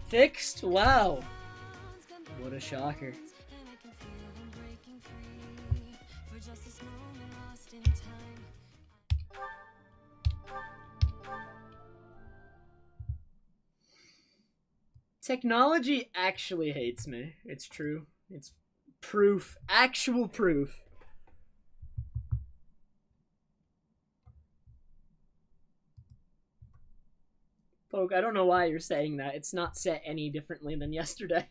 Fixed? Wow. What a shocker. Technology actually hates me. It's true. It's proof. Actual proof. Poke, I don't know why you're saying that. It's not set any differently than yesterday.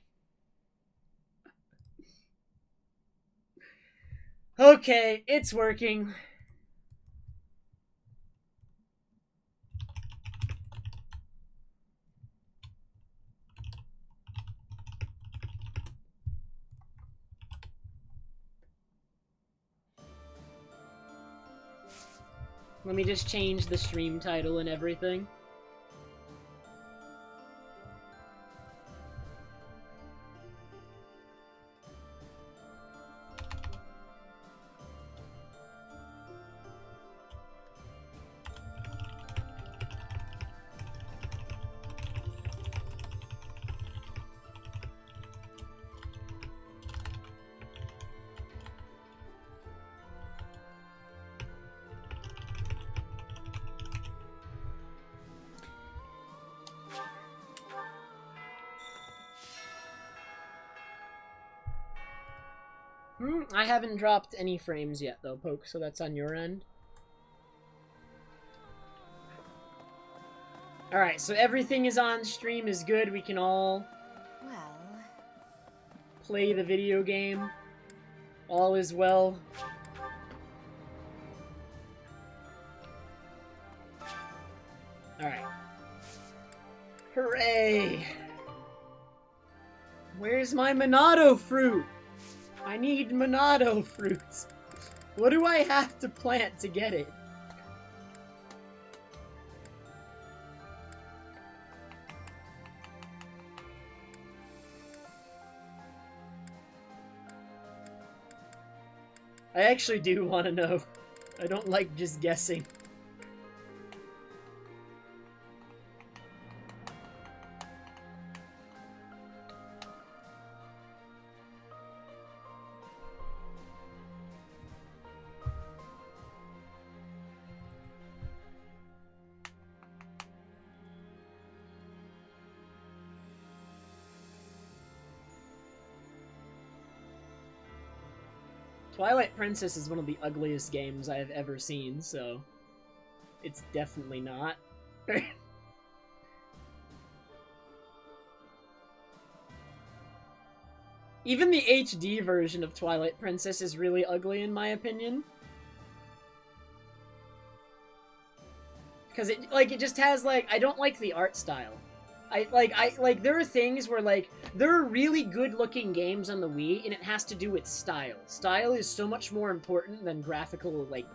Okay, it's working. Let me just change the stream title and everything. I haven't dropped any frames yet, though, Poke, so that's on your end. Alright, so everything is on stream, is good. We can all play the video game. All is well. Alright. Hooray! Where's my Monado fruit? I need Monado fruits. What do I have to plant to get it? I actually do want to know. I don't like just guessing. Twilight Princess is one of the ugliest games I have ever seen, so it's definitely not. Even the HD version of Twilight Princess is really ugly in my opinion. Because it just has, like, I don't like the art style. There are things where, like, there are really good-looking games on the Wii, and it has to do with style. Style is so much more important than graphical, like,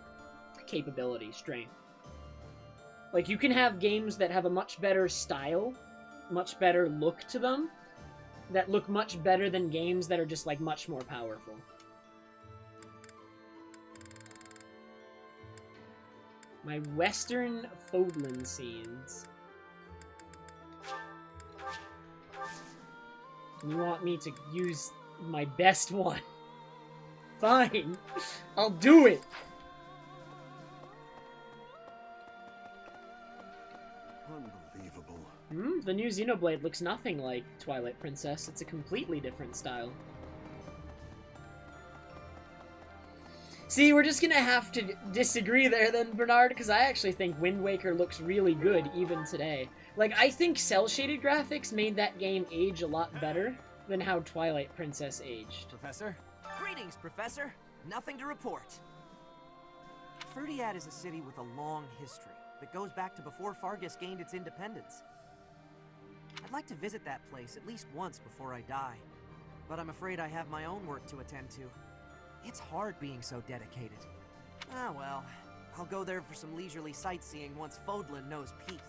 capability, strength. Like, you can have games that have a much better style, much better look to them, that look much better than games that are just, like, much more powerful. My Western Fodlan scenes. You want me to use my best one? Fine. I'll do it. Unbelievable. The new Xenoblade looks nothing like Twilight Princess. It's a completely different style. See, we're just gonna have to disagree there then, Bernard, because I actually think Wind Waker looks really good even today. Like, I think cel-shaded graphics made that game age a lot better than how Twilight Princess aged. Professor? Greetings, Professor. Nothing to report. Fruitiad is a city with a long history that goes back to before Fargus gained its independence. I'd like to visit that place at least once before I die, but I'm afraid I have my own work to attend to. It's hard being so dedicated. Ah well, I'll go there for some leisurely sightseeing once Fodlan knows peace.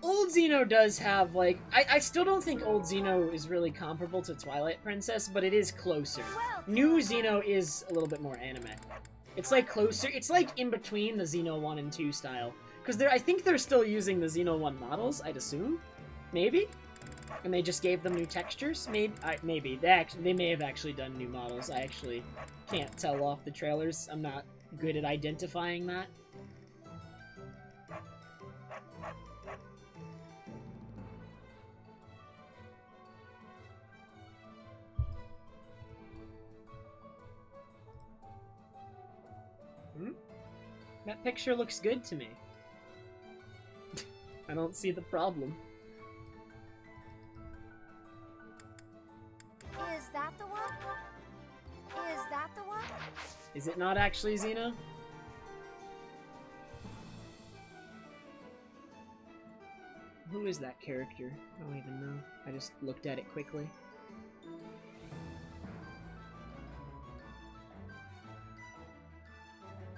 Old Xeno does have, like... I still don't think Old Xeno is really comparable to Twilight Princess, but it is closer. New Xeno is a little bit more anime. It's, like, closer... It's, like, in between the Xeno 1 and 2 style. Because I think they're still using the Xeno 1 models, I'd assume? Maybe? And they just gave them new textures? Maybe. They may have actually done new models. I actually can't tell off the trailers. I'm not good at identifying that. That picture looks good to me. I don't see the problem. Is that the one? Is that the one? Is it not actually Xeno? Who is that character? I don't even know. I just looked at it quickly.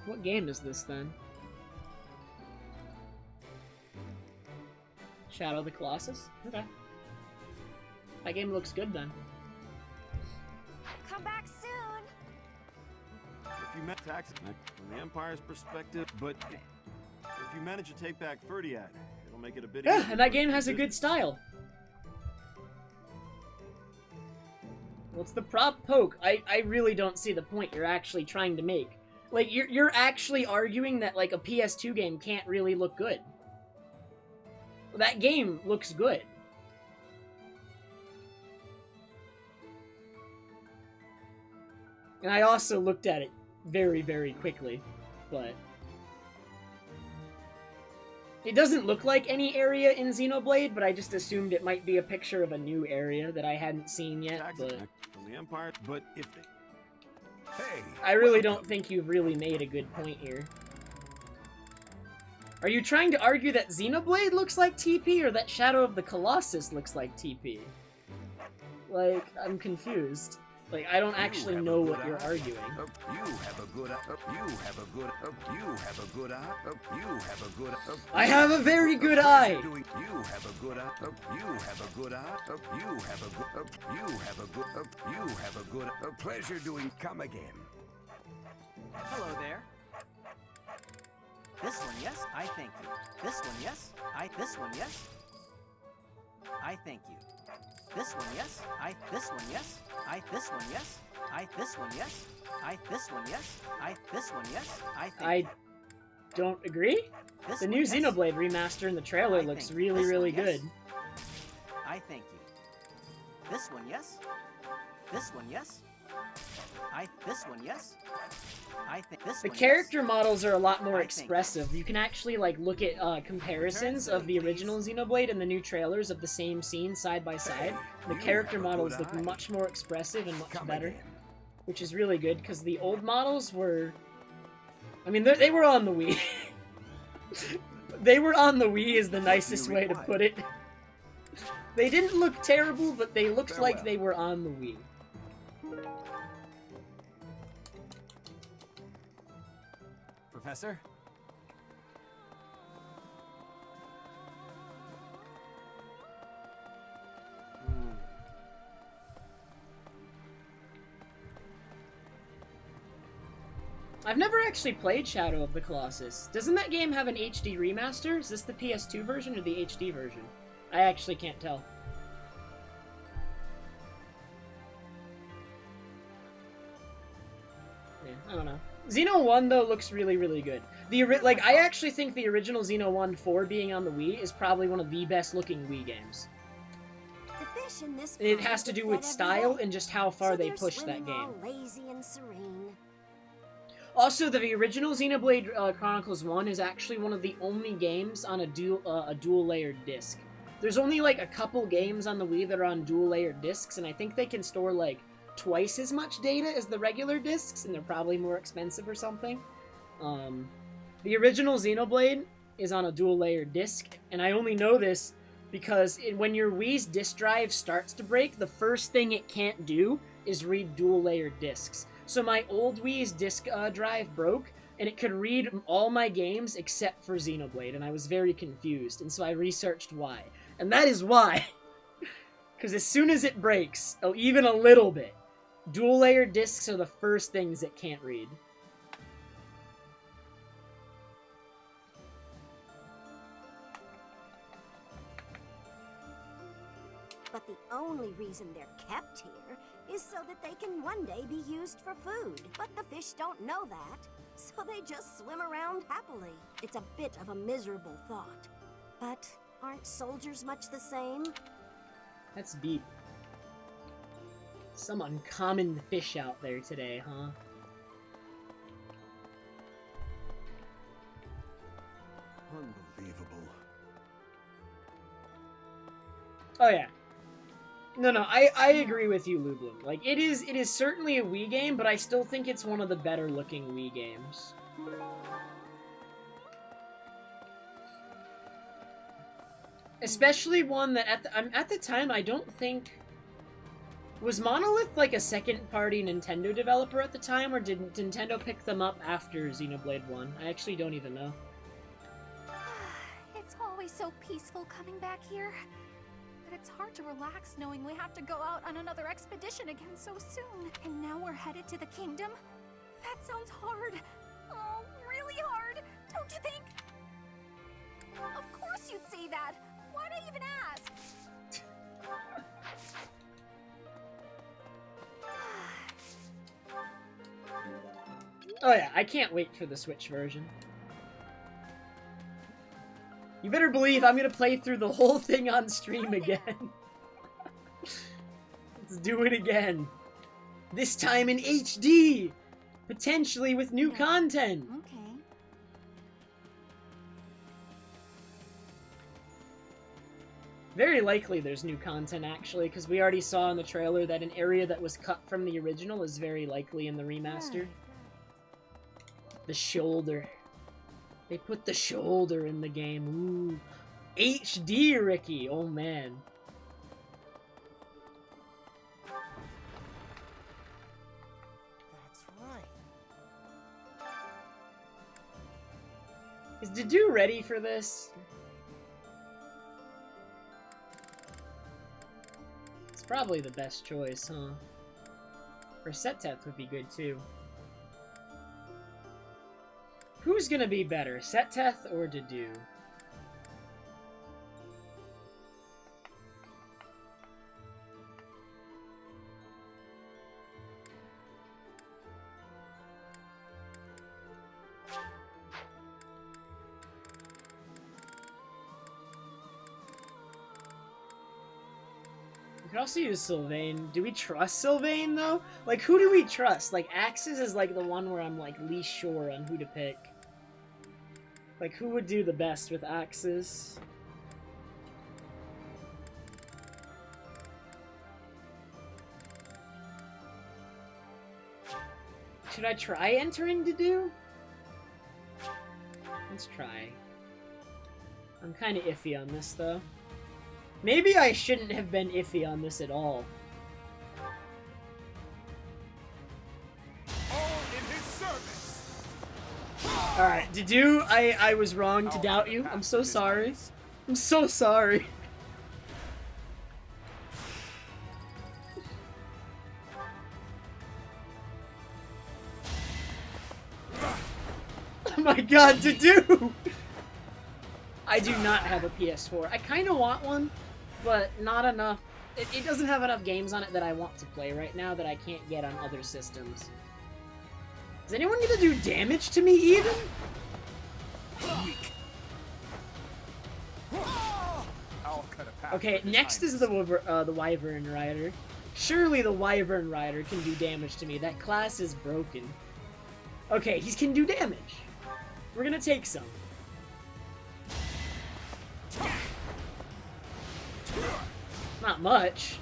What game is this, then? Shadow of the Colossus? Okay. That game looks good, then. Come back soon. If you met tax from the Empire's perspective, but if you manage to take back Ferdiad, it'll make it a bit Yeah, easier and that for game us to has a do good business. style. What's the prop poke? I really don't see the point you're actually trying to make. Like, you're actually arguing that, like, a PS2 game can't really look good. That game looks good. And I also looked at it very, very quickly, but... It doesn't look like any area in Xenoblade, but I just assumed it might be a picture of a new area that I hadn't seen yet, Tax but... from the Empire, but if they... Hey! I really don't think you've really made a good point here. Are you trying to argue that Xenoblade looks like TP, or that Shadow of the Colossus looks like TP? Like, I'm confused. Like, I don't actually know what you're arguing. You have a good eye. You have a good. You have a good eye. You have a good. I have a very good eye! You have a good eye. You have a good eye. You have a good. You have a good. You have a good. A pleasure doing. Come again. Hello there. This one, yes, I thank you. This one, yes, this one, yes. I thank you. This one, yes, this one, yes. this one, yes. this one, yes. this one, yes. this one, yes. I don't agree. This The one, new yes. Xenoblade remaster in the trailer I looks think really, this one, really yes. good. I thank you. This one, yes. This one, yes. This one, yes. I think this The one, character yes. models are a lot more I think- expressive. You can actually, like, look at comparisons of the original Xenoblade and the new trailers of the same scene side by side. The you character have a models good look eye. much more expressive and much Come better, again. which is really good, because the old models were... I mean, they were on the Wii. They were on the Wii is the nicest way to require? put it. They didn't look terrible, but they looked like Farewell. they were on the Wii. Professor? I've never actually played Shadow of the Colossus. Doesn't that game have an HD remaster? Is this the PS2 version or the HD version? I actually can't tell. Yeah, I don't know. Xeno 1, though, looks really, really good. I actually think the original Xeno 1 4 being on the Wii is probably one of the best-looking Wii games. The fish in this And it pond has to get do fed with style every day, and just how far so they they're pushed that swimming game. all lazy and serene. Also, the original Xenoblade Chronicles 1 is actually one of the only games on a dual-layered disc. There's only, like, a couple games on the Wii that are on dual-layered discs, and I think they can store, like, twice as much data as the regular discs, and they're probably more expensive or something. The original Xenoblade is on a dual-layered disc, and I only know this because when your Wii's disk drive starts to break, the first thing it can't do is read dual-layered discs. So my old Wii's disk drive broke, and it could read all my games except for Xenoblade, and I was very confused, and so I researched why. And that is why. Because as soon as it breaks, oh, even a little bit, dual-layer discs are the first things it can't read. But the only reason they're kept here is so that they can one day be used for food. But the fish don't know that, so they just swim around happily. It's a bit of a miserable thought. But aren't soldiers much the same? That's deep. Some uncommon fish out there today, huh? Unbelievable. Oh yeah. No, I agree with you, Lublin. Like, it is certainly a Wii game, but I still think it's one of the better looking Wii games. Especially one that at the time I don't think... Was Monolith like a second-party Nintendo developer at the time, or did Nintendo pick them up after Xenoblade 1? I actually don't even know. It's always so peaceful coming back here. But it's hard to relax knowing we have to go out on another expedition again so soon. And now we're headed to the kingdom? That sounds hard. Oh, really hard, don't you think? Of course you'd say that. Why'd I even ask? Oh yeah, I can't wait for the Switch version. You better believe I'm gonna play through the whole thing on stream again. Let's do it again. This time in HD! Potentially with new content! Okay. Very likely there's new content, actually, because we already saw in the trailer that an area that was cut from the original is very likely in the remaster. The shoulder. They put the shoulder in the game. Ooh. HD, Ricky! Oh, man. That's right. Is Dedue ready for this? It's probably the best choice, huh? Or Seteth would be good, too. Who's gonna be better, Seteth or Dedue? We could also use Sylvain. Do we trust Sylvain, though? Like, who do we trust? Like, Axis is, like, the one where I'm, like, least sure on who to pick. Like, who would do the best with Axis? Should I try entering Dedue? Let's try. I'm kind of iffy on this, though. Maybe I shouldn't have been iffy on this at all. All in his service. Alright, Dedue, I was wrong to doubt you. I'm so sorry. I'm so sorry. Oh my god, Dedue! I do not have a PS4. I kind of want one, but not enough. It doesn't have enough games on it that I want to play right now that I can't get on other systems. Is anyone gonna do damage to me even? Okay, next is the Wyvern Rider. Surely the Wyvern Rider can do damage to me. That class is broken. Okay, he can do damage. We're gonna take some. Not much.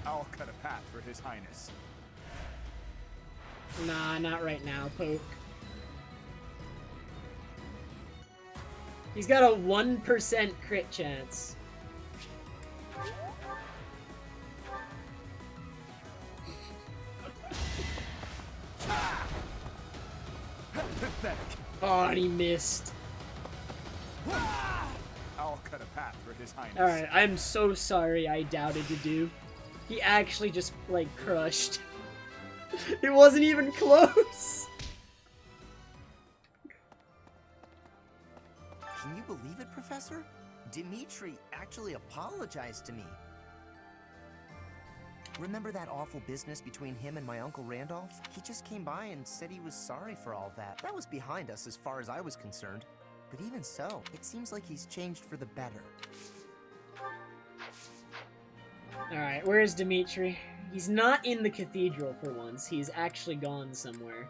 I'll cut a path for His Highness. Nah, not right now, Poke. He's got a 1% crit chance. Oh, and he missed. I'll cut a path for His Highness. Alright, I'm so sorry I doubted to do. He actually just, like, crushed. It wasn't even close! Can you believe it, Professor? Dimitri actually apologized to me. Remember that awful business between him and my Uncle Randolph? He just came by and said he was sorry for all that. That was behind us as far as I was concerned. But even so, it seems like he's changed for the better. Alright, where's Dimitri? He's not in the cathedral for once. He's actually gone somewhere.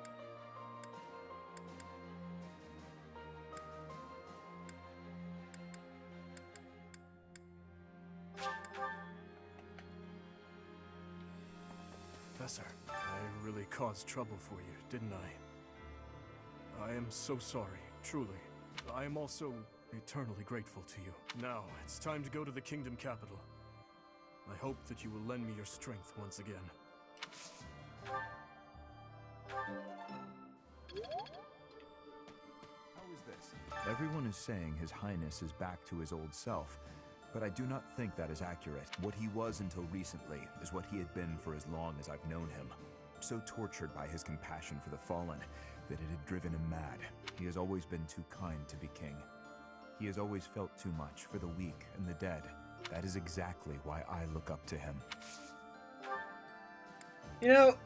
Professor, I really caused trouble for you, didn't I? I am so sorry, truly. I am also eternally grateful to you. Now, it's time to go to the kingdom capital. I hope that you will lend me your strength once again. How is this? Everyone is saying His Highness is back to his old self, but I do not think that is accurate. What he was until recently is what he had been for as long as I've known him. So tortured by his compassion for the fallen that it had driven him mad. He has always been too kind to be king. He has always felt too much for the weak and the dead. That is exactly why I look up to him. You know,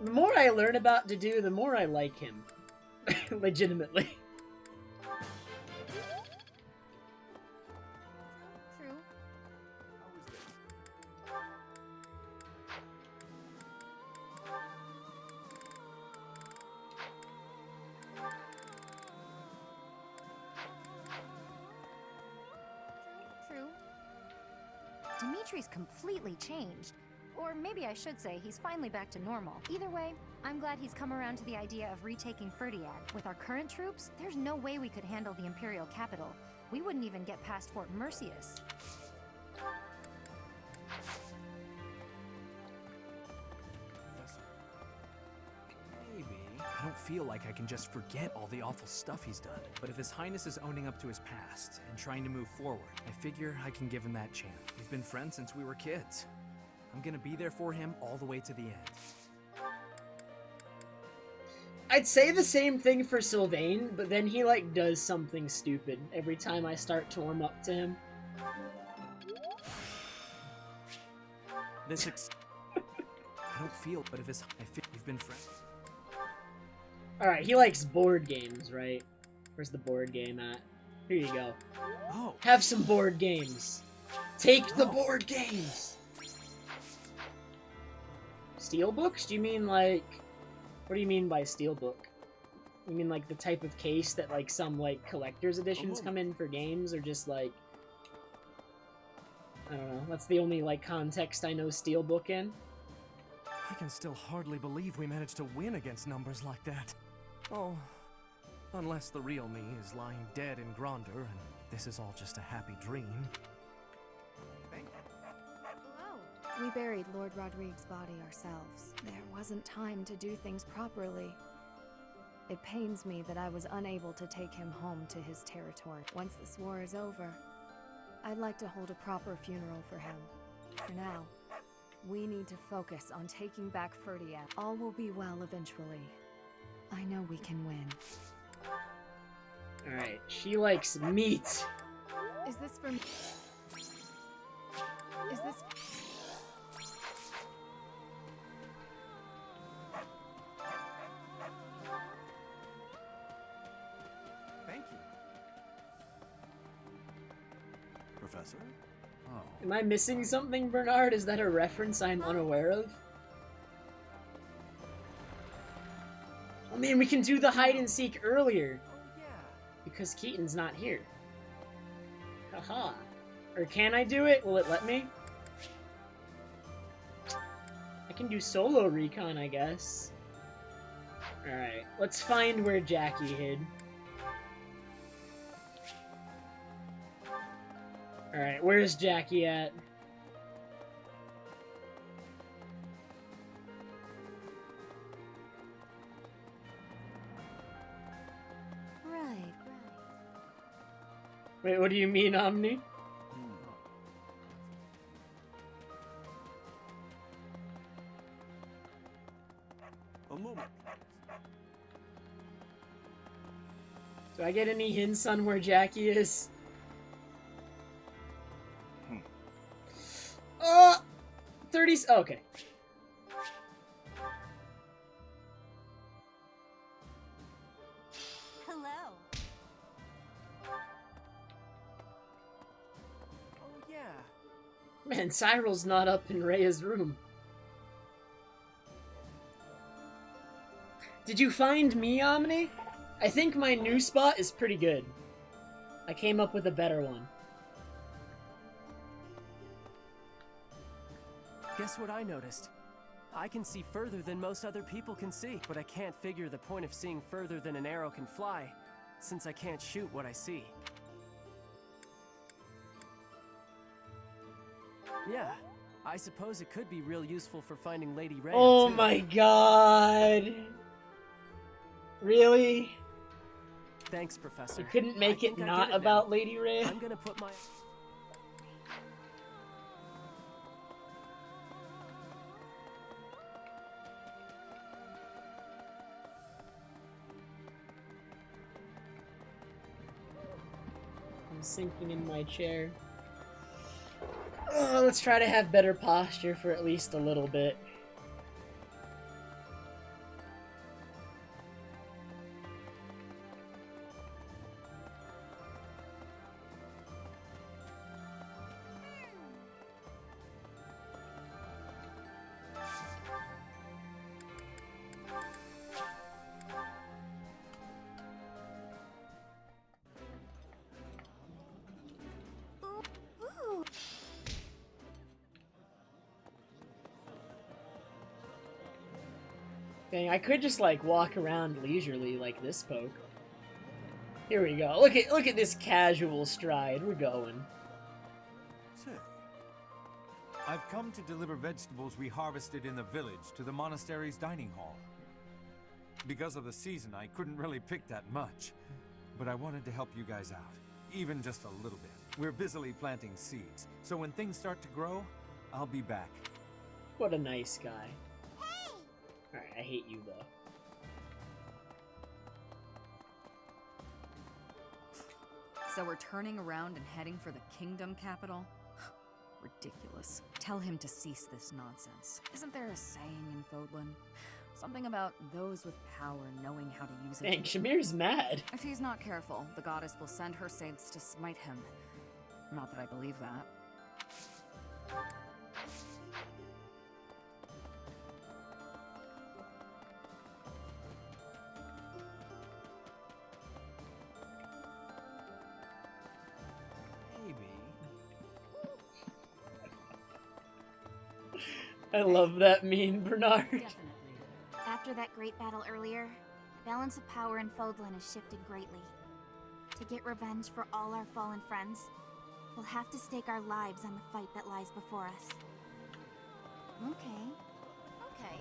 the more I learn about Dedue, the more I like him. Legitimately. True. How is this? True. Dimitri's completely changed. Or maybe I should say he's finally back to normal. Either way, I'm glad he's come around to the idea of retaking Ferdiad. With our current troops, there's no way we could handle the Imperial capital. We wouldn't even get past Fort Mercius. Professor. Maybe. I don't feel like I can just forget all the awful stuff he's done. But if His Highness is owning up to his past and trying to move forward, I figure I can give him that chance. We've been friends since we were kids. I'm gonna be there for him all the way to the end. I'd say the same thing for Sylvain, but then he, like, does something stupid every time I start to warm up to him. I don't feel, but if I feel we've been friends. Alright, he likes board games, right? Where's the board game at? Here you go. Oh, Have some board games. Take the board games! Steelbooks? Do you mean, like... What do you mean by steelbook? You mean, like, the type of case that, like, some, like, collector's editions come in for games? Or just, like... I don't know. That's the only, like, context I know steelbook in. I can still hardly believe we managed to win against numbers like that. Oh, unless the real me is lying dead in Gronder and this is all just a happy dream. Hello. We buried Lord Rodrigue's body ourselves. There wasn't time to do things properly. It pains me that I was unable to take him home to his territory. Once this war is over, I'd like to hold a proper funeral for him. For now, we need to focus on taking back Ferdiad. All will be well eventually. I know we can win. Alright, she likes meat. Is this for me? Is this... Thank you. Professor? Oh. Am I missing something, Bernard? Is that a reference I'm unaware of? Oh man, we can do the hide and seek earlier. Oh yeah. Because Keaton's not here. Haha. Or can I do it? Will it let me? I can do solo recon, I guess. Alright, let's find where Jackie hid. Alright, where's Jackie at? Wait, what do you mean, Omni? A moment. Do I get any hints on where Jackie is? 30. Oh, okay. Hello. Oh, yeah. Man, Cyril's not up in Rhea's room. Did you find me, Omni? I think my new spot is pretty good. I came up with a better one. Guess what I noticed? I can see further than most other people can see, but I can't figure the point of seeing further than an arrow can fly, since I can't shoot what I see. Yeah, I suppose it could be real useful for finding Lady Rhea, Oh too. my god. Really? Thanks, Professor. You couldn't make I it think I not get it about now. Lady Rhea? I'm gonna put my... I'm sinking in my chair. Let's try to have better posture for at least a little bit. Ooh. Dang, I could just like walk around leisurely like this poke. Here we go. Look at this casual stride. We're going. Say, I've come to deliver vegetables we harvested in the village to the monastery's dining hall. Because of the season, I couldn't really pick that much, but I wanted to help you guys out, even just a little bit. We're busily planting seeds, so when things start to grow, I'll be back. What a nice guy. Alright, I hate you though. So we're turning around and heading for the kingdom capital? Ridiculous. Tell him to cease this nonsense. Isn't there a saying in Fodlan? Something about those with power knowing how to use it. Dang, Shamir's mad. If he's not careful, the goddess will send her saints to smite him. Not that I believe that. I love that meme, Bernard. Definitely. After that great battle earlier, the balance of power in Fodlan has shifted greatly. To get revenge for all our fallen friends, we'll have to stake our lives on the fight that lies before us. Okay. Okay.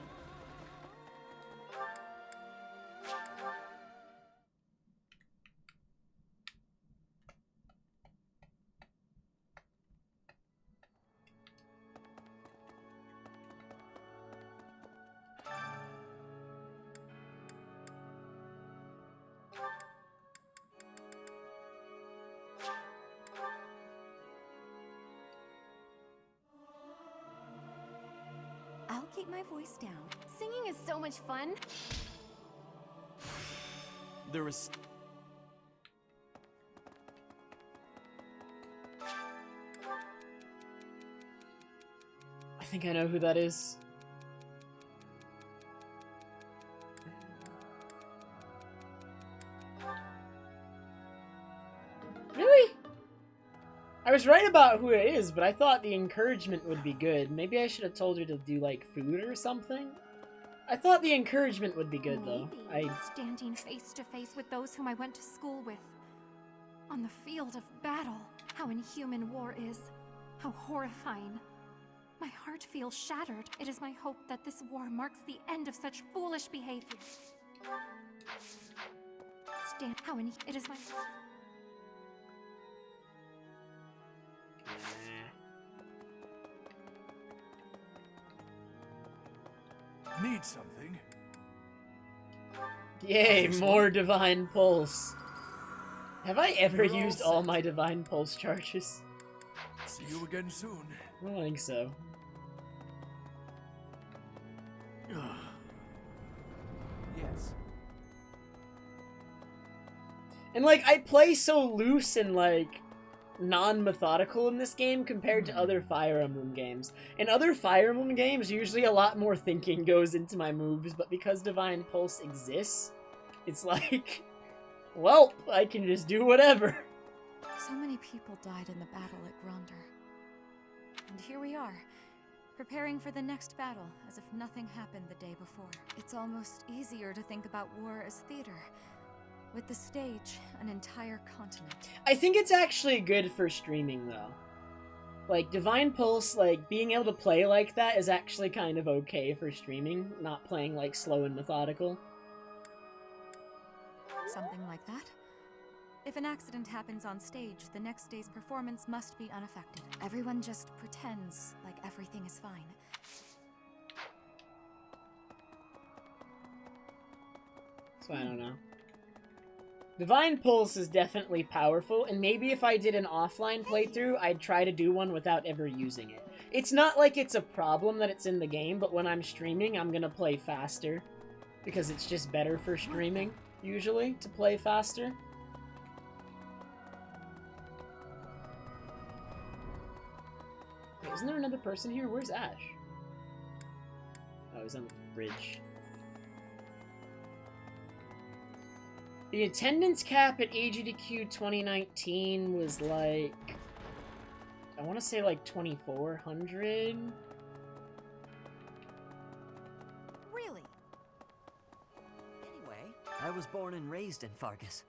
I'll keep my voice down. Singing is so much fun. There is... I think I know who that is. Really? I was right about who it is, but I thought the encouragement would be good. Maybe I should have told her to do, like, food or something? I thought the encouragement would be good, though. Standing face to face with those whom I went to school with. On the field of battle. How inhuman war is. How horrifying. My heart feels shattered. It is my hope that this war marks the end of such foolish behavior. It is my... Yay, There's more one. Divine Pulse. Have I ever You're all used all set. my Divine Pulse charges? See you again soon. I don't think so. Yes. And, like, I play so loose and, like, non-methodical in this game compared to other Fire Emblem games. In other Fire Emblem games, usually a lot more thinking goes into my moves, but because Divine Pulse exists, it's like, well, I can just do whatever. So many people died in the battle at Gronder. And here we are, preparing for the next battle as if nothing happened the day before. It's almost easier to think about war as theater. With the stage, an entire continent. I think it's actually good for streaming, though. Like, Divine Pulse, like, being able to play like that is actually kind of okay for streaming, not playing, like, slow and methodical. Something like that? If an accident happens on stage, the next day's performance must be unaffected. Everyone just pretends like everything is fine. So I don't know. Divine Pulse is definitely powerful, and maybe if I did an offline playthrough, I'd try to do one without ever using it. It's not like it's a problem that it's in the game, but when I'm streaming, I'm gonna play faster. Because it's just better for streaming, usually, to play faster. Wait, isn't there another person here? Where's Ash? Oh, he's on the bridge. The attendance cap at AGDQ 2019 was like, I want to say like 2,400. Really? Anyway, I was born and raised in Fargus,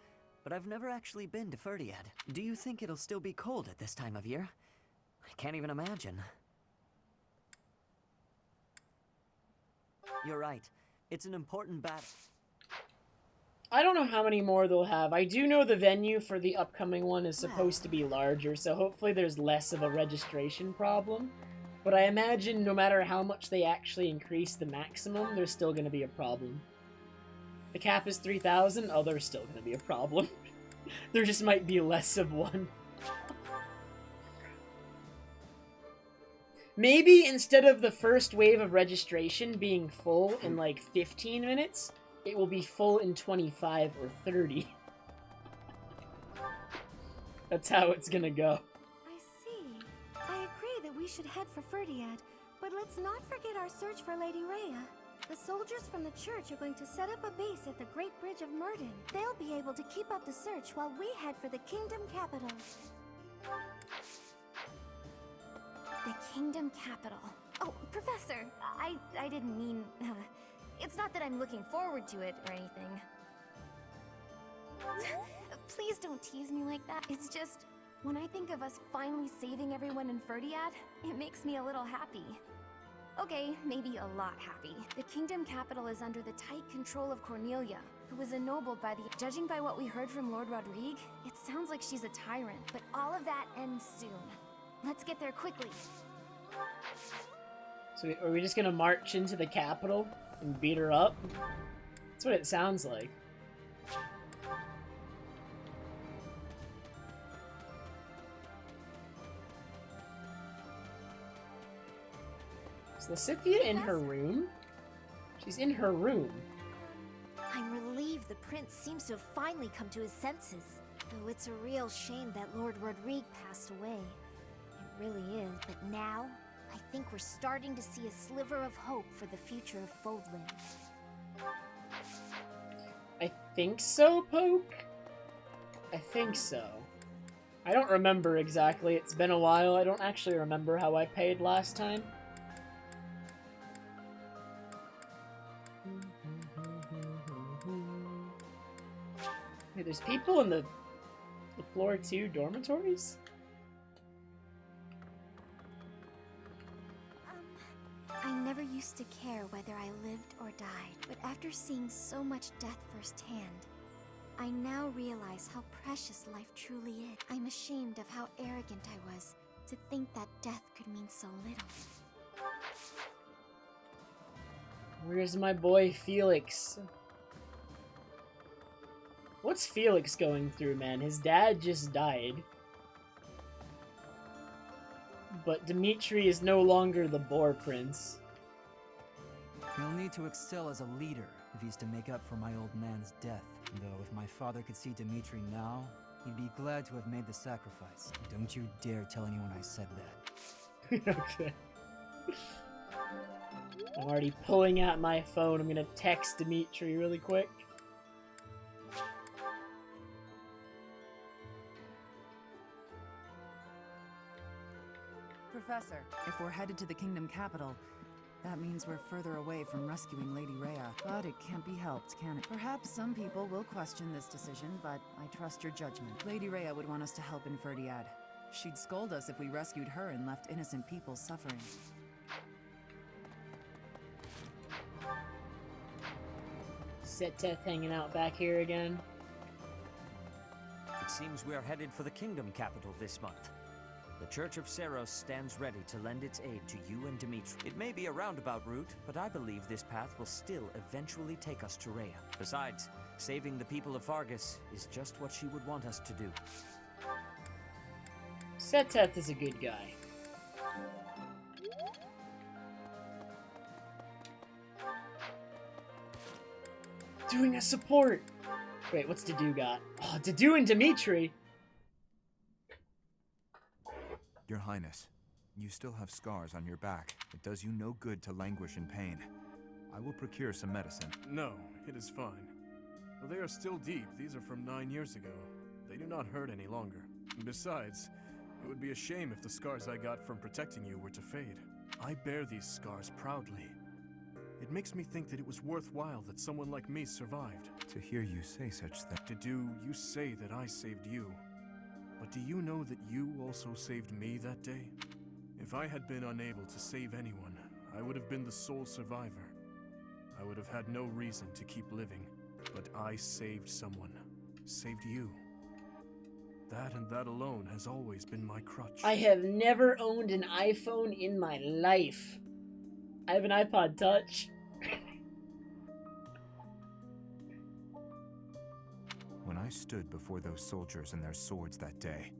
but I've never actually been to Ferdiad. Do you think it'll still be cold at this time of year? I can't even imagine. You're right. It's an important battle. I don't know how many more they'll have. I do know the venue for the upcoming one is supposed to be larger, so hopefully there's less of a registration problem. But I imagine no matter how much they actually increase the maximum, there's still going to be a problem. The cap is 3,000? Oh, there's still going to be a problem. There just might be less of one. Maybe instead of the first wave of registration being full in like 15 minutes, it will be full in 25 or 30. That's how it's gonna go. I see. I agree that we should head for Ferdiad, but let's not forget our search for Lady Rhea. The soldiers from the church are going to set up a base at the Great Bridge of Murden. They'll be able to keep up the search while we head for the kingdom capital. The Kingdom Capital. Oh, Professor, I didn't mean... it's not that I'm looking forward to it or anything. Please don't tease me like that. It's just, when I think of us finally saving everyone in Ferdiad, it makes me a little happy. Okay, maybe a lot happy. The Kingdom Capital is under the tight control of Cornelia, who was ennobled by the... Judging by what we heard from Lord Rodrigue, it sounds like she's a tyrant, but all of that ends soon. Let's get there quickly. So are we just gonna march into the capital and beat her up? That's what it sounds like. Is Lysithea in her room? She's in her room. I'm relieved the prince seems to have finally come to his senses. Though it's a real shame that Lord Rodrigue passed away. It really is. But now, I think we're starting to see a sliver of hope for the future of Fodlan. I think so, Poke? I think so. I don't remember exactly. It's been a while. I don't actually remember how I paid last time. Hey, there's people in the floor 2 dormitories? I never used to care whether I lived or died, but after seeing so much death firsthand, I now realize how precious life truly is. I'm ashamed of how arrogant I was to think that death could mean so little. Where's my boy Felix? What's Felix going through, man? His dad just died. But Dimitri is no longer the Boar Prince. He'll need to excel as a leader if he's to make up for my old man's death. Though if my father could see Dimitri now, he'd be glad to have made the sacrifice. Don't you dare tell anyone I said that. Okay. I'm already pulling out my phone. I'm gonna text Dimitri really quick. Professor, if we're headed to the kingdom capital, that means we're further away from rescuing Lady Rhea. But it can't be helped, can it? Perhaps some people will question this decision, but I trust your judgment. Lady Rhea would want us to help in Ferdiad. She'd scold us if we rescued her and left innocent people suffering. Seteth hanging out back here again. It seems we are headed for the kingdom capital this month. The Church of Seros stands ready to lend its aid to you and Dimitri. It may be a roundabout route, but I believe this path will still eventually take us to Rhea. Besides, saving the people of Fargus is just what she would want us to do. Seteth is a good guy. Doing a support! Wait, what's Dedu got? Oh, Dedu and Dimitri! Your Highness, you still have scars on your back. It does you no good to languish in pain. I will procure some medicine. No, it is fine. Though they are still deep, these are from 9 years ago. They do not hurt any longer. Besides, it would be a shame if the scars I got from protecting you were to fade. I bear these scars proudly. It makes me think that it was worthwhile that someone like me survived. To hear you say such things. Dedu, you say that I saved you. But do you know that you also saved me that day? If I had been unable to save anyone, I would have been the sole survivor. I would have had no reason to keep living. But I saved someone. Saved you. That and that alone has always been my crutch. I have never owned an iPhone in my life. I have an iPod Touch. When I stood before those soldiers and their swords that day,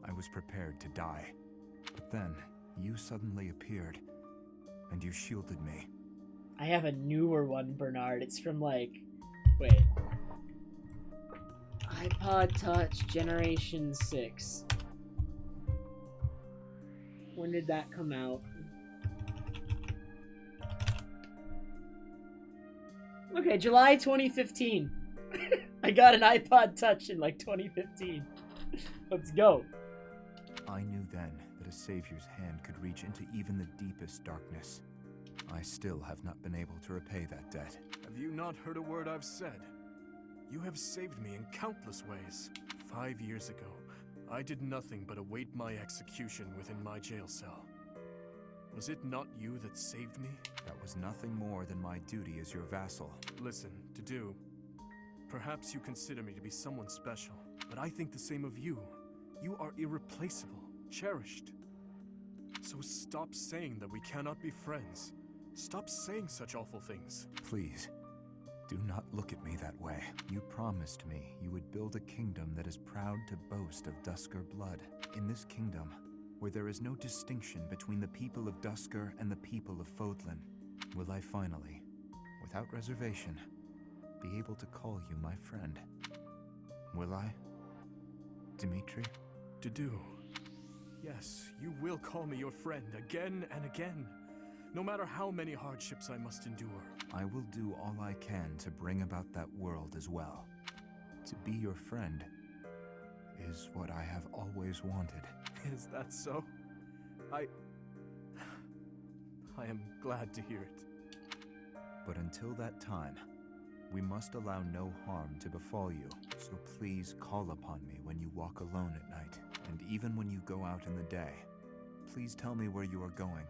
I was prepared to die. But then, you suddenly appeared, and you shielded me. I have a newer one, Bernard. It's from like... Wait. iPod Touch Generation 6. When did that come out? Okay, July 2015. I got an iPod Touch in like 2015. Let's go. I knew then that a savior's hand could reach into even the deepest darkness. I still have not been able to repay that debt. Have you not heard a word I've said? You have saved me in countless ways. 5 years ago, I did nothing but await my execution within my jail cell. Was it not you that saved me? That was nothing more than my duty as your vassal. Listen, Dedu, perhaps you consider me to be someone special, but I think the same of you. You are irreplaceable, cherished. So stop saying that we cannot be friends. Stop saying such awful things. Please, do not look at me that way. You promised me you would build a kingdom that is proud to boast of Duscar blood. In this kingdom, where there is no distinction between the people of Duscar and the people of Fodlan, will I finally, without reservation, be able to call you my friend? Will I, Dimitri? Dedu, yes, you will call me your friend again and again, no matter how many hardships I must endure. I will do all I can to bring about that world as well. To be your friend is what I have always wanted. Is that so? I am glad to hear it. But until that time, we must allow no harm to befall you. So please call upon me when you walk alone at night, and even when you go out in the day. Please tell me where you are going,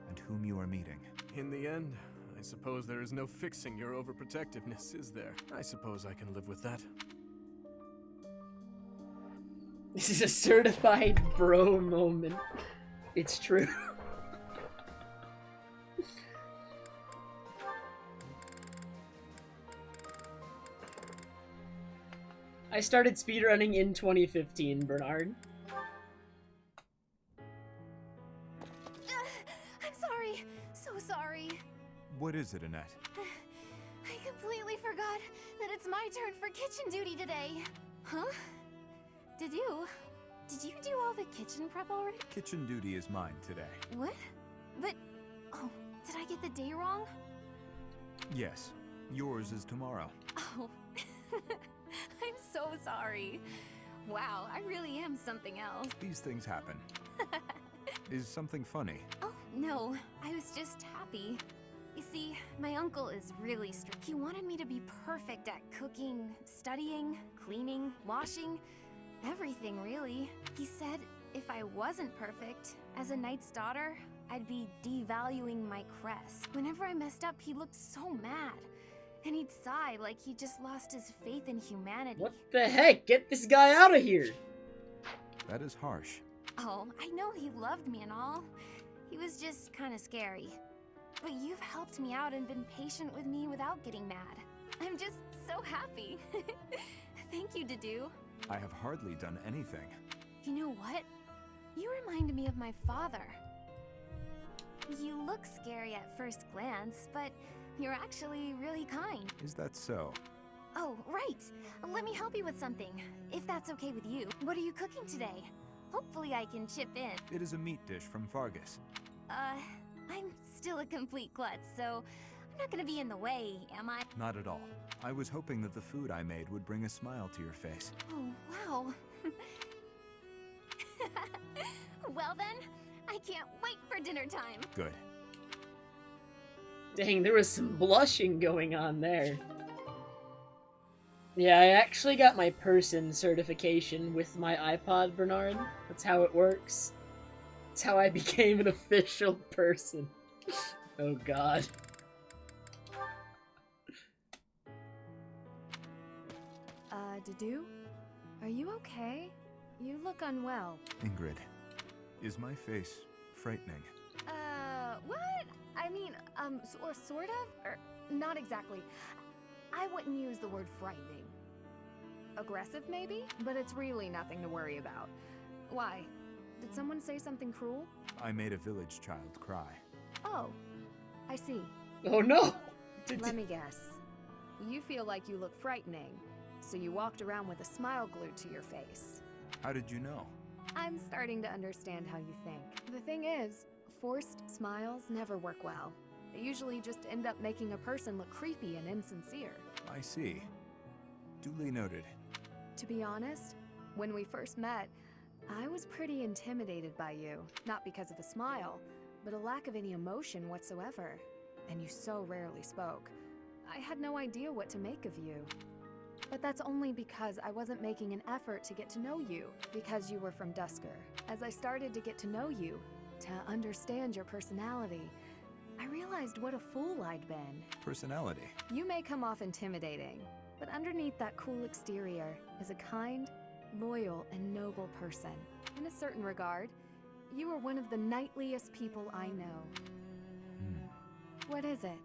and whom you are meeting. In the end, I suppose there is no fixing your overprotectiveness, is there? I suppose I can live with that. This is a certified bro moment. It's true. I started speedrunning in 2015, Bernard. I'm sorry. So sorry. What is it, Annette? I completely forgot that it's my turn for kitchen duty today. Huh? Did you do all the kitchen prep already? Kitchen duty is mine today. What? But, oh, did I get the day wrong? Yes, yours is tomorrow. Oh, I'm so sorry. Wow, I really am something else. These things happen. Is something funny? Oh, no, I was just happy. You see, my uncle is really strict. He wanted me to be perfect at cooking, studying, cleaning, washing, everything really. He said if I wasn't perfect, as a knight's daughter, I'd be devaluing my crest. Whenever I messed up, he looked so mad. And he'd sigh like he just lost his faith in humanity. What the heck? Get this guy out of here! That is harsh. Oh, I know he loved me and all. He was just kind of scary. But you've helped me out and been patient with me without getting mad. I'm just so happy. Thank you, Dedu. I have hardly done anything. You know what? You remind me of my father. You look scary at first glance, but you're actually really kind. Is that so? Oh, right. Let me help you with something, if that's okay with you. What are you cooking today? Hopefully I can chip in. It is a meat dish from Fargus. I'm still a complete klutz, so I'm not gonna be in the way, am I? Not at all. I was hoping that the food I made would bring a smile to your face. Oh, wow. Well then, I can't wait for dinner time. Good. Dang, there was some blushing going on there. Yeah, I actually got my person certification with my iPod, Bernard. That's how it works. That's how I became an official person. Oh god. Dedu? Are you okay? You look unwell. Ingrid, is my face frightening? What? I mean, or sort of? Or not exactly. I wouldn't use the word frightening. Aggressive, maybe? But it's really nothing to worry about. Why? Did someone say something cruel? I made a village child cry. Oh, I see. Oh no! Let me guess. You feel like you look frightening, so you walked around with a smile glued to your face. How did you know? I'm starting to understand how you think. The thing is, forced smiles never work well. They usually just end up making a person look creepy and insincere. I see. Duly noted. To be honest, when we first met, I was pretty intimidated by you. Not because of a smile, but a lack of any emotion whatsoever. And you so rarely spoke. I had no idea what to make of you. But that's only because I wasn't making an effort to get to know you, because you were from Dusker. As I started to get to know you, to understand your personality, I realized what a fool I'd been. Personality? You may come off intimidating, but underneath that cool exterior is a kind, loyal, and noble person. In a certain regard, you are one of the knightliest people I know. What is it?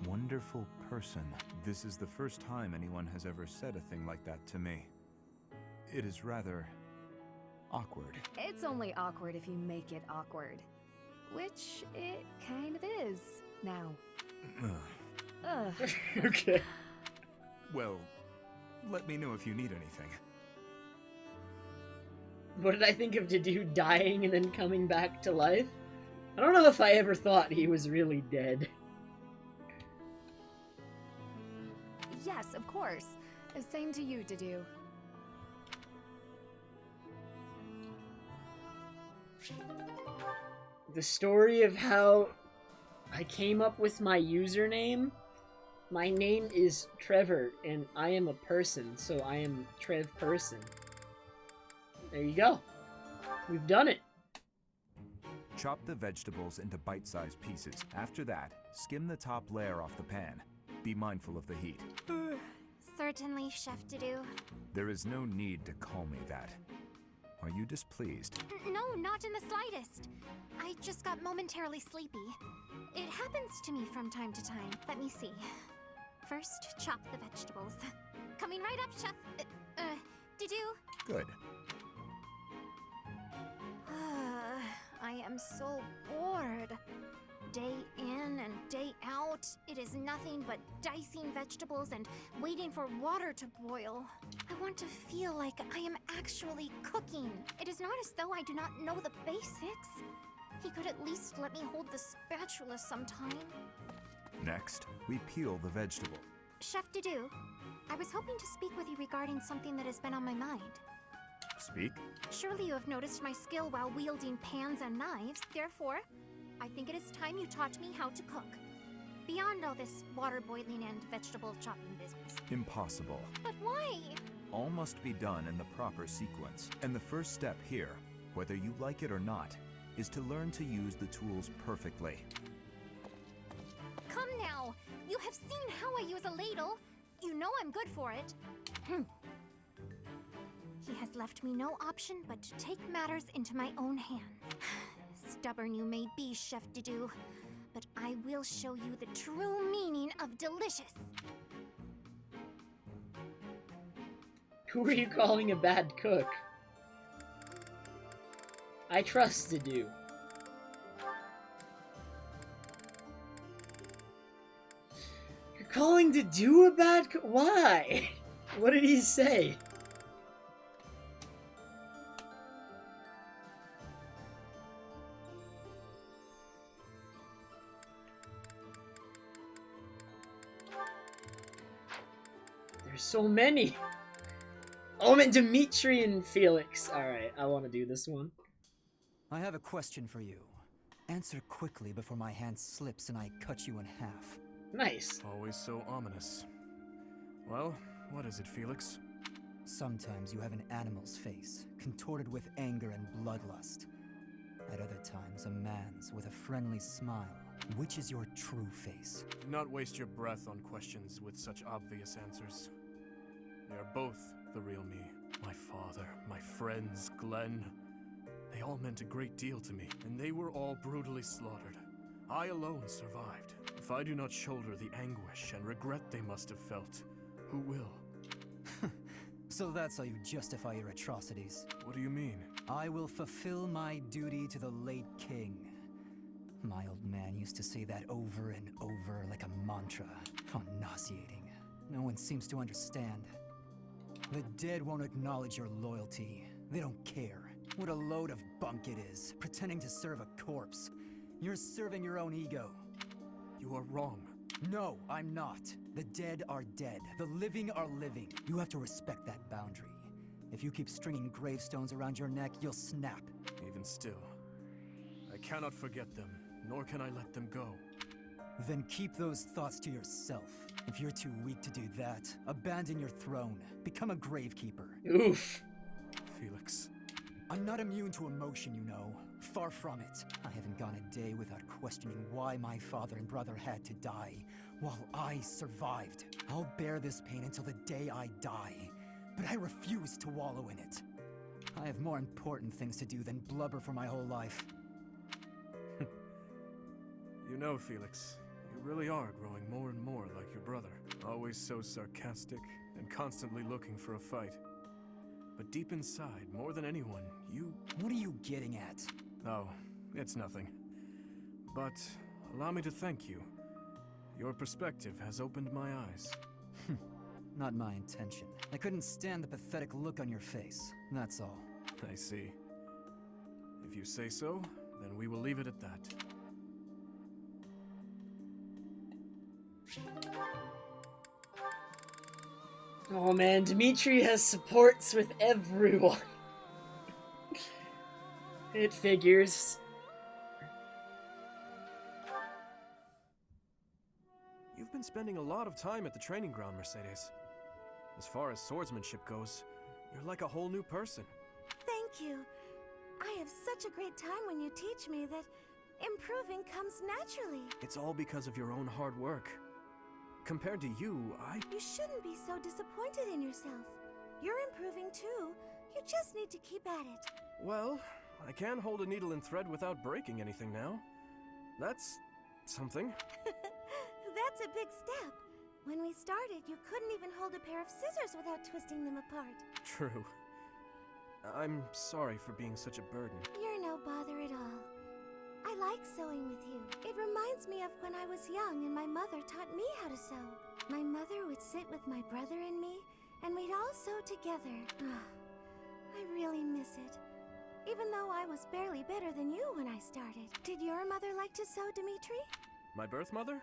Wonderful person. This is the first time anyone has ever said a thing like that to me. It is rather awkward. It's only awkward if you make it awkward. Which it kind of is, now. Ugh. Okay. Well, let me know if you need anything. What did I think of Dedu dying and then coming back to life? I don't know if I ever thought he was really dead. Yes, of course. Same to you, Dedu. The story of how I came up with my username? My name is Trevor, and I am a person, so I am Trev Person. There you go. We've done it. Chop the vegetables into bite-sized pieces. After that, skim the top layer off the pan. Be mindful of the heat. Certainly, Chef Dedu. There is no need to call me that. Are you displeased? No, not in the slightest. I just got momentarily sleepy. It happens to me from time to time. Let me see. First, chop the vegetables. Coming right up, Chef. do. Good. I am so bored. Day in and day out, it is nothing but dicing vegetables and waiting for water to boil. I want to feel like I am actually cooking. It is not as though I do not know the basics. He could at least let me hold the spatula sometime. Next, we peel the vegetable. Chef Dudu, I was hoping to speak with you regarding something that has been on my mind. Speak? Surely you have noticed my skill while wielding pans and knives. Therefore, I think it is time you taught me how to cook. Beyond all this water boiling and vegetable chopping business. Impossible. But why? All must be done in the proper sequence. And the first step here, whether you like it or not, is to learn to use the tools perfectly. Come now! You have seen how I use a ladle. You know I'm good for it. He has left me no option but to take matters into my own hands. Stubborn you may be, Chef Dudu, but I will show you the true meaning of delicious. Who are you calling a bad cook? I trusted you. You're calling Dudu a bad cook? Why? What did he say? There's so many. Oh, and Dimitri and Felix. Alright, I want to do this one. I have a question for you. Answer quickly before my hand slips and I cut you in half. Nice. Always so ominous. Well, what is it, Felix? Sometimes you have an animal's face, contorted with anger and bloodlust. At other times, a man's with a friendly smile. Which is your true face? Do not waste your breath on questions with such obvious answers. They are both the real me. My father, my friends, Glenn. They all meant a great deal to me, and they were all brutally slaughtered. I alone survived. If I do not shoulder the anguish and regret they must have felt, who will? So that's how you justify your atrocities. What do you mean? I will fulfill my duty to the late king. My old man used to say that over and over like a mantra. How nauseating. No one seems to understand. The dead won't acknowledge your loyalty. They don't care. What a load of bunk it is, pretending to serve a corpse. You're serving your own ego. You are wrong. No, I'm not. The dead are dead. The living are living. You have to respect that boundary. If you keep stringing gravestones around your neck, you'll snap. Even still, I cannot forget them, nor can I let them go. Then keep those thoughts to yourself. If you're too weak to do that, abandon your throne. Become a gravekeeper. Oof. Felix. I'm not immune to emotion, you know. Far from it. I haven't gone a day without questioning why my father and brother had to die, while I survived. I'll bear this pain until the day I die, but I refuse to wallow in it. I have more important things to do than blubber for my whole life. You know, Felix, you really are growing more and more like your brother. Always so sarcastic and constantly looking for a fight. But deep inside, more than anyone, you... What are you getting at? Oh, it's nothing. But allow me to thank you. Your perspective has opened my eyes. Not my intention. I couldn't stand the pathetic look on your face. That's all. I see. If you say so, then we will leave it at that. Oh man, Dimitri has supports with everyone. It figures. You've been spending a lot of time at the training ground, Mercedes. As far as swordsmanship goes, you're like a whole new person. Thank you. I have such a great time when you teach me that improving comes naturally. It's all because of your own hard work. Compared to you, You shouldn't be so disappointed in yourself. You're improving too. You just need to keep at it. Well, I can hold a needle and thread without breaking anything now. That's something. That's a big step. When we started, you couldn't even hold a pair of scissors without twisting them apart. True. I'm sorry for being such a burden. You're no bother at all. I like sewing with you. It reminds me of when I was young and my mother taught me how to sew. My mother would sit with my brother and me, and we'd all sew together. I really miss it. Even though I was barely better than you when I started. Did your mother like to sew, Dimitri? My birth mother?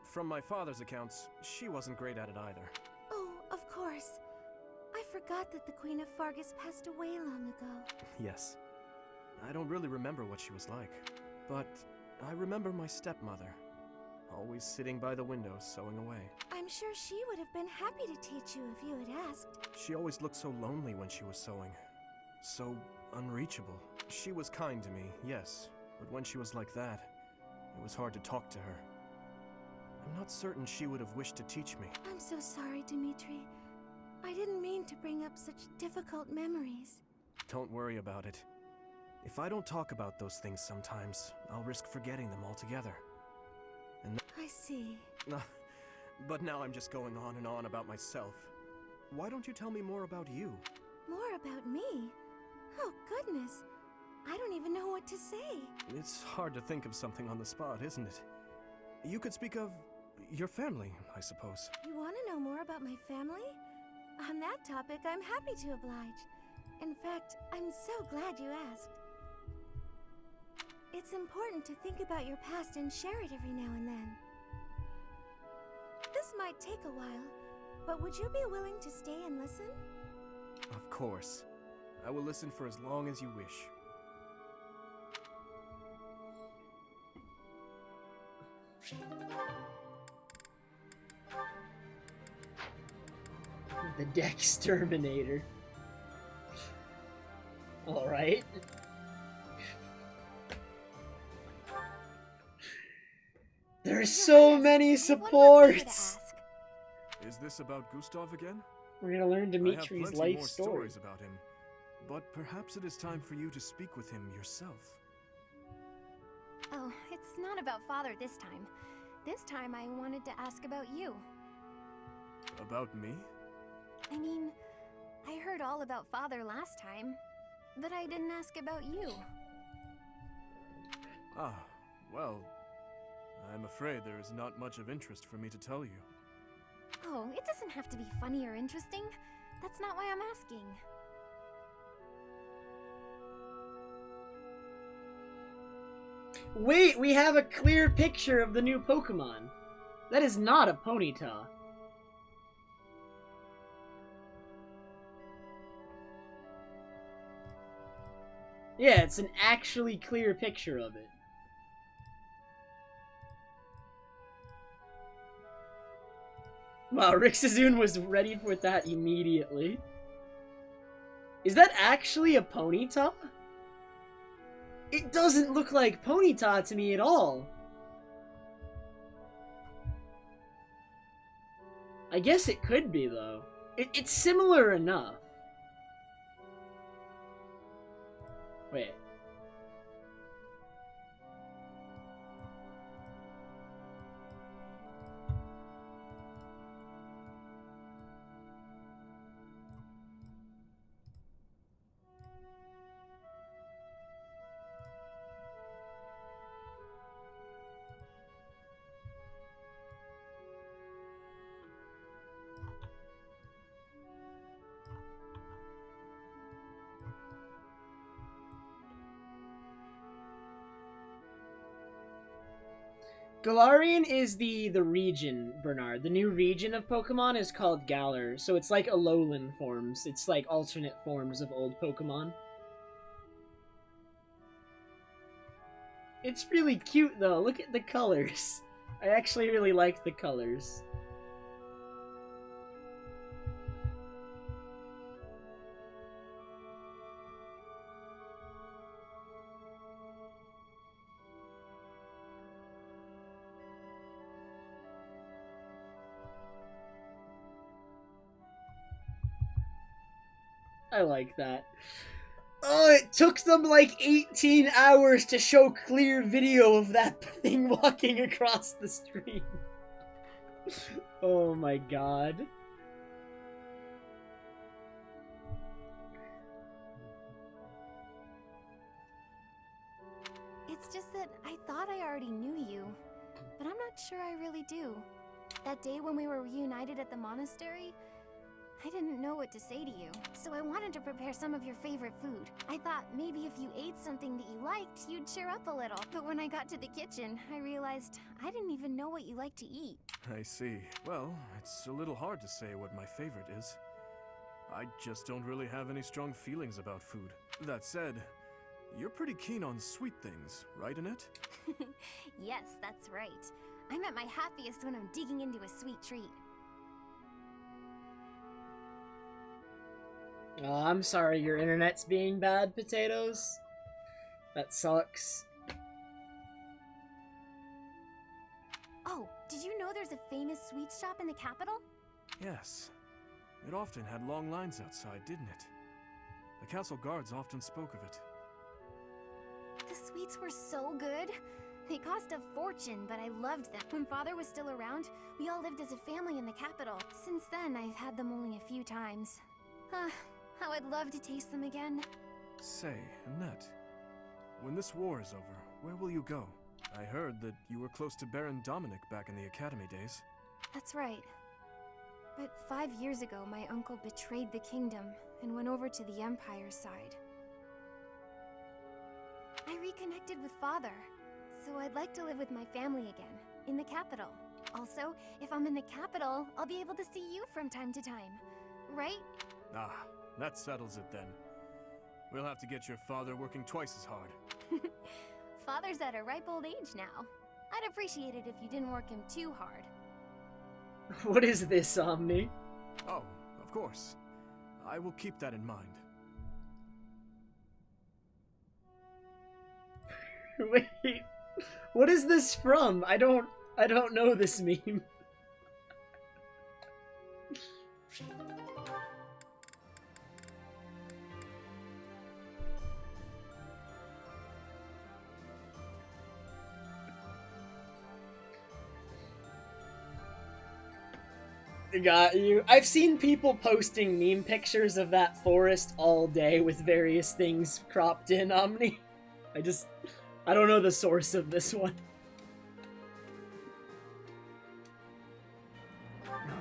From my father's accounts, she wasn't great at it either. Oh, of course. I forgot that the Queen of Fargus passed away long ago. Yes. I don't really remember what she was like, but I remember my stepmother, always sitting by the window sewing away. I'm sure she would have been happy to teach you if you had asked. She always looked so lonely when she was sewing, so unreachable. She was kind to me, yes, but when she was like that, it was hard to talk to her. I'm not certain she would have wished to teach me. I'm so sorry, Dimitri. I didn't mean to bring up such difficult memories. Don't worry about it. If I don't talk about those things sometimes, I'll risk forgetting them altogether. And I see. But now I'm just going on and on about myself. Why don't you tell me more about you? More about me? Oh, goodness. I don't even know what to say. It's hard to think of something on the spot, isn't it? You could speak of your family, I suppose. You want to know more about my family? On that topic, I'm happy to oblige. In fact, I'm so glad you asked. It's important to think about your past and share it every now and then. This might take a while, but would you be willing to stay and listen? Of course. I will listen for as long as you wish. The Dexterminator. Alright. There's so many supports! Is this about Gustav again? We're gonna learn Dimitri's I have plenty life more story. stories about him, but perhaps it is time for you to speak with him yourself. Oh, it's not about Father this time. This time I wanted to ask about you. About me? I mean, I heard all about Father last time, but I didn't ask about you. Ah, well, I'm afraid there is not much of interest for me to tell you. Oh, it doesn't have to be funny or interesting. That's not why I'm asking. Wait, we have a clear picture of the new Pokemon. That is not a Ponyta. Yeah, it's an actually clear picture of it. Wow, Rixazoon was ready with that immediately. Is that actually a Ponyta? It doesn't look like Ponyta to me at all. I guess it could be, though. It's similar enough. Wait. Galarian is the region, Bernard. The new region of Pokemon is called Galar, so it's like Alolan forms. It's like alternate forms of old Pokemon. It's really cute, though. Look at the colors. I actually really like the colors. I like that. Oh, it took them like 18 hours to show clear video of that thing walking across the street. Oh my god. It's just that I thought I already knew you, but I'm not sure I really do. That day when we were reunited at the monastery, I didn't know what to say to you, so I wanted to prepare some of your favorite food. I thought maybe if you ate something that you liked, you'd cheer up a little. But when I got to the kitchen, I realized I didn't even know what you like to eat. I see. Well, it's a little hard to say what my favorite is. I just don't really have any strong feelings about food. That said, you're pretty keen on sweet things, right, Annette? Yes, that's right. I'm at my happiest when I'm digging into a sweet treat. Oh, I'm sorry your internet's being bad, Potatoes. That sucks. Oh, did you know there's a famous sweet shop in the capital? Yes. It often had long lines outside, didn't it? The castle guards often spoke of it. The sweets were so good. They cost a fortune, but I loved them. When Father was still around, we all lived as a family in the capital. Since then, I've had them only a few times. How I'd love to taste them again. Say, Annette, when this war is over, where will you go? I heard that you were close to Baron Dominic back in the academy days. That's right. But 5 years ago, my uncle betrayed the kingdom and went over to the Empire's side. I reconnected with Father, so I'd like to live with my family again, in the capital. Also, if I'm in the capital, I'll be able to see you from time to time, right? Ah, that settles it then. We'll have to get your father working twice as hard. Father's at a ripe old age now. I'd appreciate it if you didn't work him too hard. What is this, Omni? Oh, of course. I will keep that in mind. Wait, what is this from? I don't know this meme. Got you. I've seen people posting meme pictures of that forest all day with various things cropped in, Omni. I don't know the source of this one.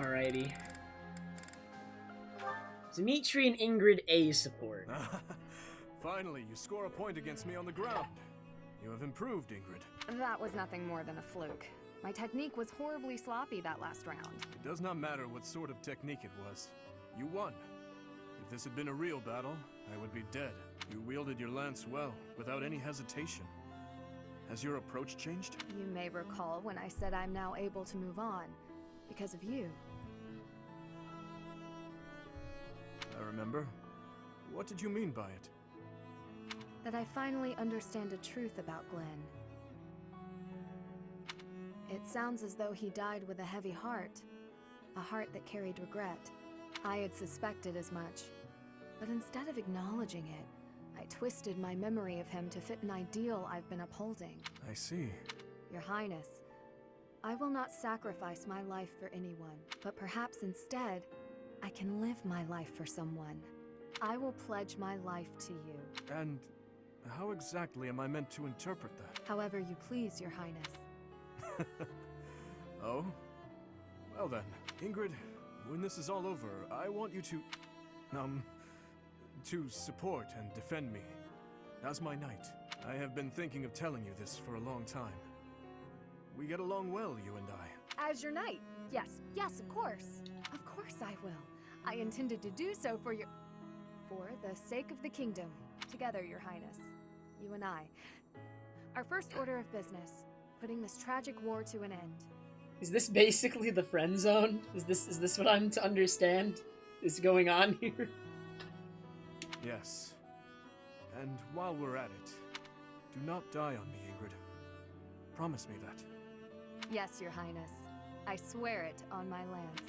Alrighty. Dimitri and Ingrid A support. Finally, you score a point against me on the ground. You have improved, Ingrid. That was nothing more than a fluke. My technique was horribly sloppy that last round. It does not matter what sort of technique it was. You won. If this had been a real battle, I would be dead. You wielded your lance well, without any hesitation. Has your approach changed? You may recall when I said I'm now able to move on, because of you. I remember. What did you mean by it? That I finally understand a truth about Glenn. It sounds as though he died with a heavy heart. A heart that carried regret. I had suspected as much. But instead of acknowledging it, I twisted my memory of him to fit an ideal I've been upholding. I see. Your Highness, I will not sacrifice my life for anyone, but perhaps instead, I can live my life for someone. I will pledge my life to you. And how exactly am I meant to interpret that? However you please, Your Highness. Oh? Well then, Ingrid, when this is all over, I want you to support and defend me. As my knight, I have been thinking of telling you this for a long time. We get along well, you and I. As your knight? Yes, yes, of course. Of course I will. I intended to do so for the sake of the kingdom. Together, Your Highness. You and I. Our first order of business. Putting this tragic war to an end. Is this basically the friend zone? Is this what I'm to understand is going on here? Yes. And while we're at it, do not die on me, Ingrid. Promise me that. Yes, Your Highness. I swear it on my lance.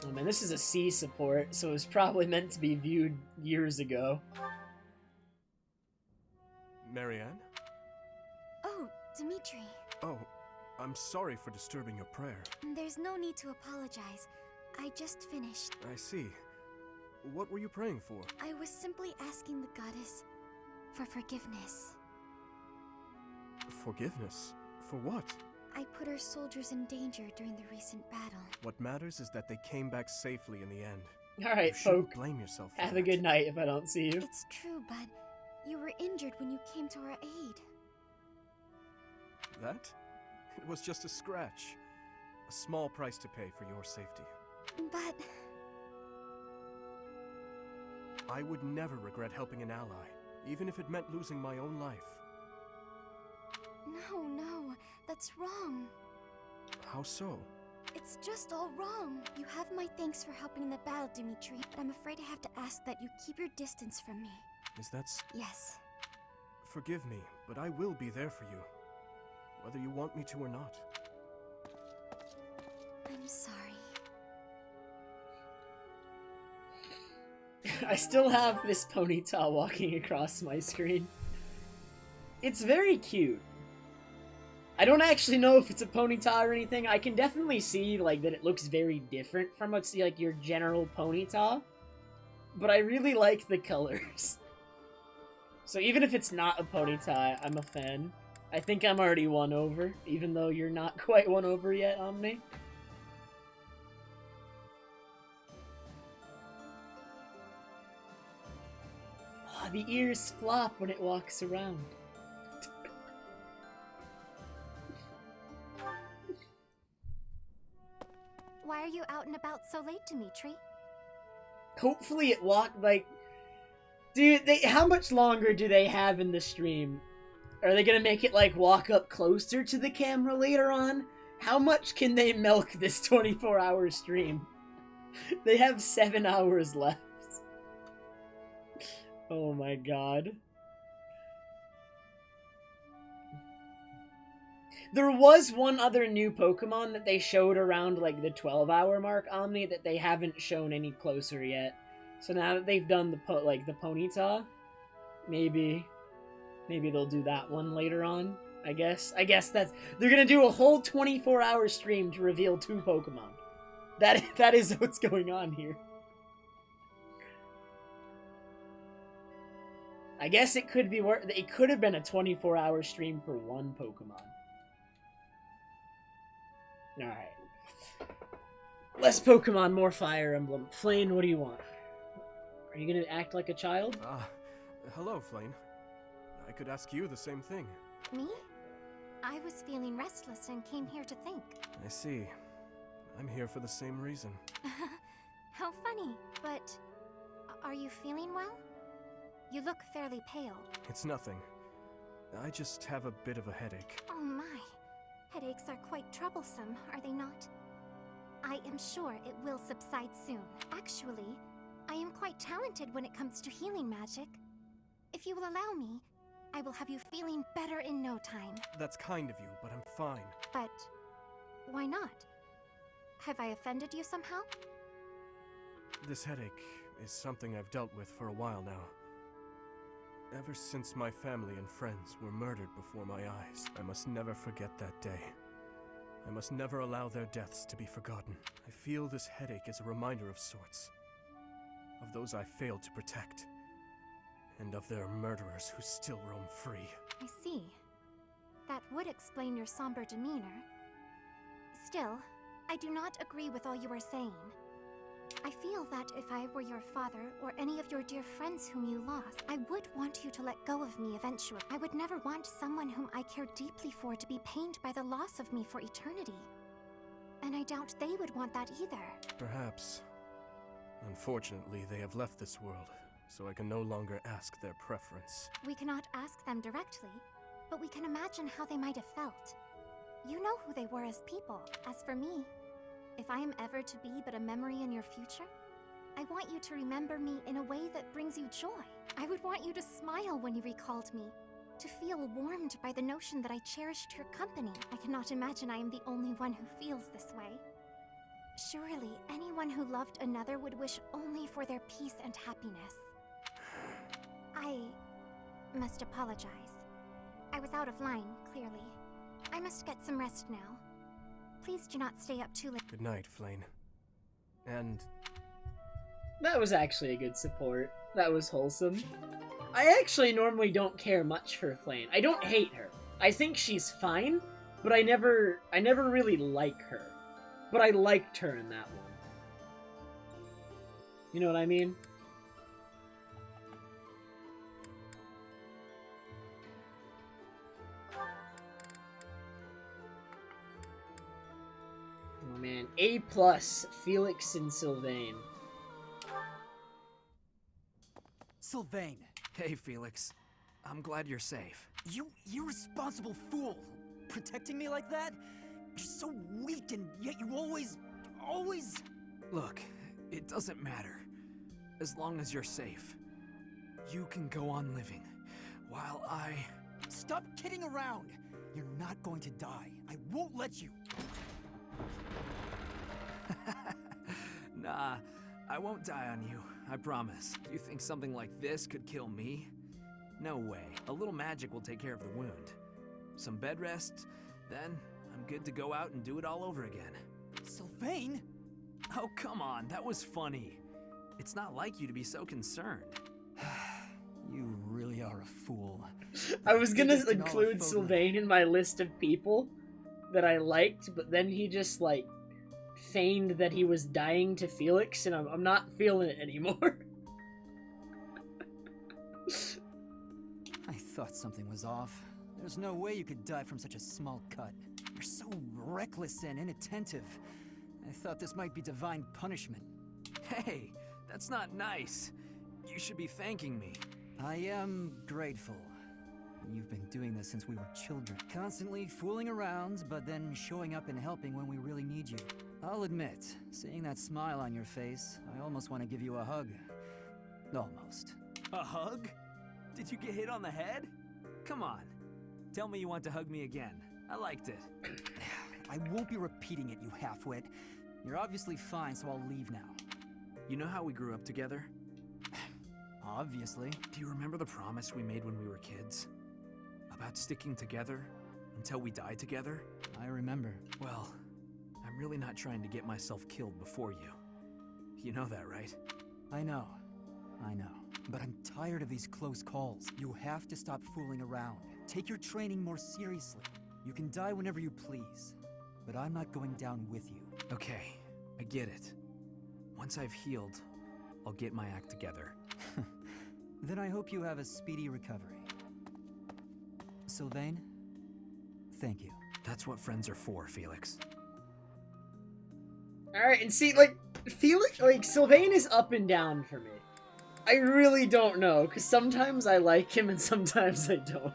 Oh man, this is a C support, so it was probably meant to be viewed years ago. Dimitri, Oh, I'm sorry for disturbing your prayer. there's no need to apologize. I just finished. I see. What were you praying for? I was simply asking the goddess for forgiveness. Forgiveness? For what? I put our soldiers in danger during the recent battle. What matters is that they came back safely in the end. Alright, You shouldn't folk. blame yourself for Have a that. good night if I don't see you. It's true, but you were injured when you came to our aid. That? It was just a scratch. A small price to pay for your safety. But I would never regret helping an ally, even if it meant losing my own life. no, that's wrong. How so? It's just all wrong. You have my thanks for helping in the battle, Dimitri, but I'm afraid I have to ask that you keep your distance from me. Is that Yes. Forgive me, but I will be there for you. Whether you want me to or not. I'm sorry. I still have this ponyta walking across my screen. It's very cute. I don't actually know if it's a ponyta or anything. I can definitely see like that it looks very different from what's like your general ponyta. But I really like the colors. So even if it's not a ponyta, I'm a fan. I think I'm already won over, even though you're not quite won over yet, Omni. Oh, the ears flop when it walks around. Why are you out and about so late, Dimitri? Hopefully it like... Dude, how much longer do they have in the stream? Are they gonna make it, like, walk up closer to the camera later on? How much can they milk this 24-hour stream? They have 7 hours left. Oh my god. There was one other new Pokemon that they showed around, like, the 12-hour mark, Omni, that they haven't shown any closer yet. So now that they've done the Ponyta, maybe they'll do that one later on, I guess. I guess they're gonna do a whole 24-hour stream to reveal 2 Pokemon. That is what's going on here. I guess it could be it could have been a 24-hour stream for 1 Pokemon. Alright. Less Pokemon, more Fire Emblem. Flame, what do you want? Are you gonna act like a child? Hello, Flame. I could ask you the same thing. Me? I was feeling restless and came here to think. I see. I'm here for the same reason. How funny. But are you feeling well? You look fairly pale. It's nothing. I just have a bit of a headache. Oh my. Headaches are quite troublesome, are they not? I am sure it will subside soon. Actually, I am quite talented when it comes to healing magic. If you will allow me, I will have you feeling better in no time. That's kind of you, but I'm fine. But why not? Have I offended you somehow? This headache is something I've dealt with for a while now. Ever since my family and friends were murdered before my eyes, I must never forget that day. I must never allow their deaths to be forgotten. I feel this headache is a reminder of sorts. Of those I failed to protect. And of their murderers who still roam free. I see. That would explain your somber demeanor. Still, I do not agree with all you are saying. I feel that if I were your father or any of your dear friends whom you lost, I would want you to let go of me eventually. I would never want someone whom I care deeply for to be pained by the loss of me for eternity. And I doubt they would want that either. Perhaps. Unfortunately, they have left this world, so I can no longer ask their preference. We cannot ask them directly, but we can imagine how they might have felt. You know who they were as people. As for me, if I am ever to be but a memory in your future, I want you to remember me in a way that brings you joy. I would want you to smile when you recalled me, to feel warmed by the notion that I cherished your company. I cannot imagine I am the only one who feels this way. Surely, anyone who loved another would wish only for their peace and happiness. I must apologize. I was out of line, clearly. I must get some rest now. Please do not stay up too late. Good night, Flane. And That was actually a good support. That was wholesome. I actually normally don't care much for Flane. I don't hate her. I think she's fine, but I never really like her. But I liked her in that one. You know what I mean? Oh man, A+, Felix and Sylvain. Sylvain! Hey, Felix. I'm glad you're safe. You irresponsible fool! Protecting me like that? You're so weak and yet you always... Look, it doesn't matter. As long as you're safe. You can go on living, while I... Stop kidding around! You're not going to die. I won't let you! Nah, I won't die on you, I promise. You think something like this could kill me? No way. A little magic will take care of the wound. Some bed rest, then I'm good to go out and do it all over again. Sylvain? Oh, come on, that was funny. It's not like you to be so concerned. You really are a fool. I was gonna include Sylvain in my list of people that I liked, but then he just, like, feigned that he was dying to Felix, and I'm not feeling it anymore. I thought something was off. There's no way you could die from such a small cut. You're so reckless and inattentive. I thought this might be divine punishment. Hey, that's not nice. You should be thanking me. I am grateful. You've been doing this since we were children. Constantly fooling around, but then showing up and helping when we really need you. I'll admit, seeing that smile on your face, I almost want to give you a hug. Almost. A hug? Did you get hit on the head? Come on. Tell me you want to hug me again. I liked it. I won't be repeating it, you halfwit. You're obviously fine, so I'll leave now. You know how we grew up together? Obviously. Do you remember the promise we made when we were kids? About sticking together until we die together? I remember. Well, I'm really not trying to get myself killed before you. You know that, right? I know. But I'm tired of these close calls. You have to stop fooling around. Take your training more seriously. You can die whenever you please, but I'm not going down with you. Okay, I get it. Once I've healed, I'll get my act together. Then I hope you have a speedy recovery. Sylvain, thank you. That's what friends are for, Felix. Alright, and see, like, Felix, like, Sylvain is up and down for me. I really don't know, because sometimes I like him and sometimes I don't.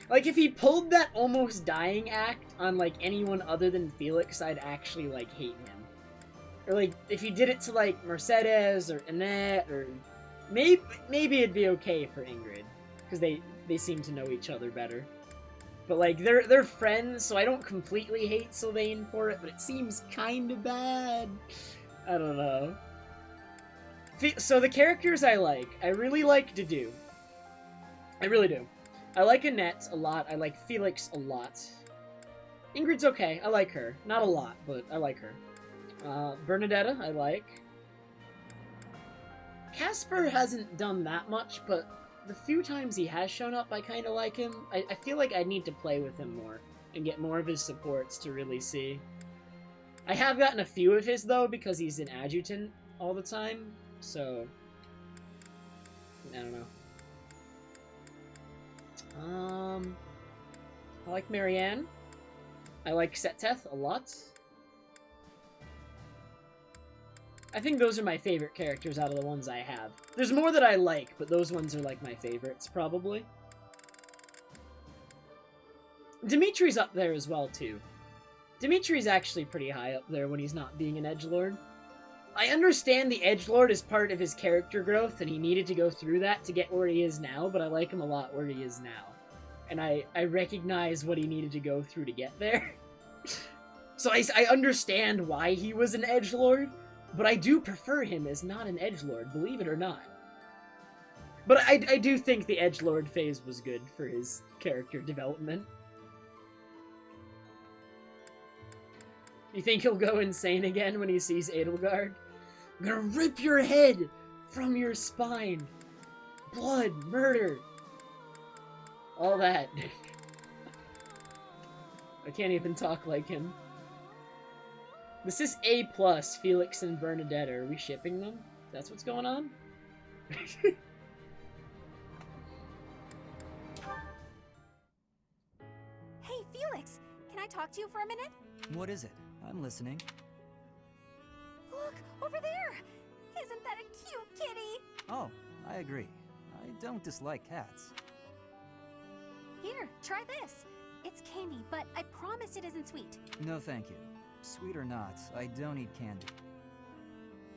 Like, if he pulled that almost dying act on, like, anyone other than Felix, I'd actually, like, hate him. Or, like, if he did it to, like, Mercedes or Annette, or... Maybe it'd be okay for Ingrid, because they seem to know each other better. But, like, they're friends, so I don't completely hate Sylvain for it, but it seems kind of bad. I don't know. So the characters I really like Dedue. I really do. I like Annette a lot. I like Felix a lot. Ingrid's okay. I like her. Not a lot, but I like her. Bernadetta, I like. Casper hasn't done that much, but the few times he has shown up, I kind of like him. I feel like I need to play with him more and get more of his supports to really see. I have gotten a few of his, though, because he's an adjutant all the time, so... I don't know. I like Marianne. I like Seteth a lot. I think those are my favorite characters out of the ones I have. There's more that I like, but those ones are like my favorites, probably. Dimitri's up there as well, too. Dimitri's actually pretty high up there when he's not being an edgelord. I understand the edgelord is part of his character growth, and he needed to go through that to get where he is now, but I like him a lot where he is now. And I recognize what he needed to go through to get there. So I understand why he was an edgelord, but I do prefer him as not an edgelord, believe it or not. But I do think the edgelord phase was good for his character development. You think he'll go insane again when he sees Edelgard? I'm gonna rip your head from your spine. Blood, murder. All that. I can't even talk like him. This is A+, Felix and Bernadette. Are we shipping them? That's what's going on? Hey, Felix! Can I talk to you for a minute? What is it? I'm listening. Look, over there! Isn't that a cute kitty? Oh, I agree. I don't dislike cats. Here, try this. It's candy, but I promise it isn't sweet. No, thank you. Sweet or not, I don't eat candy.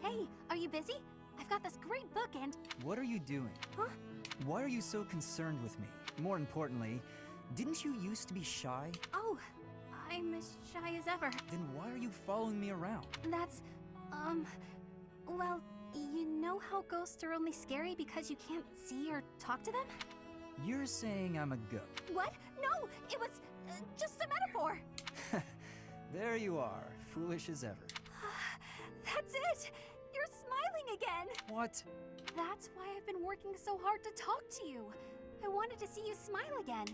Hey, are you busy? I've got this great book and... What are you doing? Huh? Why are you so concerned with me? More importantly, didn't you used to be shy? Oh, I'm as shy as ever. Then why are you following me around? That's, well, you know how ghosts are only scary because you can't see or talk to them? You're saying I'm a ghost. What? No, it was just a metaphor. There you are, foolish as ever. That's it! You're smiling again! What? That's why I've been working so hard to talk to you. I wanted to see you smile again.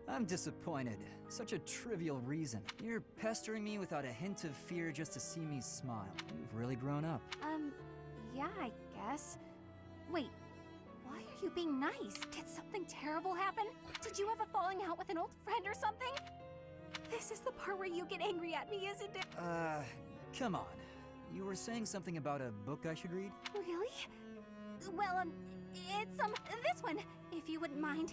I'm disappointed. Such a trivial reason. You're pestering me without a hint of fear just to see me smile. You've really grown up. Yeah, I guess. Wait, why are you being nice? Did something terrible happen? Did you have a falling out with an old friend or something? This is the part where you get angry at me, isn't it? Come on. You were saying something about a book I should read? Really? Well, it's, this one, if you wouldn't mind.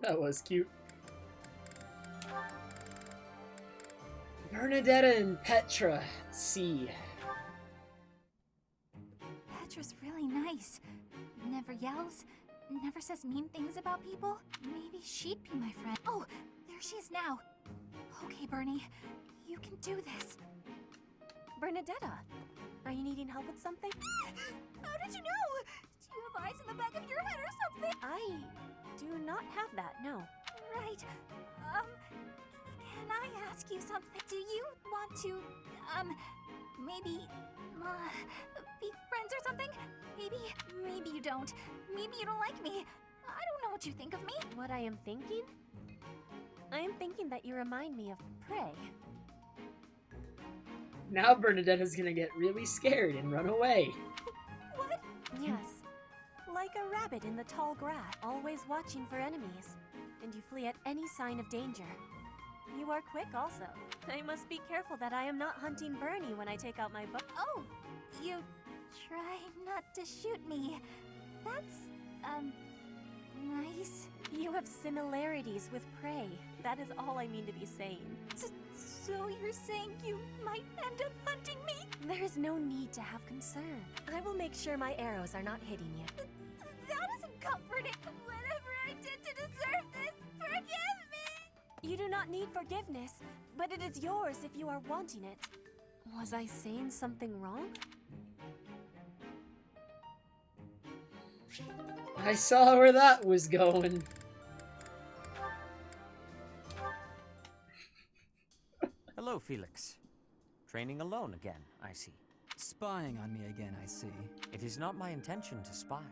That was cute. Bernadetta and Petra. C. Petra's really nice. Never yells, never says mean things about people. Maybe she'd be my friend. Oh, there she is now. Okay, Bernie, you can do this. Bernadetta, are you needing help with something? How did you know? Do you have eyes in the back of your head or something? I do not have that, no. Right. Can I ask you something? Do you want to, maybe, be friends or something? Maybe you don't. Maybe you don't like me. I don't know what you think of me. What I am thinking? I am thinking that you remind me of Prey. Now Bernadetta's gonna get really scared and run away. What? Yes. Like a rabbit in the tall grass, always watching for enemies. And you flee at any sign of danger. You are quick also. I must be careful that I am not hunting Bernie when I take out my bow. Oh! You try not to shoot me. That's, nice. You have similarities with Prey. That is all I mean to be saying. So you're saying you might end up hunting me? There is no need to have concern. I will make sure my arrows are not hitting you. That isn't comforting. Whatever I did to deserve this, forgive me! You do not need forgiveness, but it is yours if you are wanting it. Was I saying something wrong? I saw where that was going. Hello, Felix. Training alone again, I see. Spying on me again, I see. It is not my intention to spy.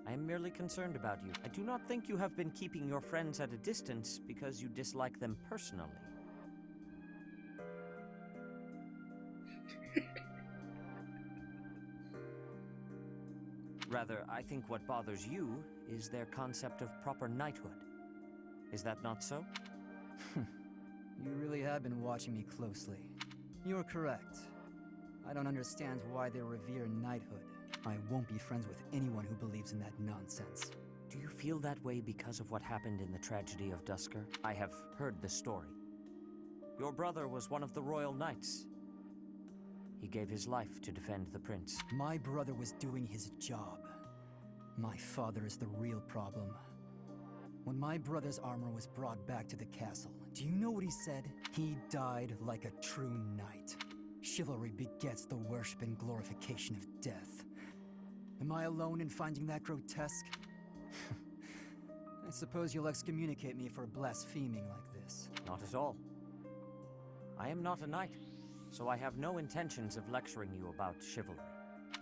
I am merely concerned about you. I do not think you have been keeping your friends at a distance because you dislike them personally. Rather, I think what bothers you is their concept of proper knighthood. Is that not so? You really have been watching me closely. You're correct. I don't understand why they revere knighthood. I won't be friends with anyone who believes in that nonsense. Do you feel that way because of what happened in the tragedy of Dusker? I have heard the story. Your brother was one of the royal knights. He gave his life to defend the prince. My brother was doing his job. My father is the real problem. When my brother's armor was brought back to the castle, do you know what he said? He died like a true knight. Chivalry begets the worship and glorification of death. Am I alone in finding that grotesque? I suppose you'll excommunicate me for blaspheming like this. Not at all. I am not a knight, so I have no intentions of lecturing you about chivalry.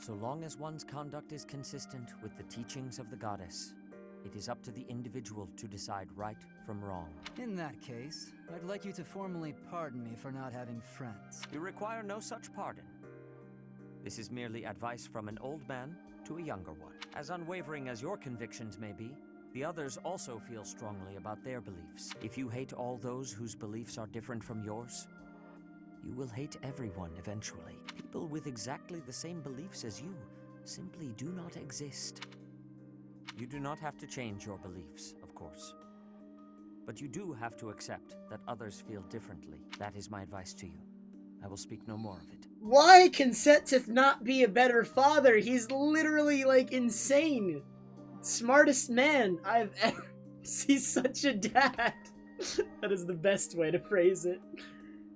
So long as one's conduct is consistent with the teachings of the goddess, it is up to the individual to decide right from wrong. In that case, I'd like you to formally pardon me for not having friends. You require no such pardon. This is merely advice from an old man to a younger one. As unwavering as your convictions may be, the others also feel strongly about their beliefs. If you hate all those whose beliefs are different from yours, you will hate everyone eventually. People with exactly the same beliefs as you simply do not exist. You do not have to change your beliefs, of course. But you do have to accept that others feel differently. That is my advice to you. I will speak no more of it. Why can Setith not be a better father? He's literally, like, insane. Smartest man I've ever... He's such a dad. That is the best way to phrase it.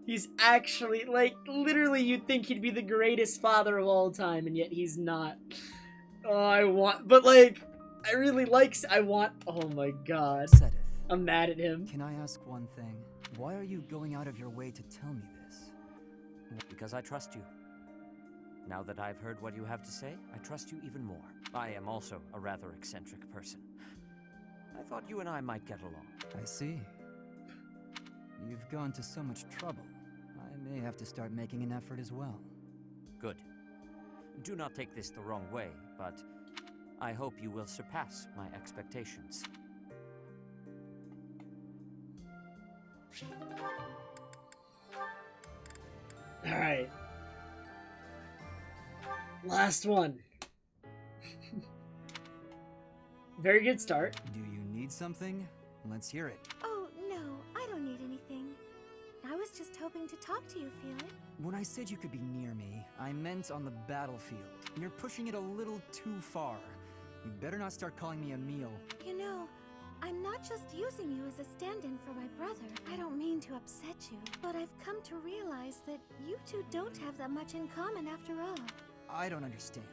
He's actually, like, literally you'd think he'd be the greatest father of all time, and yet he's not. Oh, but, like, I really like... Oh my god. Setith, I'm mad at him. can I ask one thing? Why are you going out of your way to tell me this? Because I trust you. Now that I've heard what you have to say, I trust you even more. I am also a rather eccentric person. I thought you and I might get along. I see. You've gone to so much trouble. I may have to start making an effort as well. Good. Do not take this the wrong way, but I hope you will surpass my expectations. Alright. Last one. Very good start. Do you need something? Let's hear it. Oh, no, I don't need anything. I was just hoping to talk to you, Felix. When I said you could be near me, I meant on the battlefield. You're pushing it a little too far. You better not start calling me Emil. You know, I'm not just using you as a stand-in for my brother. I don't mean to upset you, but I've come to realize that you two don't have that much in common after all. I don't understand.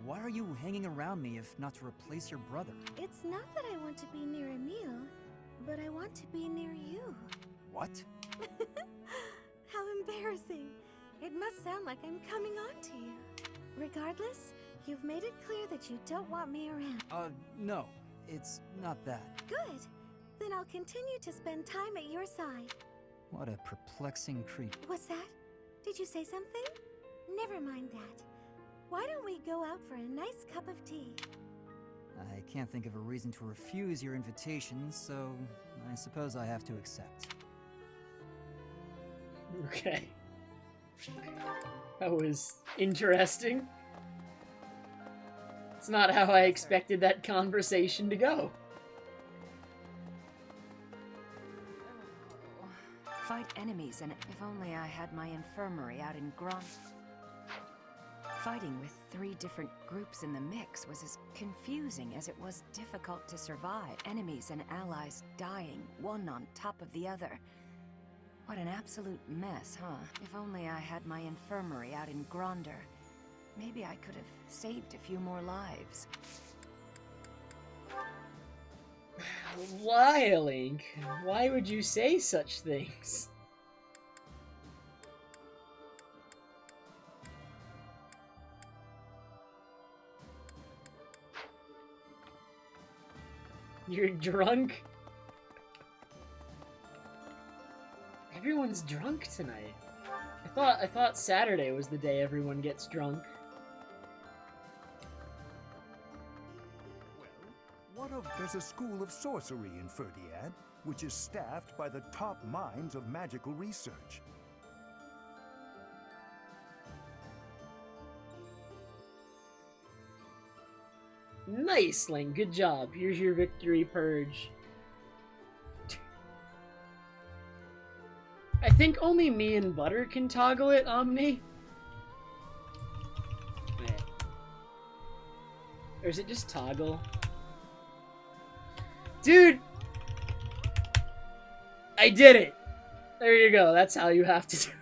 Why are you hanging around me if not to replace your brother? It's not that I want to be near Emil, but I want to be near you. What? How embarrassing. It must sound like I'm coming on to you. Regardless, you've made it clear that you don't want me around. No. It's not that. Good. Then I'll continue to spend time at your side. What a perplexing creep. What's that? Did you say something? Never mind that. Why don't we go out for a nice cup of tea? I can't think of a reason to refuse your invitation, so I suppose I have to accept. Okay. That was interesting. It's not how I expected that conversation to go. Fight enemies, and if only I had my infirmary out in Grand. Fighting with 3 different groups in the mix was as confusing as it was difficult to survive. Enemies and allies dying, one on top of the other. What an absolute mess, huh? If only I had my infirmary out in Gronder. Maybe I could have saved a few more lives. Why, Link? Why would you say such things? You're drunk? Everyone's drunk tonight. I thought Saturday was the day everyone gets drunk. There's a school of sorcery in Ferdiad, which is staffed by the top minds of magical research. Nice, Link. Good job. Here's your victory purge. I think only me and Butter can toggle it, Omni. Or is it just toggle? Dude! I did it! There you go. That's how you have to do it.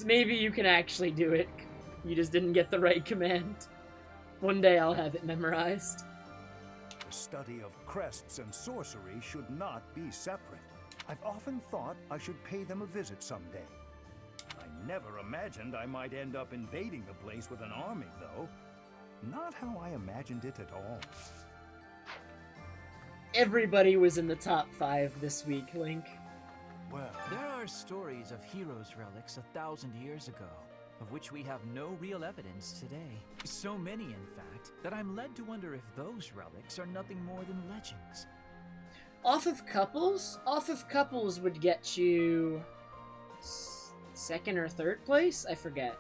'Cause maybe you can actually do it. You just didn't get the right command. One day I'll have it memorized. The study of crests and sorcery should not be separate. I've often thought I should pay them a visit someday. I never imagined I might end up invading the place with an army, though. Not how I imagined it at all. Everybody was in the top 5 this week, Link. Well, there are stories of heroes' relics 1,000 years ago, of which we have no real evidence today. So many, in fact, that I'm led to wonder if those relics are nothing more than legends. Off of couples? Off of couples would get you... second or third place? I forget.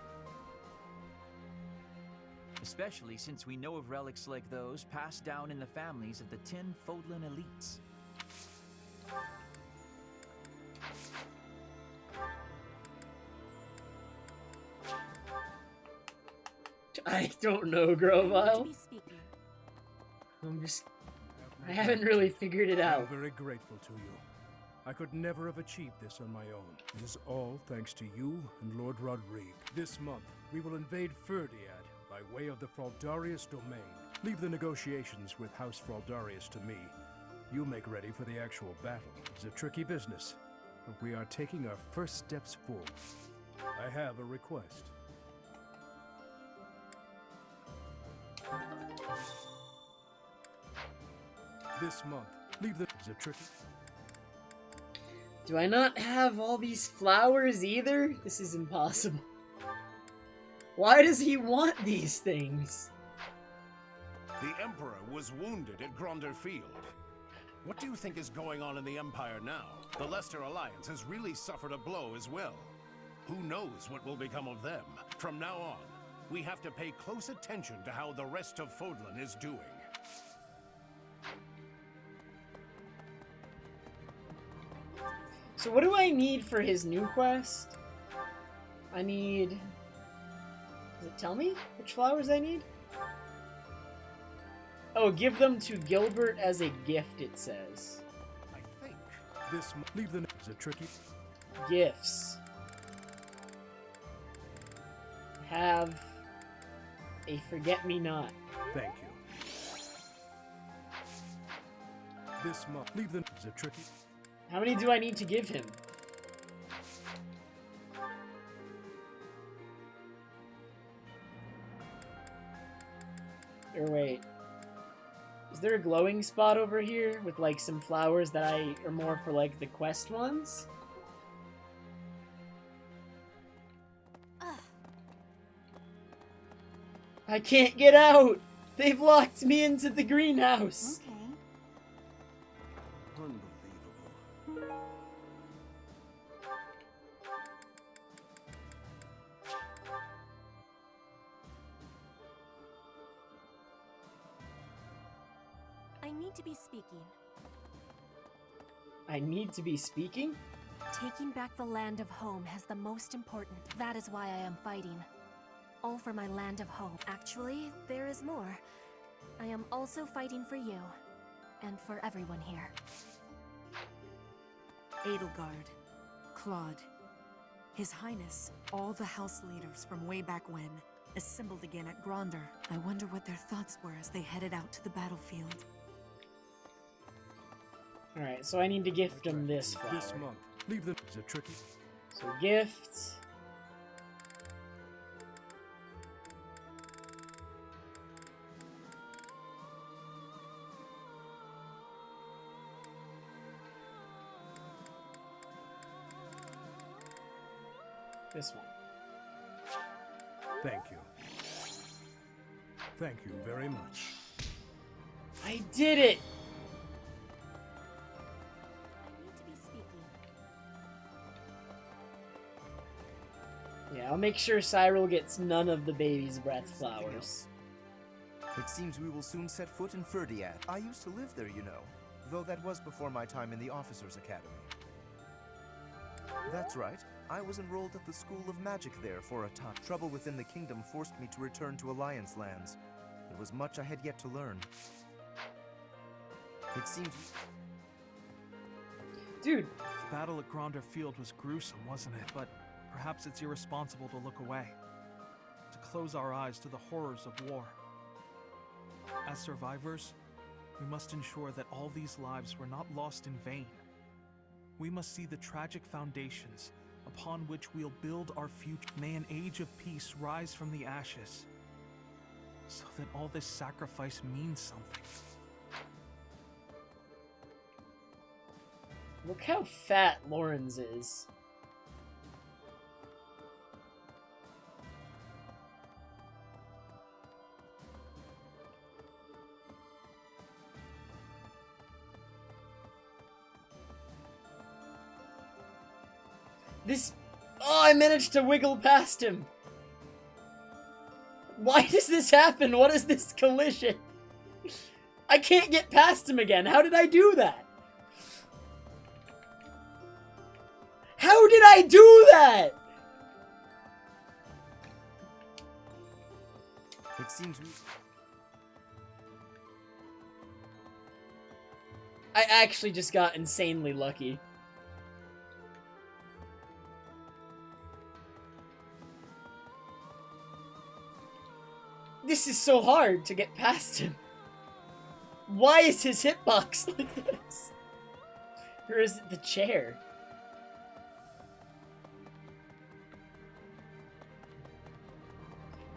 Especially since we know of relics like those passed down in the families of the 10 Fodlan elites. I don't know, Grovile. I haven't really figured it out. I'm very grateful to you. I could never have achieved this on my own. It is all thanks to you and Lord Rodrigue. This month, we will invade Ferdiad by way of the Fraldarius domain. Leave the negotiations with House Fraldarius to me. You make ready for the actual battle. It's a tricky business, but we are taking our first steps forward. I have a request. This month, leave the... It's a tricky... Do I not have all these flowers either? This is impossible. Why does he want these things? The Emperor was wounded at Gronder Field. What do you think is going on in the Empire now? The Leicester Alliance has really suffered a blow as well. Who knows what will become of them? From now on, we have to pay close attention to how the rest of Fodlan is doing. So what do I need for his new quest? I need... Does it tell me which flowers I need? Oh, give them to Gilbert as a gift, it says. I think this... Leave the... Is it tricky? Gifts. Have a forget-me-not. Thank you. This month... Leave the... Is it tricky? How many do I need to give him? Or wait. Is there a glowing spot over here with like some flowers that are more for like the quest ones? I can't get out! They've locked me into the greenhouse! Okay. I need to be speaking. I need to be speaking? Taking back the land of home has the most important. That is why I am fighting. All for my land of home. Actually, there is more. I am also fighting for you. And for everyone here. Edelgard, Claude, His Highness, all the house leaders from way back when, assembled again at Gronder. I wonder what their thoughts were as they headed out to the battlefield. Alright, so I need to gift him this flower. This month. Leave the... Is it tricky? So gift... This one. Thank you. Thank you very much. I did it! Yeah, I'll make sure Cyril gets none of the baby's breath flowers. It seems we will soon set foot in Ferdiad. I used to live there, you know, though that was before my time in the Officers' Academy. That's right. I was enrolled at the School of Magic there for a time. Trouble within the kingdom forced me to return to Alliance lands. There was much I had yet to learn. It seems... Dude. The battle at Gronder Field was gruesome, wasn't it? But Perhaps it's irresponsible to look away, to close our eyes to the horrors of war. As survivors, we must ensure that all these lives were not lost in vain. We must see the tragic foundations upon which we'll build our future. May an age of peace rise from the ashes, so that all this sacrifice means something. Look how fat Lawrence is. This... Oh, I managed to wiggle past him! Why does this happen? What is this collision? I can't get past him again. How did I do that? How did I do that? It seems we... I actually just got insanely lucky. This is so hard to get past him. Why is his hitbox like this? Or is it the chair?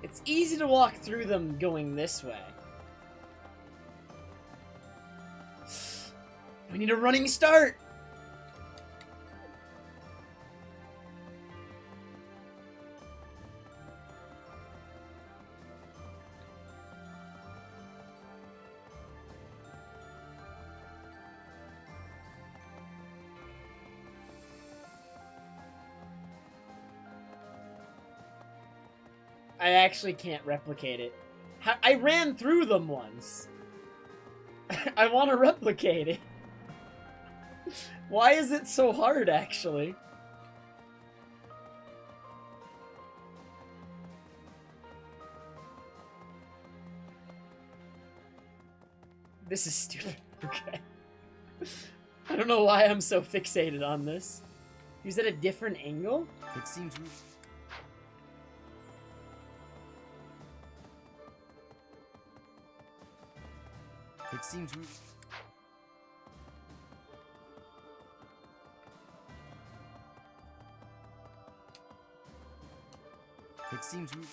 It's easy to walk through them going this way. We need a running start! I actually can't replicate it. I ran through them once. I want to replicate it. Why is it so hard, actually? This is stupid. Okay. I don't know why I'm so fixated on this. Is that a different angle? It seems we... It seems we... It seems we...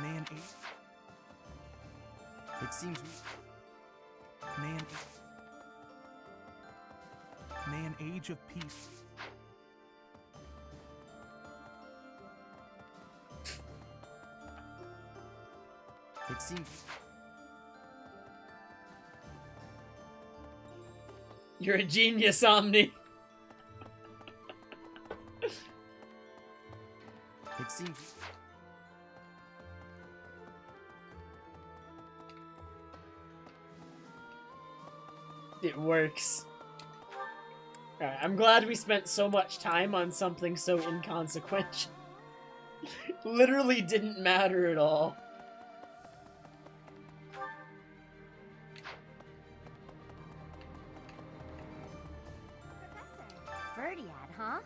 Man, It seems we... May an age of peace. It seems... You're a genius, Omni. It seems... It works. Alright, I'm glad we spent so much time on something so inconsequential. Literally didn't matter at all. Verdiad, huh?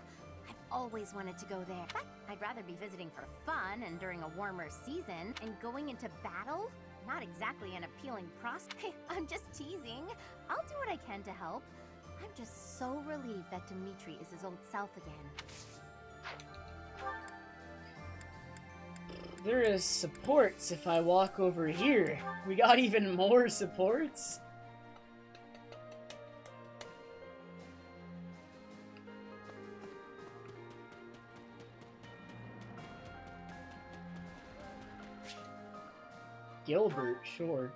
I've always wanted to go there, but I'd rather be visiting for fun and during a warmer season, and going into battle? Not exactly an appealing prospect. I'm just teasing. I'll do what I can to help. I'm just so relieved that Dimitri is his old self again. There is supports if I walk over here. We got even more supports? Gilbert, sure.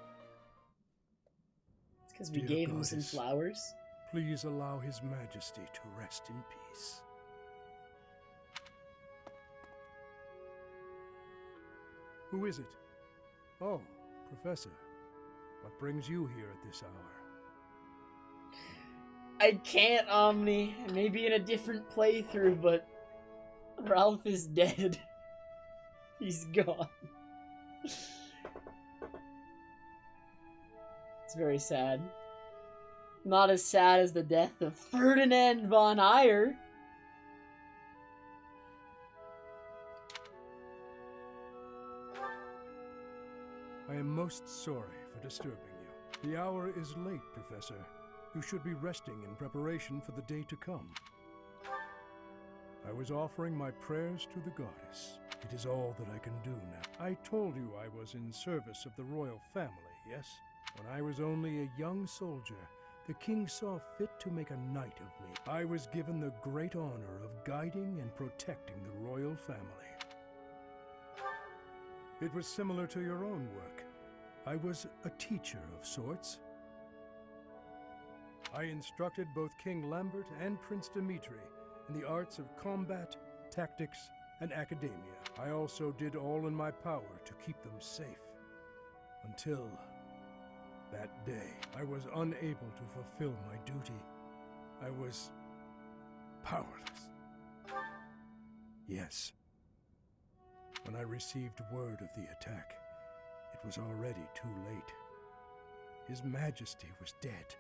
It's because we Dear gave him some goddess, flowers. Please allow His Majesty to rest in peace. Who is it? Oh, Professor. What brings you here at this hour? I can't, Omni. Maybe in a different playthrough, but Ralph is dead. He's gone. It's very sad. Not as sad as the death of Ferdinand von Eyre. I am most sorry for disturbing you. The hour is late, Professor. You should be resting in preparation for the day to come. I was offering my prayers to the goddess. It is all that I can do now. I told you I was in service of the royal family, yes? When I was only a young soldier, the king saw fit to make a knight of me. I was given the great honor of guiding and protecting the royal family. It was similar to your own work. I was a teacher of sorts. I instructed both King Lambert and Prince Dimitri in the arts of combat, tactics, and academia. I also did all in my power to keep them safe. Until that day, I was unable to fulfill my duty. I was powerless. Yes. When I received word of the attack, it was already too late. His Majesty was dead,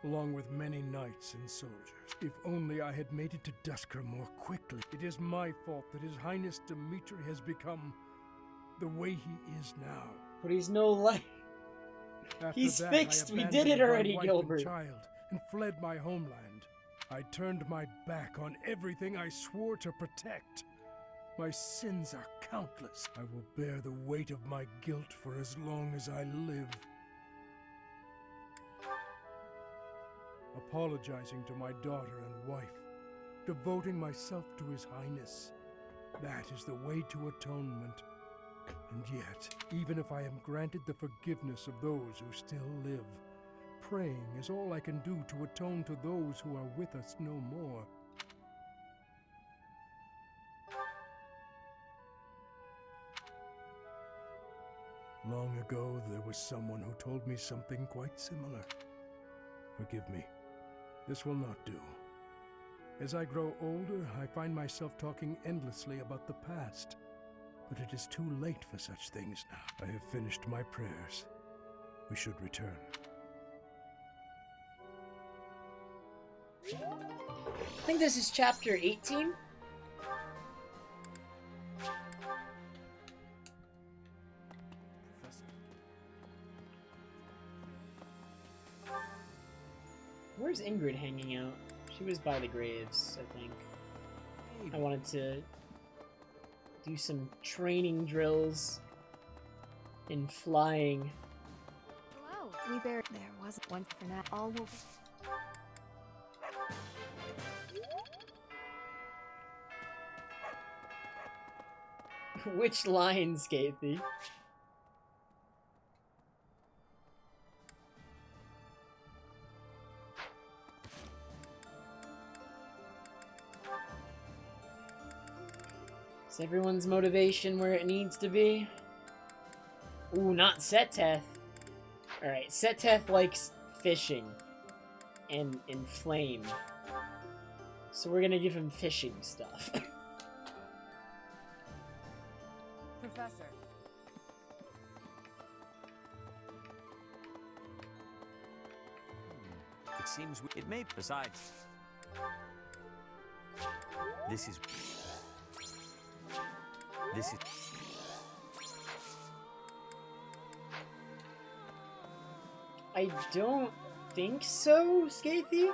along with many knights and soldiers. If only I had made it to Dusker more quickly. It is my fault that His Highness Dimitri has become the way he is now. But he's no like... He's that, fixed. We did abandoned it my already, wife Gilbert. And child, and fled my homeland. I turned my back on everything I swore to protect. My sins are countless. I will bear the weight of my guilt for as long as I live. Apologizing to my daughter and wife, devoting myself to His Highness. That is the way to atonement. And yet, even if I am granted the forgiveness of those who still live, praying is all I can do to atone to those who are with us no more. Long ago, there was someone who told me something quite similar. Forgive me. This will not do. As I grow older, I find myself talking endlessly about the past. But it is too late for such things now. I have finished my prayers. We should return. I think this is chapter 18. Where's Ingrid hanging out? She was by the graves, I think. I wanted to do some training drills in flying. Hello. We buried. There wasn't one for now. All will. Which lines, Kathy? Is everyone's motivation where it needs to be? Ooh, not Seteth. Alright, Seteth likes fishing and flame. So we're gonna give him fishing stuff. Professor. It seems it may. Besides, this is. I don't think so, Skathy?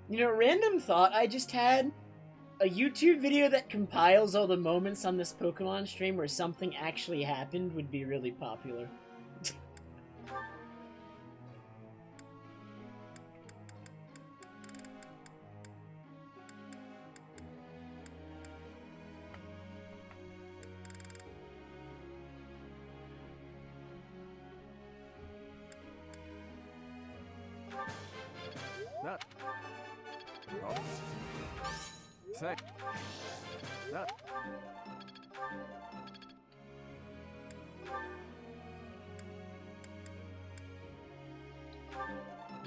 You know, random thought I just had. A YouTube video that compiles all the moments on this Pokemon stream where something actually happened would be really popular. That. Oh. Say. That.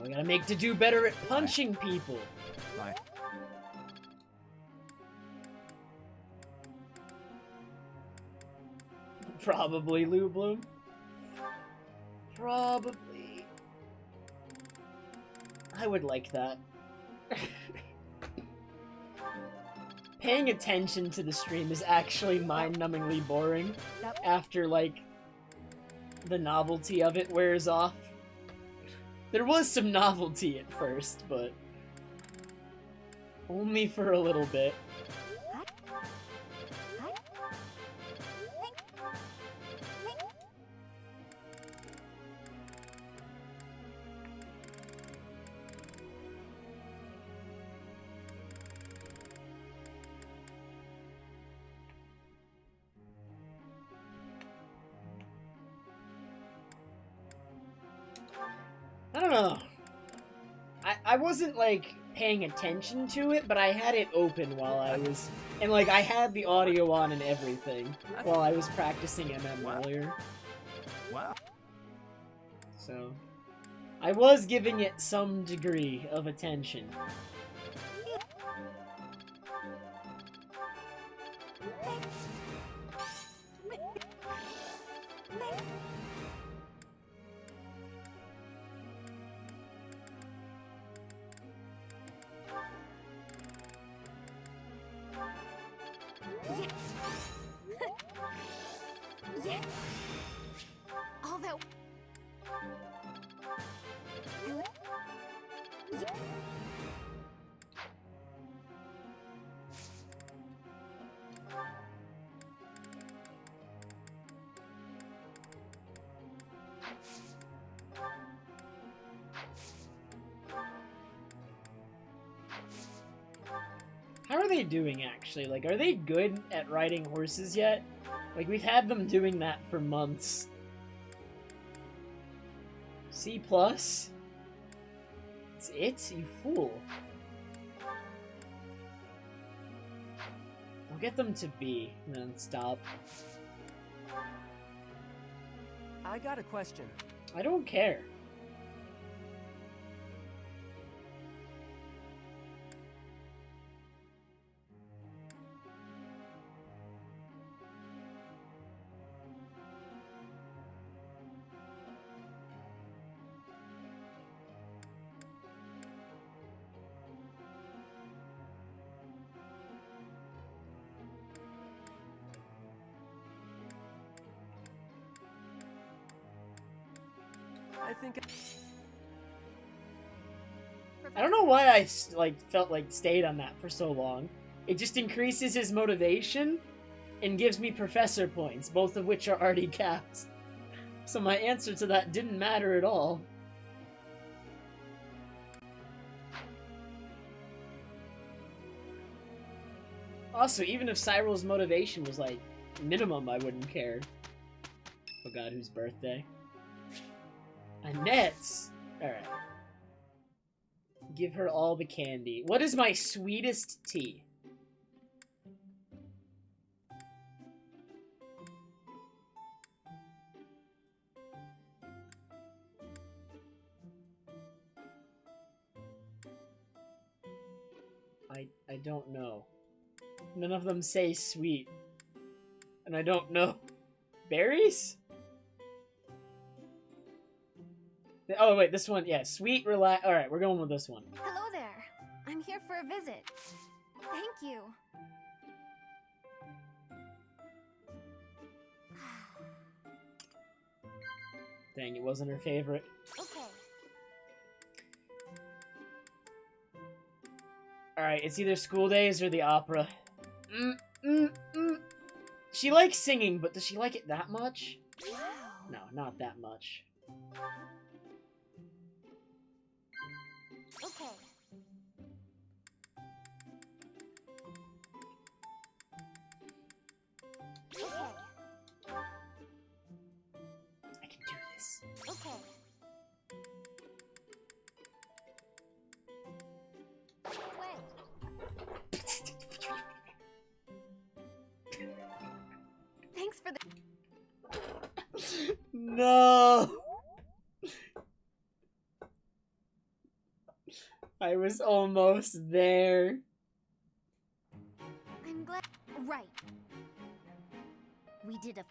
We gotta make to do better at punching people. Bye. Probably, Lou Bloom. Probably. I would like that. Paying attention to the stream is actually mind-numbingly boring after, like, the novelty of it wears off. There was some novelty at first, but only for a little bit. I don't know. I wasn't, like, paying attention to it, but I had it open while I was... And, like, I had the audio on and everything while I was practicing MM earlier. Wow. So, I was giving it some degree of attention. All that. How are they doing, actually? Like, are they good at riding horses yet? Like, we've had them doing that for months. C+? It's it? You fool. I'll get them to B, and then stop. I got a question. I don't care. I think... I don't know why I, like, felt like stayed on that for so long. It just increases his motivation and gives me professor points, both of which are already capped. So my answer to that didn't matter at all. Also, even if Cyril's motivation was, like, minimum, I wouldn't care. Oh god, whose birthday? Annette's! Alright. Give her all the candy. What is my sweetest tea? I don't know. None of them say sweet. And I don't know. Berries? Oh, wait, this one, yeah, sweet, relax. Alright, we're going with this one. Hello there. I'm here for a visit. Thank you. Dang, it wasn't her favorite. Okay. Alright, it's either school days or the opera. She likes singing, but does she like it that much? No, not that much. Okay. Okay. I can do this. Okay. Thanks for the... No! I was almost there. I'm glad... Right. We We did a...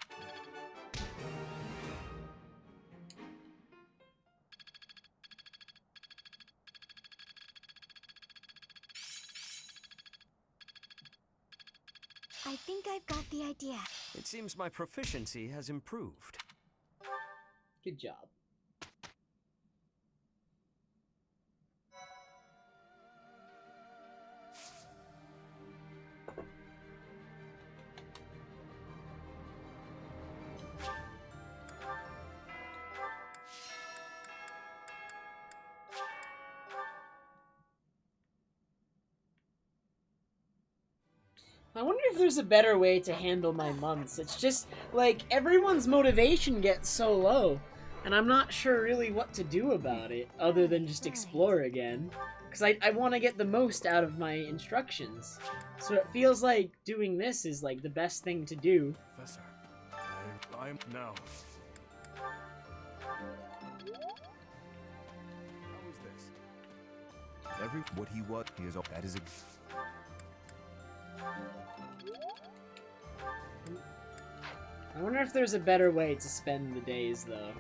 I think I've got the idea. It seems my proficiency has improved. Good job. I wonder if there's a better way to handle my months. It's just, like, everyone's motivation gets so low, and I'm not sure really what to do about it, other than just explore again. Because I want to get the most out of my instructions. So it feels like doing this is, like, the best thing to do. Professor, I'm now. How is this? What he was, he is. That is a. I wonder if there's a better way to spend the days, though.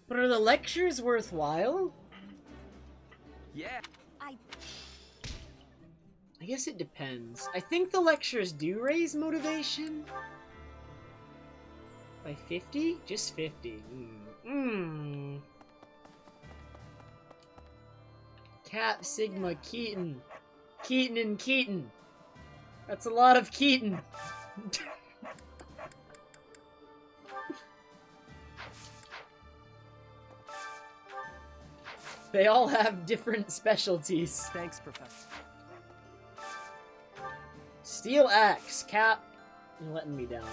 But are the lectures worthwhile? Yeah. I guess it depends. I think the lectures do raise motivation. By 50? Just 50. Cap, Sigma, Keaton. Keaton and Keaton. That's a lot of Keaton. They all have different specialties. Thanks, Professor. Steel Axe, Cap. You're letting me down.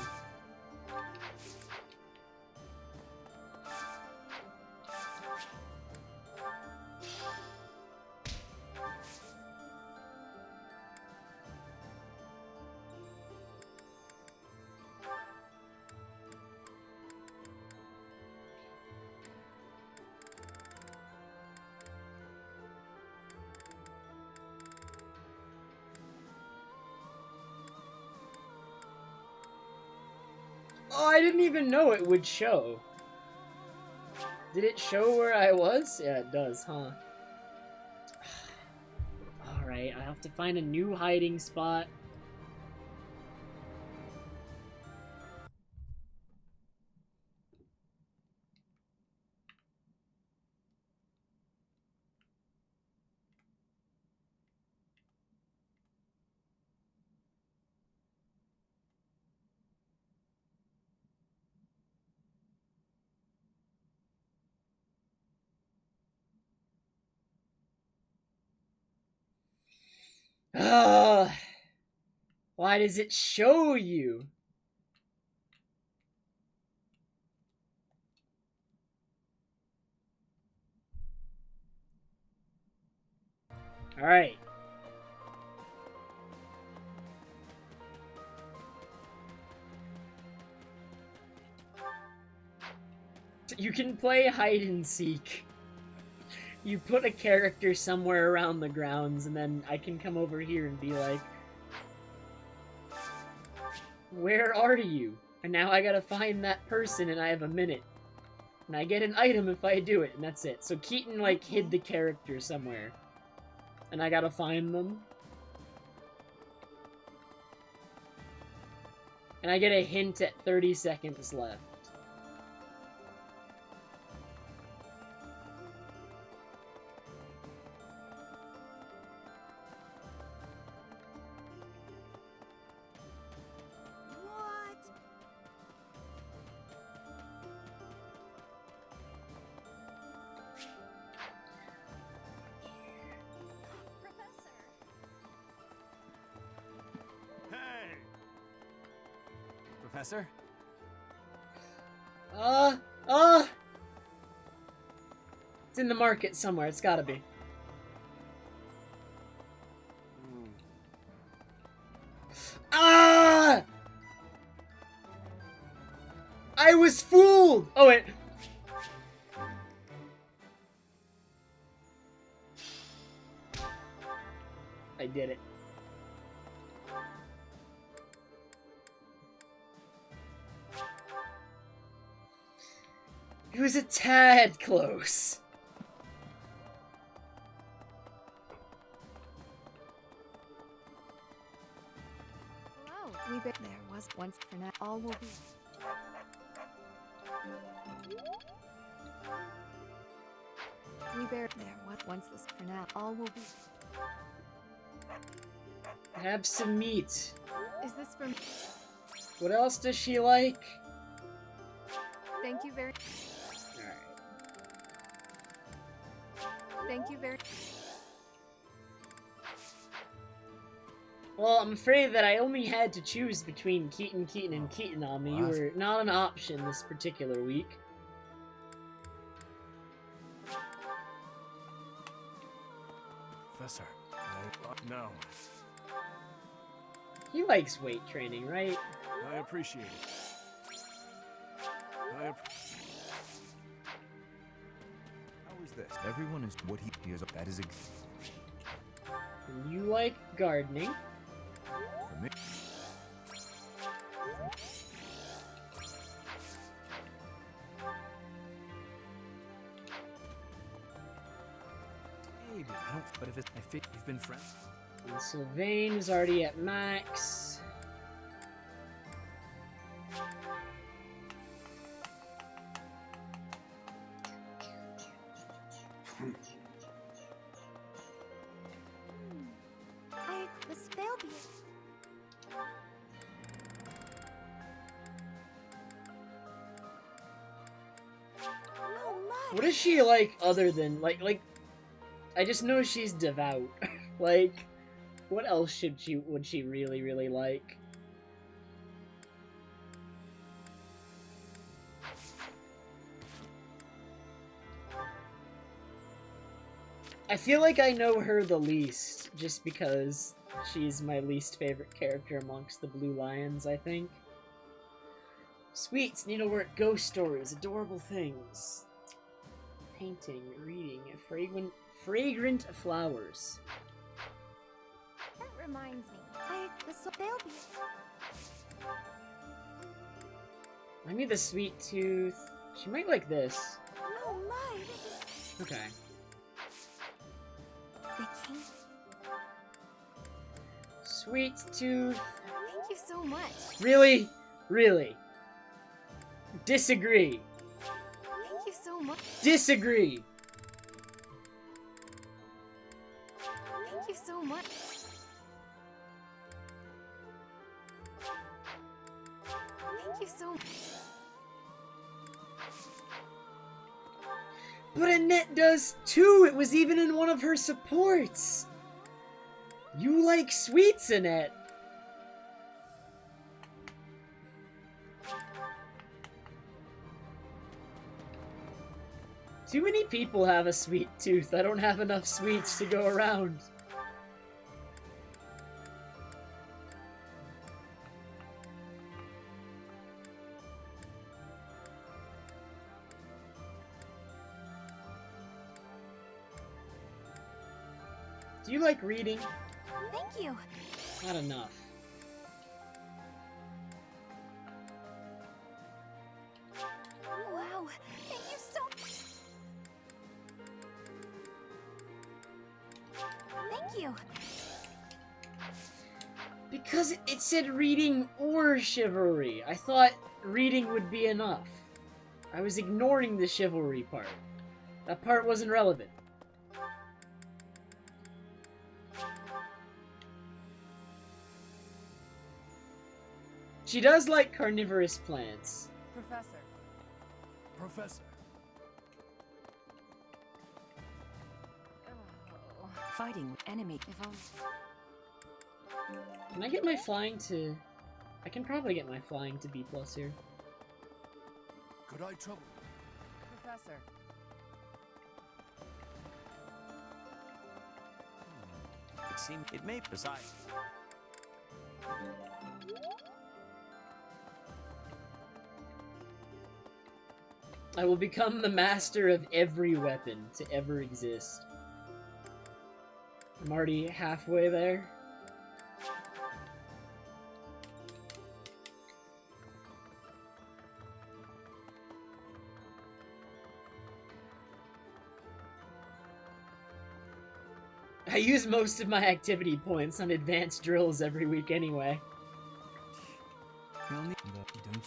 Oh, I didn't even know it would show. Did it show where I was? Yeah, it does, huh? Alright, I have to find a new hiding spot. Why does it show you? Alright. You can play hide and seek. You put a character somewhere around the grounds, and then I can come over here and be like, where are you? And now I gotta find that person, and I have a minute. And I get an item if I do it, and that's it. So Keaton, like, hid the character somewhere. And I gotta find them. And I get a hint at 30 seconds left. Professor? It's in the market somewhere. It's gotta be. Ah! I was fooled! Oh, wait. I did it. It was a tad close. Hello. There was once for now. All will be. There was once this for now. All will be. Have some meat. Is this for me? What else does she like? Thank you very. Alright. Thank you very. Well, I'm afraid that I only had to choose between Keaton, and Keaton on me. You were not an option this particular week. Professor, no. He likes weight training, right? I appreciate it. How is this? Everyone is what he is. That is And you like gardening. for me. Maybe. I don't. But if it's, I think you've been friends. And Sylvain is already at max. The spell be. Oh my! What is she like other than like? I just know she's devout. Like, what else would she really like? I feel like I know her the least, just because she's my least favorite character amongst the Blue Lions, I think. Sweets, needlework, ghost stories, adorable things. Painting, reading, fragrant flowers. That reminds me. The spell be. I need the sweet tooth. She might like this. Oh my! This is Okay. the king. Sweet tooth. Thank you so much. Really? Really? Disagree. Thank you so much. Disagree. Thank you so much. Thank you so much. But Annette does too! It was even in one of her supports! You like sweets, Annette! Too many people have a sweet tooth. I don't have enough sweets to go around. Do you like reading? Thank you. Not enough. Wow. Thank you so. Thank you. Because it said reading or chivalry. I thought reading would be enough. I was ignoring the chivalry part. That part wasn't relevant. She does like carnivorous plants. Professor. Professor. Fighting with enemy. Can I get my flying to... I can probably get my flying to B+ here. Could I trouble? Professor. It seems it may besides. I will become the master of every weapon to ever exist. I'm already halfway there. I use most of my activity points on advanced drills every week anyway. We'll need don't you?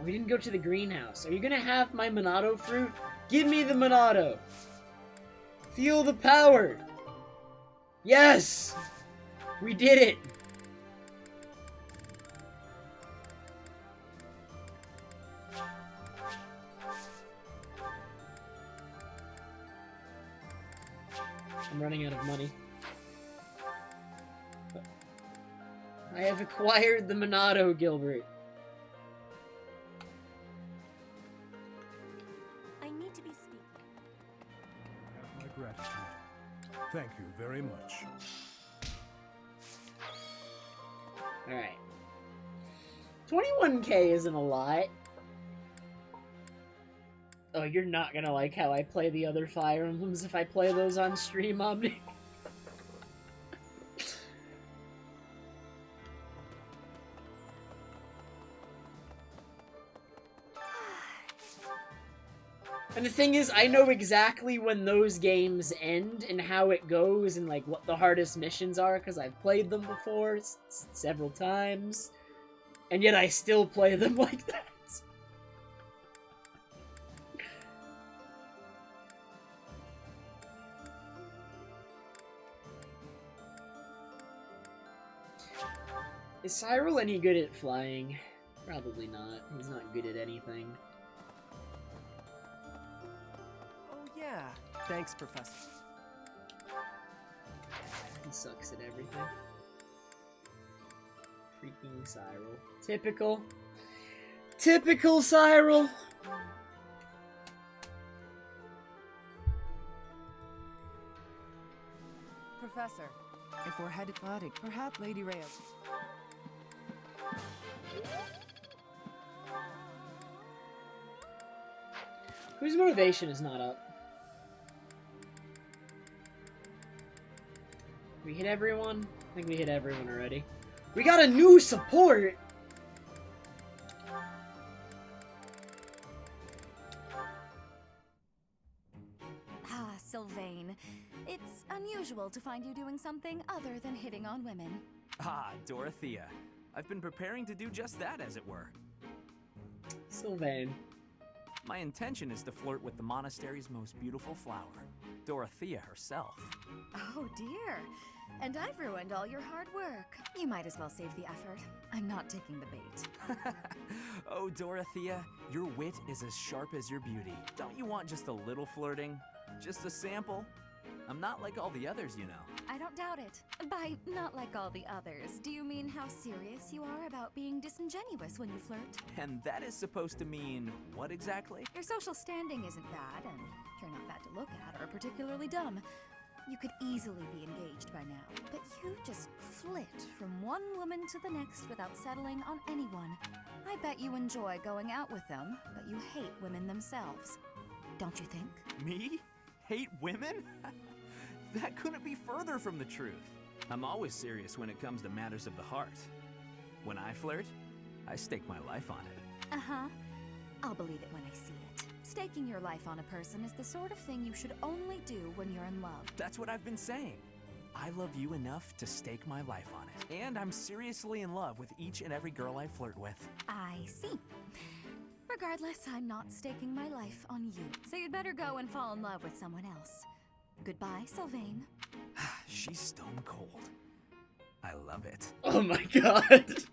We didn't go to the greenhouse. Are you gonna have my Monado fruit? Give me the Monado! Feel the power! Yes! We did it! I'm running out of money. I have acquired the Monado, Gilbert. I need to be speaking. Have my gratitude. Thank you very much. Alright. 21k isn't a lot. Oh, you're not gonna like how I play the other Fire Emblems if I play those on stream, Omni. And the thing is, I know exactly when those games end and how it goes and like what the hardest missions are because I've played them before several times. And yet I still play them like that. Is Cyril any good at flying? Probably not. He's not good at anything. Oh, yeah. Thanks, Professor. He sucks at everything. Freaking Cyril. Typical. Typical Cyril! Professor, if we're headed body, perhaps Lady Reyes. Whose motivation is not up? We hit everyone? I think we hit everyone already. We got a new support! Ah, Sylvain. It's unusual to find you doing something other than hitting on women. Ah, Dorothea. I've been preparing to do just that, as it were. Sylvain. My intention is to flirt with the monastery's most beautiful flower, Dorothea herself. Oh dear. And I've ruined all your hard work. You might as well save the effort. I'm not taking the bait. Oh, Dorothea, your wit is as sharp as your beauty. Don't you want just a little flirting? Just a sample? I'm not like all the others, you know. I don't doubt it. By not like all the others, do you mean how serious you are about being disingenuous when you flirt? And that is supposed to mean what exactly? Your social standing isn't bad, and you're not bad to look at or particularly dumb. You could easily be engaged by now, but you just flit from one woman to the next without settling on anyone. I bet you enjoy going out with them, but you hate women themselves. Don't you think? Me? Hate women? That couldn't be further from the truth. I'm always serious when it comes to matters of the heart. When I flirt, I stake my life on it. Uh-huh. I'll believe it when I see it. Staking your life on a person is the sort of thing you should only do when you're in love. That's what I've been saying. I love you enough to stake my life on it. And I'm seriously in love with each and every girl I flirt with. I see. Regardless, I'm not staking my life on you. So you'd better go and fall in love with someone else. Goodbye, Sylvain. She's stone cold. I love it. Oh my god!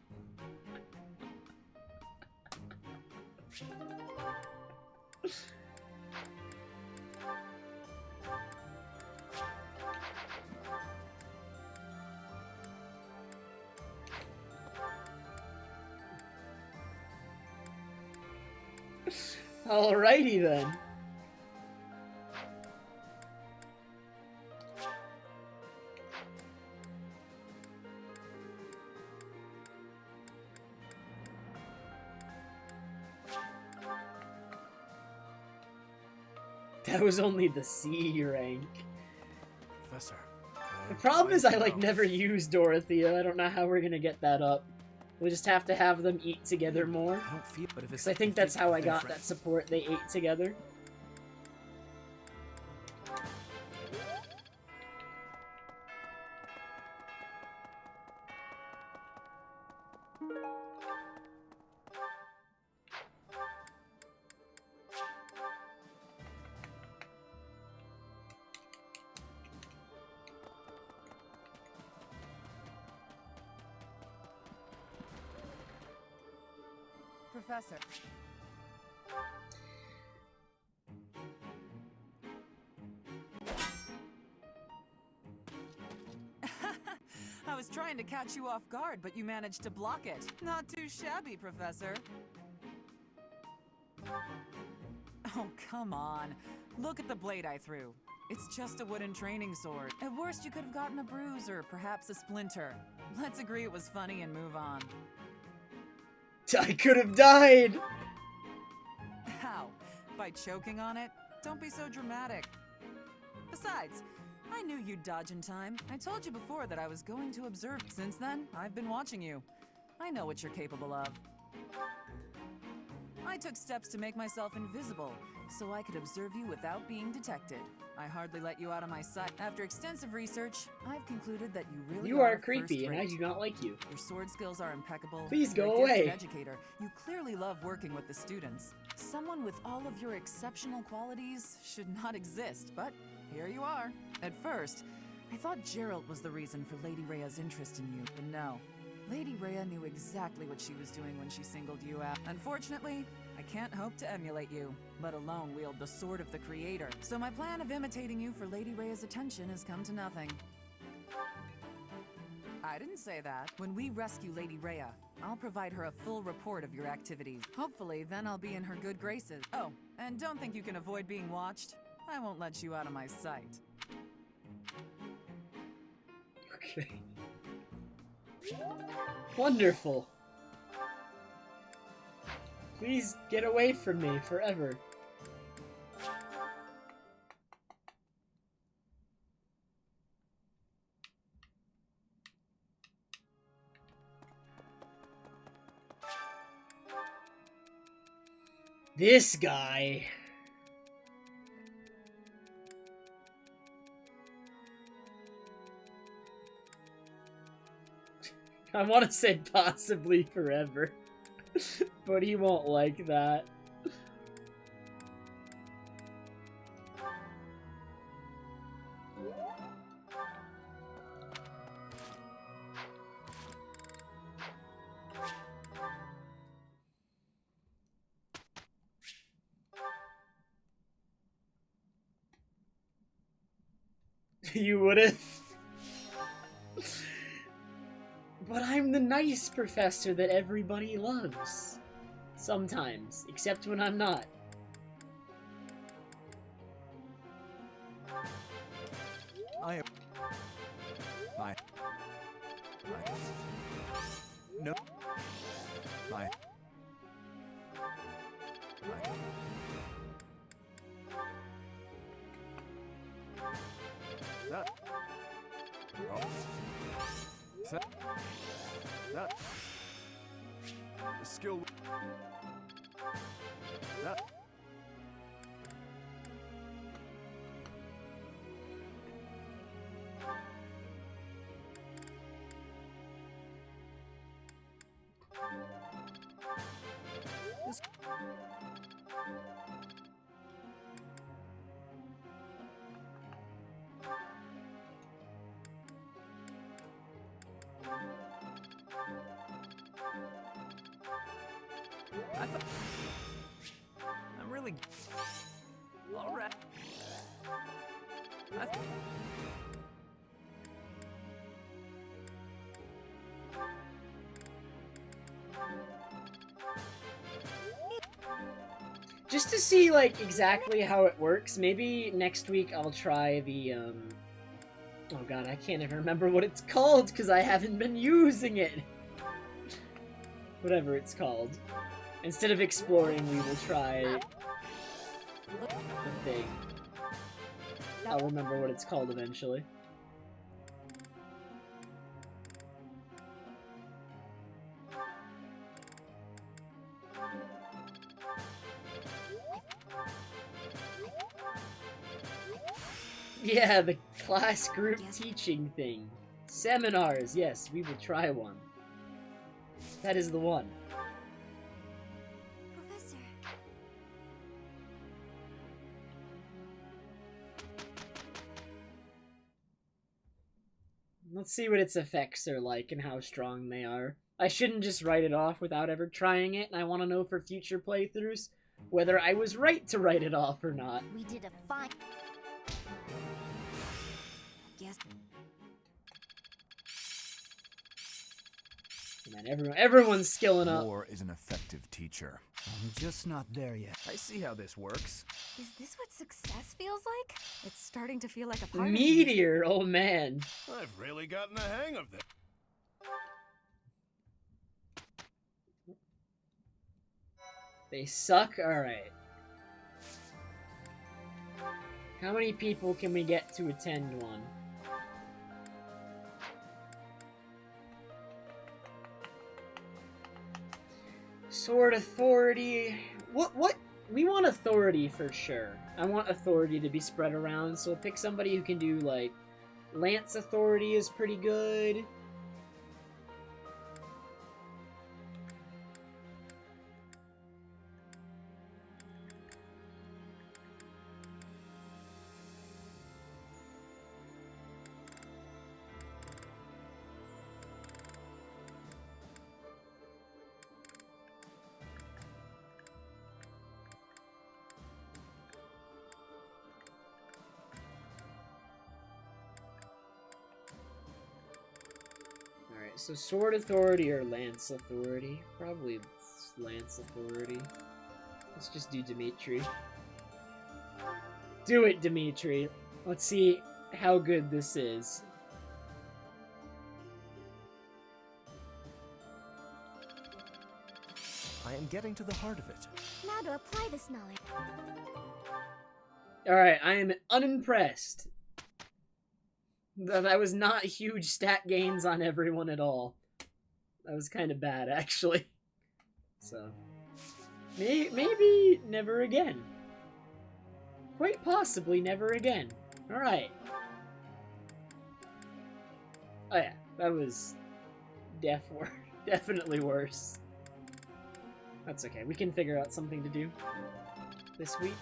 Alrighty then. That was only the C rank. Professor. The problem is I like never use Dorothea. I don't know how we're gonna get that up. We just have to have them eat together more. I don't feel, but if it's, Because I think that's how I got that support. They ate together. Professor. I was trying to catch you off guard, but you managed to block it. Not too shabby, Professor. Oh, come on. Look at the blade I threw. It's just a wooden training sword. At worst, you could have gotten a bruise or perhaps a splinter. Let's agree it was funny and move on. I could have died! How? By choking on it? Don't be so dramatic. Besides, I knew you'd dodge in time. I told you before that I was going to observe. Since then, I've been watching you. I know what you're capable of. I took steps to make myself invisible, so I could observe you without being detected. I hardly let you out of my sight. After extensive research, I've concluded that you really You are first creepy, and I rate. do not like you. Your sword skills are impeccable. Please You're go a gifted away. educator. You clearly love working with the students. Someone with all of your exceptional qualities should not exist, but here you are. At first, I thought Gerald was the reason for Lady Rhea's interest in you, but no. Lady Rhea knew exactly what she was doing when she singled you out. Unfortunately, I can't hope to emulate you, let alone wield the sword of the Creator. So my plan of imitating you for Lady Rhea's attention has come to nothing. I didn't say that. When we rescue Lady Rhea, I'll provide her a full report of your activities. Hopefully, then I'll be in her good graces. Oh, and don't think you can avoid being watched. I won't let you out of my sight. Okay. Wonderful. Please get away from me forever. This guy. I want to say possibly forever, but he won't like that. You would've. But I'm the nice professor that everybody loves. Sometimes, except when I'm not. I am... No. That. That. The skill. That. This. I'm really... Alright. Just to see, like, exactly how it works, maybe next week I'll try the, oh god, I can't even remember what it's called, because I haven't been using it! Whatever it's called. Instead of exploring, we will try the thing. I'll remember what it's called eventually. Yeah, the class group teaching thing. Seminars, yes, we will try one. That is the one. Professor. Let's see what its effects are like and how strong they are. I shouldn't just write it off without ever trying it, and I want to know for future playthroughs whether I was right to write it off or not. We did a fine... Yes. Man, everyone's skilling up. War is an effective teacher. I'm just not there yet. I see how this works. Is this what success feels like? It's starting to feel like a part Meteor, oh man. I've really gotten the hang of this. They suck? Alright. How many people can we get to attend one? Sword authority. What? We want authority for sure. I want authority to be spread around, so pick somebody who can do, like, lance authority is pretty good. So sword authority or lance authority? Probably lance authority. Let's just do Dimitri. Do it, Dimitri. Let's see how good this is. I am getting to the heart of it. Now to apply this knowledge. Alright, I am unimpressed. That was not huge stat gains on everyone at all. That was kind of bad, actually. So, maybe never again. Quite possibly never again. Alright. Oh yeah, that was definitely worse. That's okay, we can figure out something to do this week.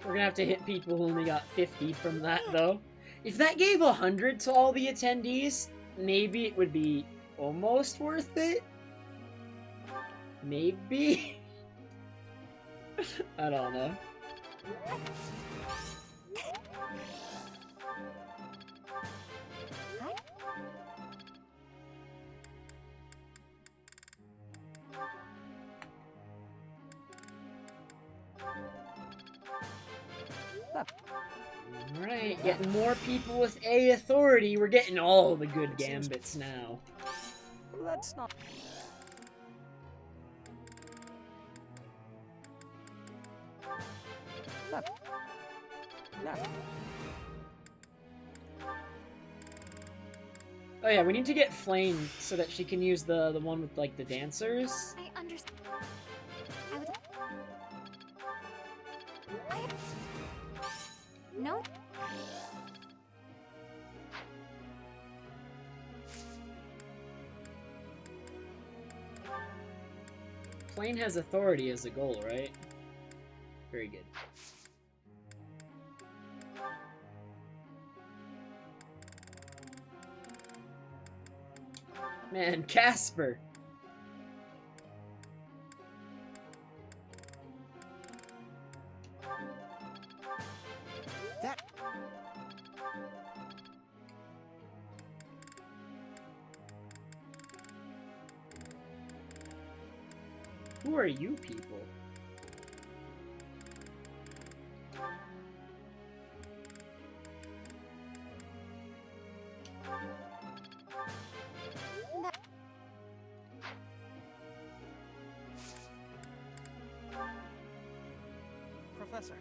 We're gonna have to hit people who only got 50 from that, though. If that gave 100 to all the attendees, maybe it would be almost worth it? Maybe? I don't know. Alright, getting more people with A authority. We're getting all the good gambits now. Let's not... Oh yeah, we need to get Flame so that she can use the one with, like, the dancers. I understand. No? Flame has authority as a goal, right? Very good. Man, Casper! Who are you people? Professor.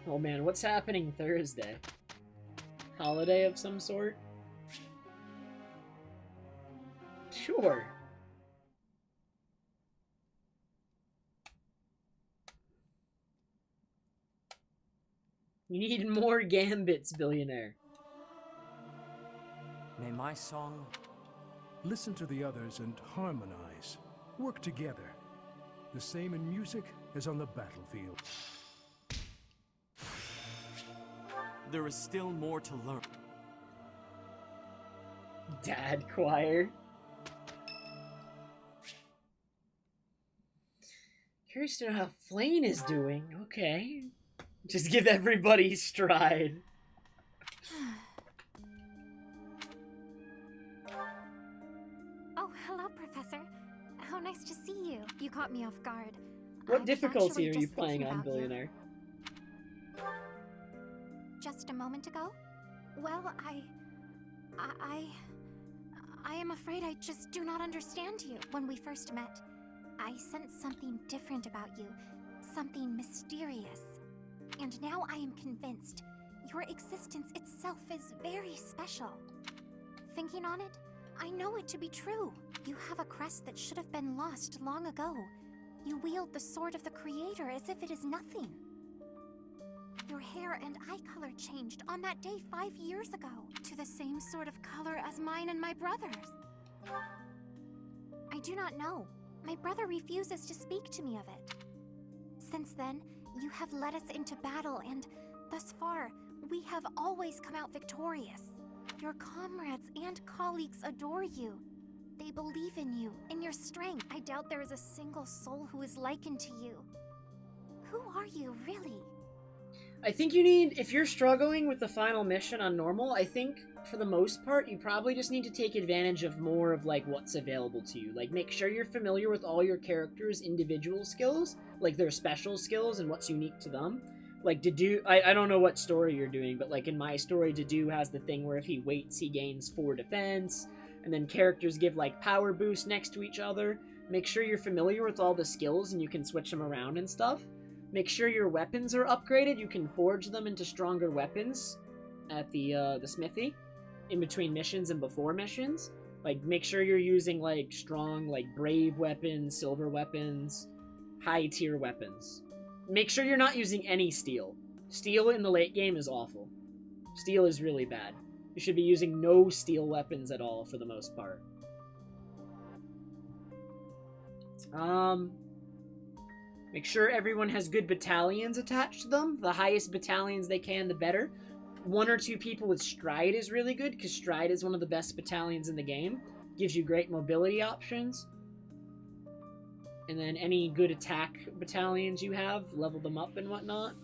Oh man, what's happening Thursday? Holiday of some sort? Sure. You need more gambits, billionaire. May my song... Listen to the others and harmonize. Work together. The same in music as on the battlefield. There is still more to learn. Dad choir. Curious to know how Flane is doing. Okay. Just give everybody stride. Oh, hello, Professor. How nice to see you. You caught me off guard. What difficulty are you playing on, you. billionaire? Just a moment ago? Well, I am afraid I just do not understand you. When we first met, I sensed something different about you. Something mysterious. And now I am convinced your existence itself is very special. Thinking on it, I know it to be true. You have a crest that should have been lost long ago. You wield the sword of the Creator as if it is nothing. Your hair and eye color changed on that day 5 years ago to the same sort of color as mine and my brother's. I do not know. My brother refuses to speak to me of it. Since then, you have led us into battle, and thus far, we have always come out victorious. Your comrades and colleagues adore you. They believe in you, in your strength. I doubt there is a single soul who is likened to you. Who are you, really? I think you need, if you're struggling with the final mission on normal, I think for the most part, you probably just need to take advantage of more of like what's available to you. Like make sure you're familiar with all your characters' individual skills, like their special skills and what's unique to them. Like Dedue, I don't know what story you're doing, but like in my story, Dedue has the thing where if he waits, he gains 4 defense, and then characters give like power boosts next to each other. Make sure you're familiar with all the skills and you can switch them around and stuff. Make sure your weapons are upgraded. You can forge them into stronger weapons at the smithy in between missions and before missions. Like, make sure you're using, like, strong, like, brave weapons, silver weapons, high-tier weapons. Make sure you're not using any steel. Steel in the late game is awful. Steel is really bad. You should be using no steel weapons at all for the most part. Make sure everyone has good battalions attached to them. The highest battalions they can, the better. 1 or 2 people with Stride is really good, because Stride is one of the best battalions in the game. Gives you great mobility options. And then any good attack battalions you have, level them up and whatnot.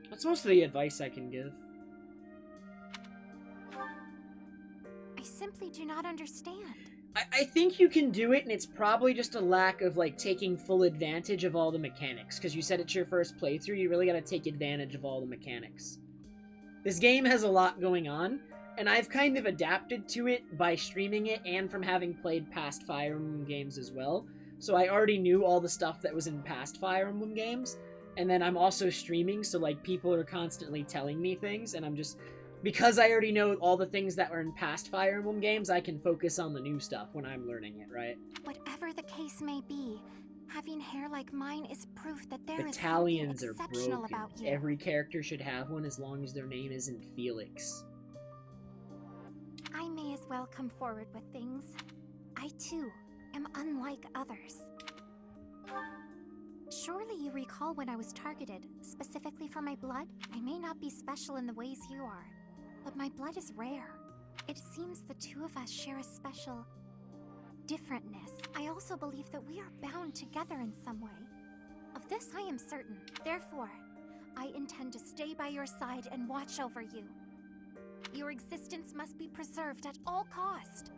That's most of the advice I can give. I simply do not understand. I think you can do it, and it's probably just a lack of, like, taking full advantage of all the mechanics. Because you said it's your first playthrough, you really gotta take advantage of all the mechanics. This game has a lot going on, and I've kind of adapted to it by streaming it and from having played past Fire Emblem games as well. So I already knew all the stuff that was in past Fire Emblem games, and then I'm also streaming, so, like, people are constantly telling me things, and I'm just... Because I already know all the things that were in past Fire Emblem games, I can focus on the new stuff when I'm learning it, right? Whatever the case may be, having hair like mine is proof that there is Battalions something are exceptional broken. about you. Every character should have one as long as their name isn't Felix. I may as well come forward with things. I, too, am unlike others. Surely you recall when I was targeted, specifically for my blood? I may not be special in the ways you are, but my blood is rare. It seems the two of us share a special differentness. I also believe that we are bound together in some way. Of this I am certain. Therefore, I intend to stay by your side and watch over you. Your existence must be preserved at all cost.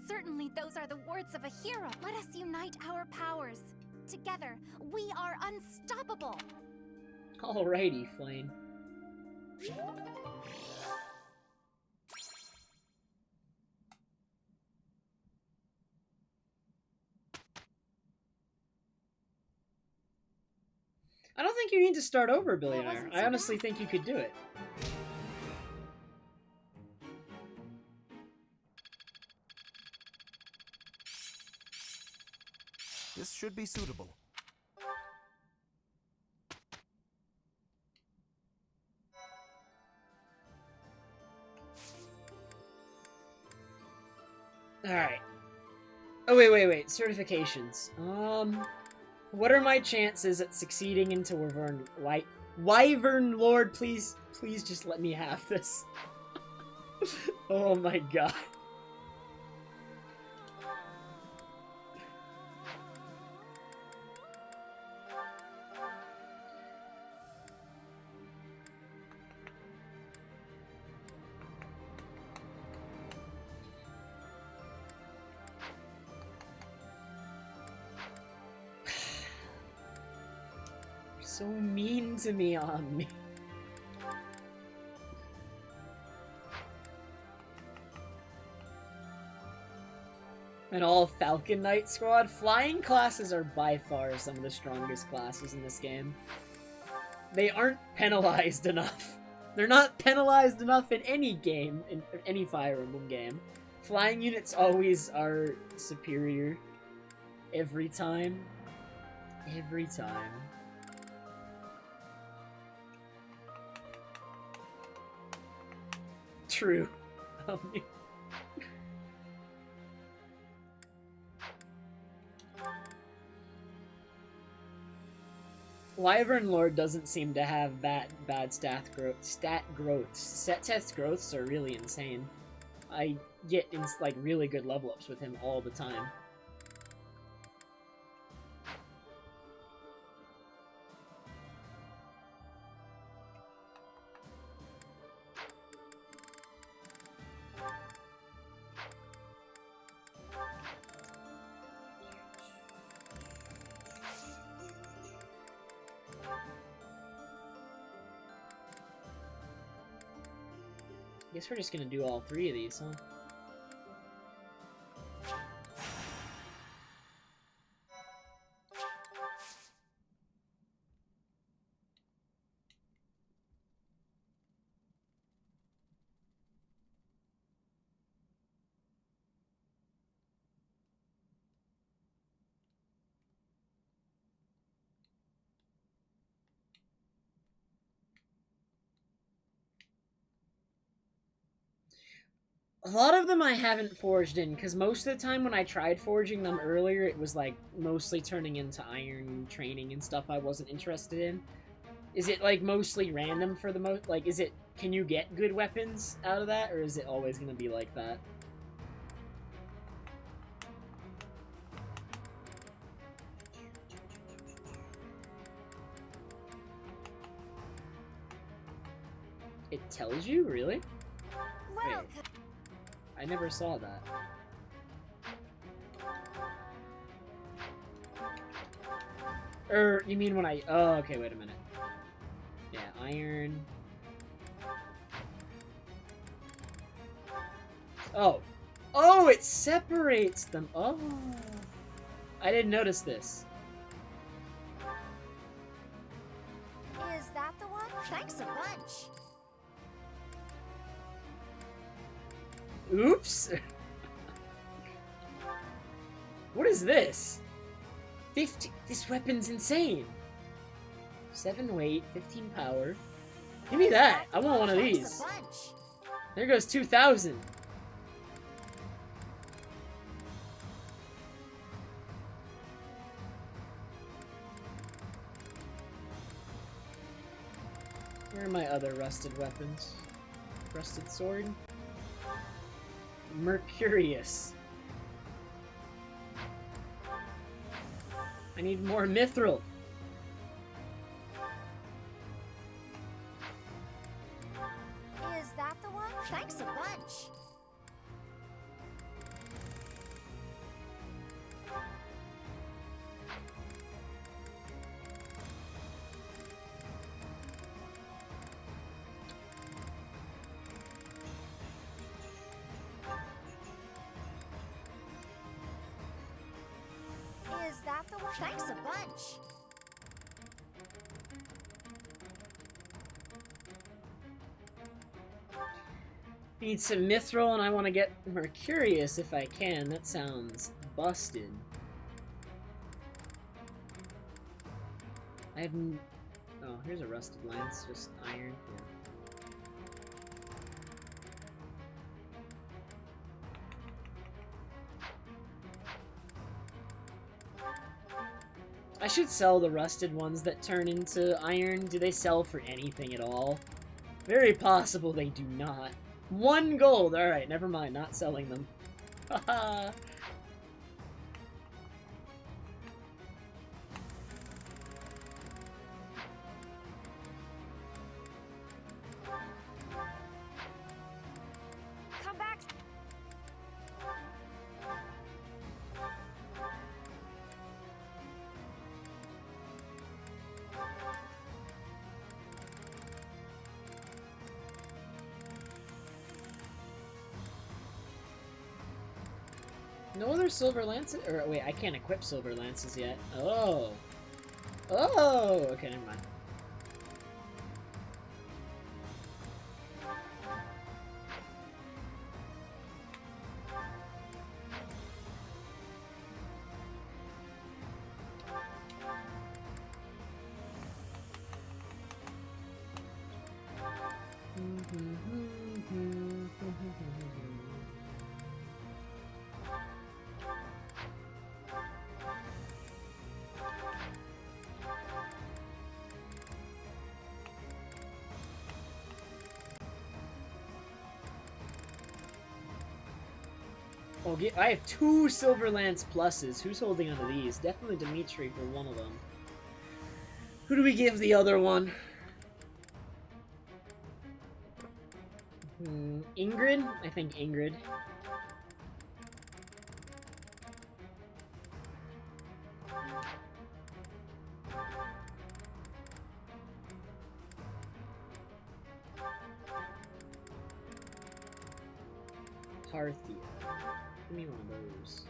Certainly those are the words of a hero. Let us unite our powers. Together, we are unstoppable. Alrighty, Flame. I don't think you need to start over, Billionaire. I honestly think you could do it. This should be suitable. Alright. Oh, wait. Certifications. What are my chances at succeeding into Wyvern Lord? Please just let me have this. Oh my god. So mean to me, Omni. An all Falcon Knight squad. Flying classes are by far some of the strongest classes in this game. They aren't penalized enough. They're not penalized enough in any game, in any Fire Emblem game. Flying units always are superior. Every time. Every time. True. Wyvern Lord doesn't seem to have that bad stat growths. Set test growths are really insane. I get like really good level ups with him all the time. Guess we're just gonna do all three of these, huh? A lot of them I haven't forged in, because most of the time when I tried forging them earlier, it was like mostly turning into iron training and stuff I wasn't interested in. Is it like mostly random for the most? Like, can you get good weapons out of that, or is it always gonna be like that? It tells you, really? Wait. I never saw that. You mean when I... Oh, okay, wait a minute. Yeah, iron... Oh. Oh, it separates them! Oh. I didn't notice this. Is that the one? Thanks a bunch. Oops! What is this? 50. This weapon's insane. 7 weight, 15 power. Give me that. I want one of these. There goes 2,000. Where are my other rusted weapons? Rusted sword? Mercurius. I need more mithril. Thanks a bunch. Is that the one? Thanks a bunch. Need some mithril, and I want to get Mercurius if I can. That sounds busted. I have. Oh, here's a rusted lance, just iron. Yeah. I should sell the rusted ones that turn into iron. Do they sell for anything at all? Very possible they do not. 1 gold! Alright, never mind. Not selling them. Haha! Come back. No other silver lances? Or wait, I can't equip silver lances yet. Oh. Oh! Okay, never mind. Oh, I have 2 silver lance pluses. Who's holding onto these? Definitely Dimitri for one of them. Who do we give the other one? Ingrid? I think Ingrid. Parthia. Give me one of those.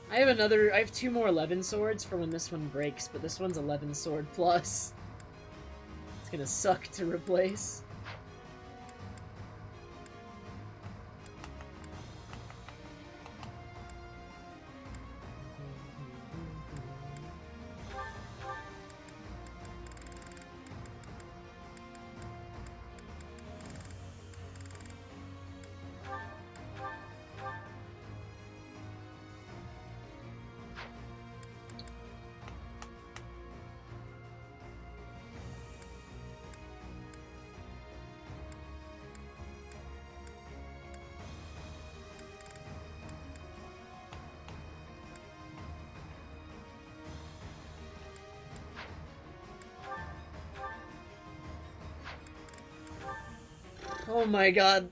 I have 2 more 11 swords for when this one breaks, but this one's 11 sword plus. It's gonna suck to replace. Oh my god.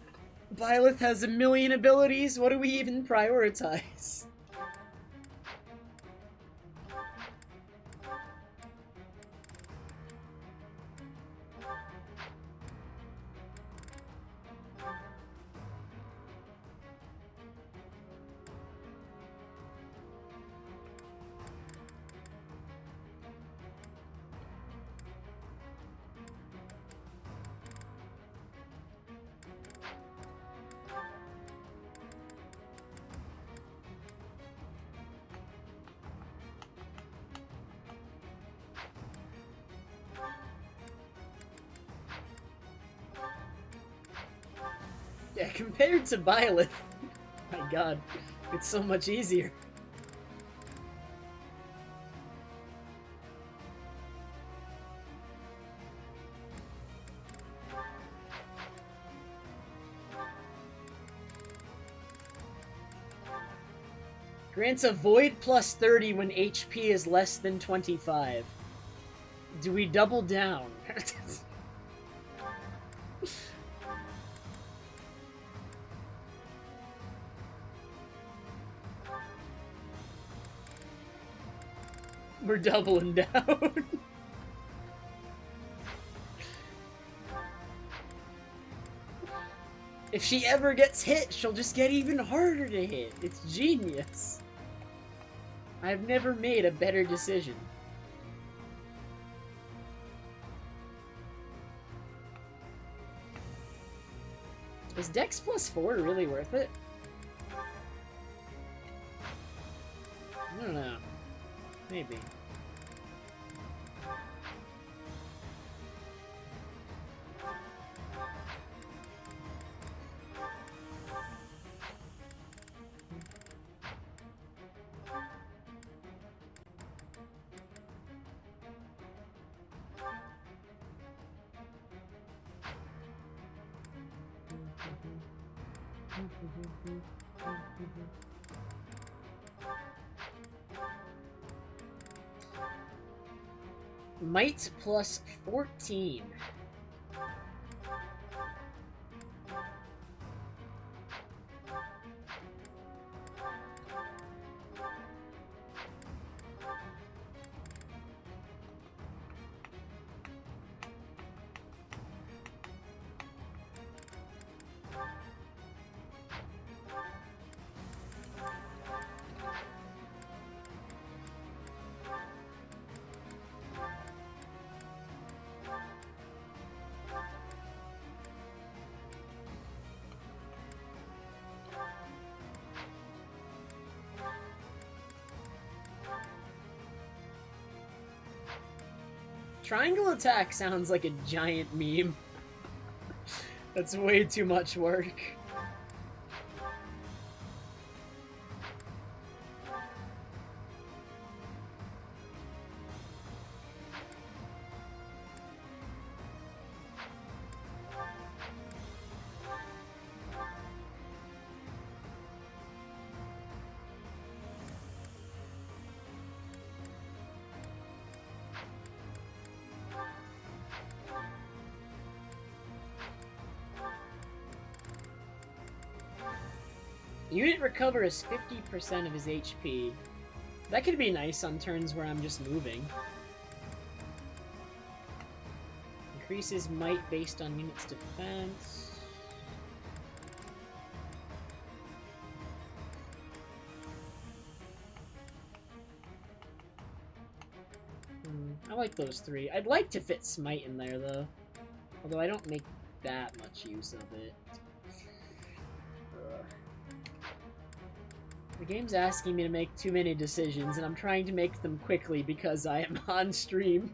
Byleth has a million abilities. What do we even prioritize? Compared to Byleth, my god, it's so much easier. Grants a void plus 30 when HP is less than 25. Do we double down? We're doubling down. If she ever gets hit, she'll just get even harder to hit. It's genius. I've never made a better decision. Is Dex plus 4 really worth it? I don't know. Maybe. Might plus 14. Triangle attack sounds like a giant meme. That's way too much work. Unit recovers 50% of his HP. That could be nice on turns where I'm just moving. Increases might based on unit's defense. I like those three. I'd like to fit Smite in there, though. Although I don't make that much use of it. The game's asking me to make too many decisions, and I'm trying to make them quickly because I am on stream.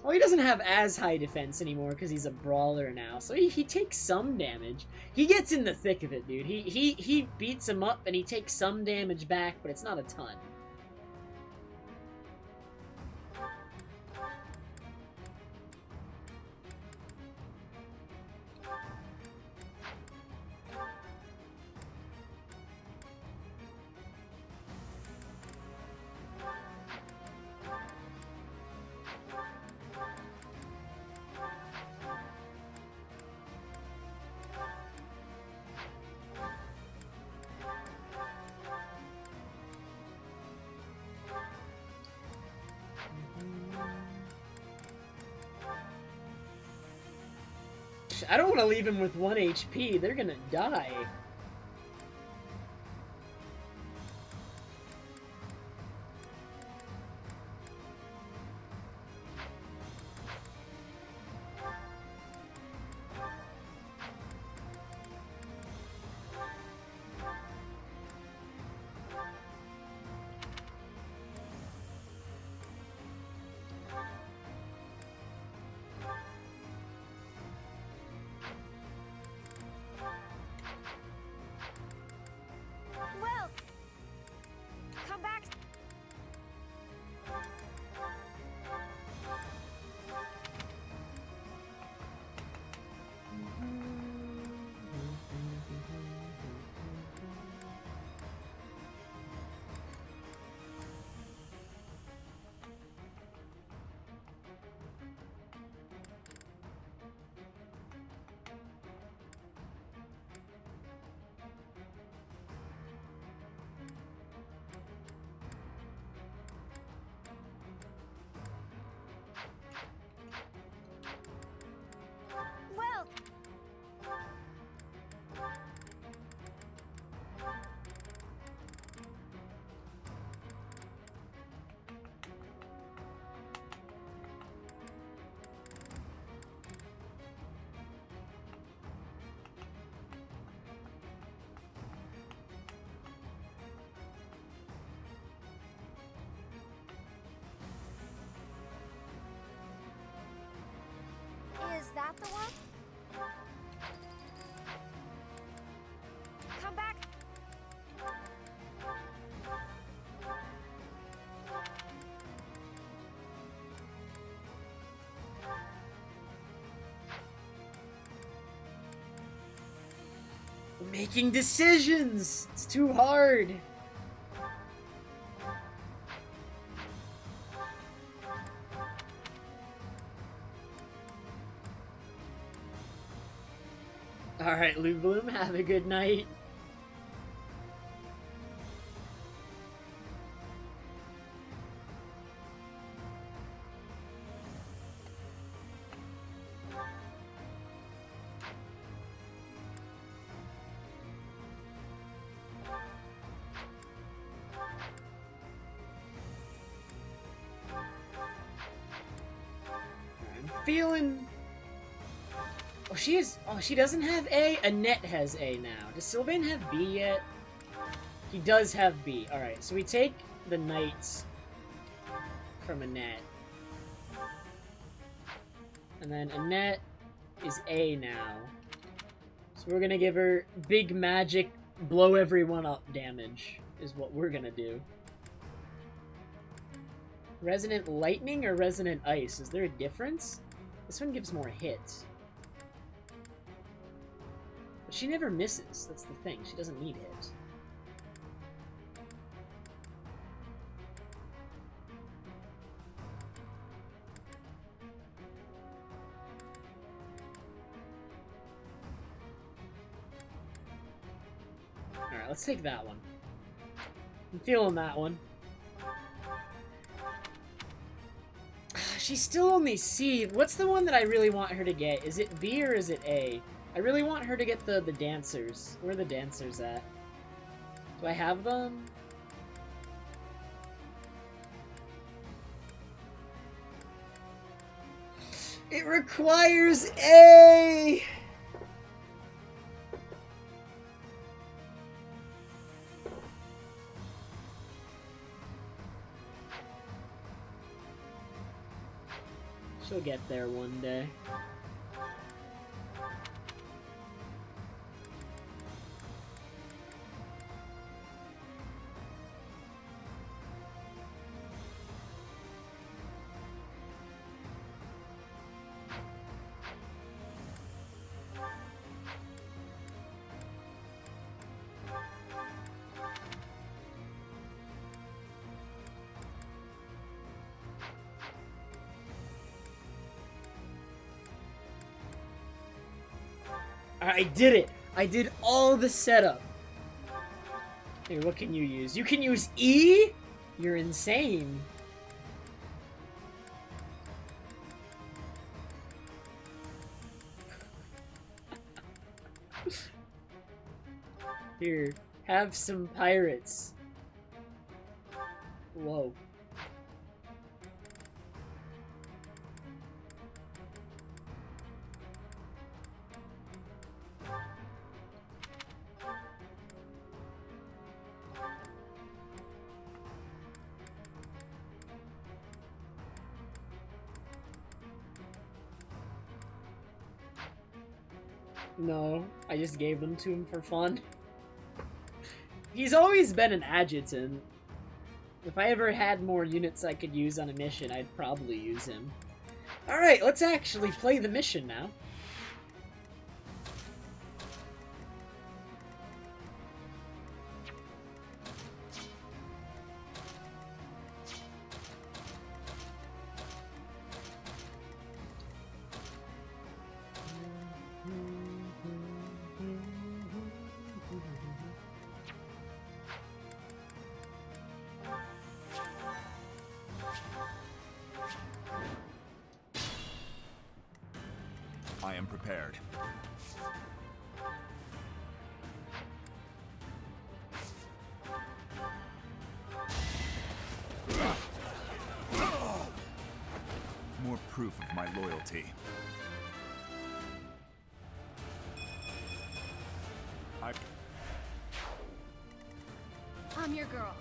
Well, he doesn't have as high defense anymore because he's a brawler now, so he takes some damage. He gets in the thick of it, dude. He beats him up and he takes some damage back, but it's not a ton. I don't want to leave him with 1 HP. They're gonna die. making decisions! It's too hard! Alright, Lou Bloom, have a good night. Feeling... Oh, she is... Oh, she doesn't have A? Annette has A now. Does Sylvain have B yet? He does have B. Alright, so we take the knights from Annette. And then Annette is A now. So we're gonna give her big magic, blow everyone up damage, is what we're gonna do. Resonant Lightning or Resonant Ice? Is there a difference? This one gives more hits. But she never misses. That's the thing. She doesn't need hits. Alright, let's take that one. I'm feeling that one. She's still only C. What's the one that I really want her to get? Is it B or is it A? I really want her to get the dancers. Where are the dancers at? Do I have them? It requires A! She'll get there one day. I did it! I did all the setup. Here, what can you use? You can use E? You're insane. Here, have some pirates. Whoa. No, I just gave them to him for fun. He's always been an adjutant. If I ever had more units I could use on a mission, I'd probably use him. Alright, let's actually play the mission now. I am prepared. More proof of my loyalty. I'm your girl.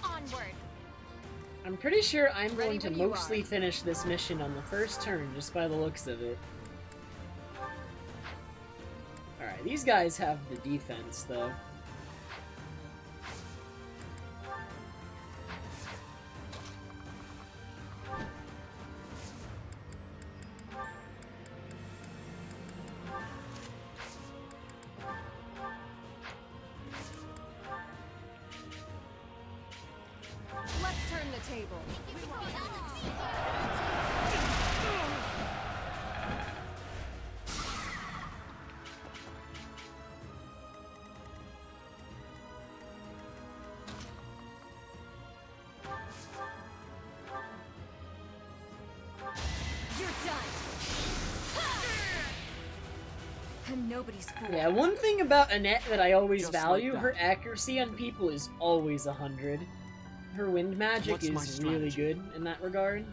Onward. I'm pretty sure I'm going to when you mostly are. finish this mission on the first turn, just by the looks of it. Alright, these guys have the defense, though. tables. You're done. And nobody's fool. Yeah, one thing about Annette that I always Just value, like her accuracy on people is always 100. Her wind magic What's my is really strategy? good in that regard.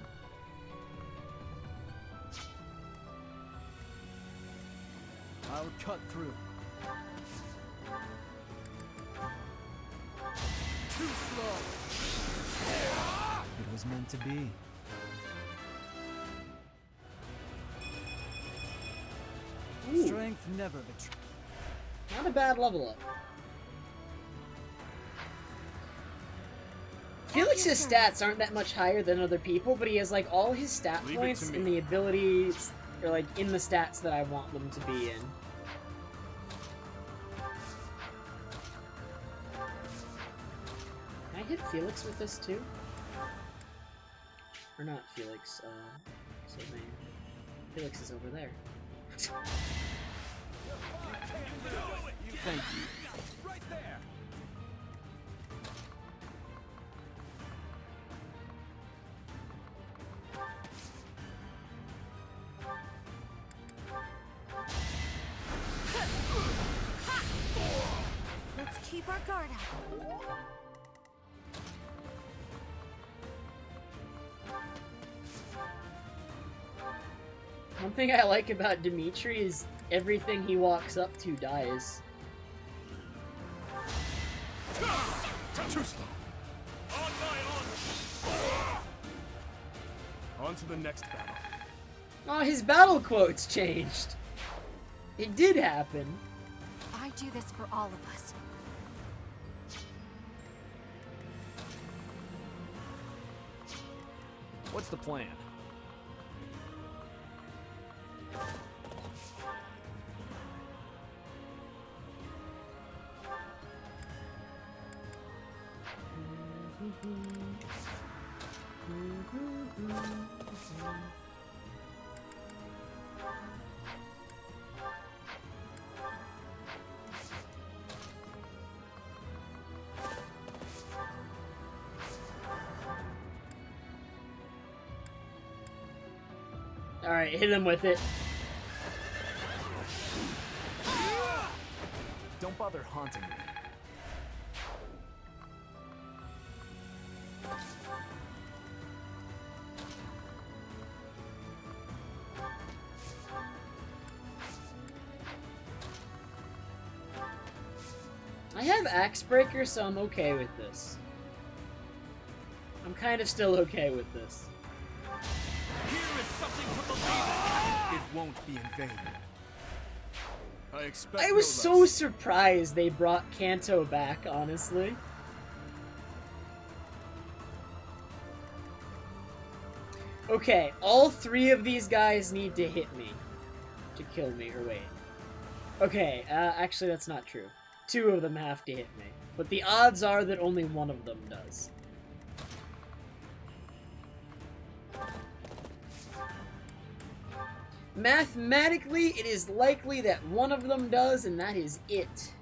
I'll cut through. Too slow. It was meant to be. Ooh. Strength never betrays. Not a bad level up. Felix's stats aren't that much higher than other people, but he has like all his stat Leave it points to in me. the abilities, or like in the stats that I want them to be in. Can I hit Felix with this too? Or not Felix, Sylvain. Felix is over there. Thank you. Right there. Let's keep our guard up. One thing I like about Dimitri is everything he walks up to dies. Too slow. On my honor. On to the next battle. Oh, his battle quotes changed. It did happen. I do this for all of us. What's the plan? Alright, hit him with it. Don't bother haunting me. I have Axe Breaker, so I'm okay with this. I'm kind of still okay with this. Here is something to believe in. It won't be in vain. I expect I no was less. so surprised they brought Kanto back, honestly. Okay, all three of these guys need to hit me to kill me, or wait. Okay, actually that's not true. Two of them have to hit me, but the odds are that only one of them does. Mathematically, it is likely that one of them does, and that is it.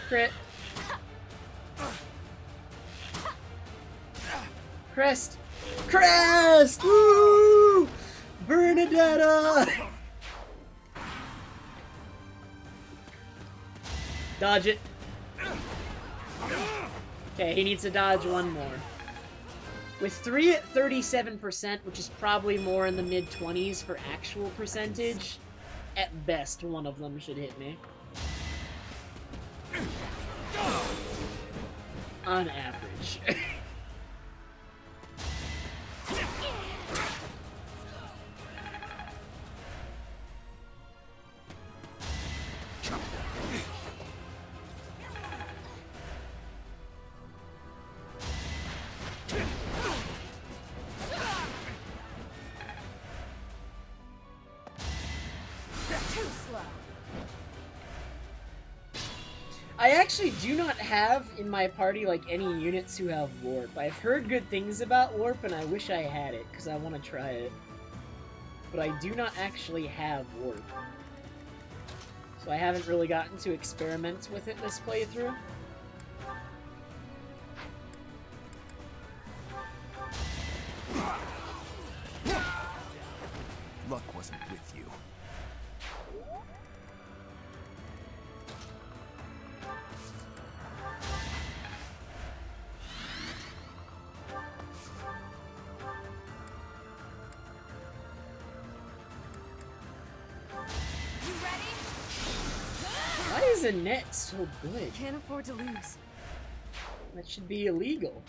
Crit. Crest! Crest! Woo! Bernadetta! Dodge it. Okay, he needs to dodge one more. With 3 at 37%, which is probably more in the mid-20s for actual percentage, at best one of them should hit me. On average. I actually do not have in my party, like, any units who have warp. I've heard good things about warp, and I wish I had it, because I want to try it. But I do not actually have warp. So I haven't really gotten to experiment with it this playthrough. Luck wasn't with you. Why is a net so good? Can't afford to lose. That should be illegal.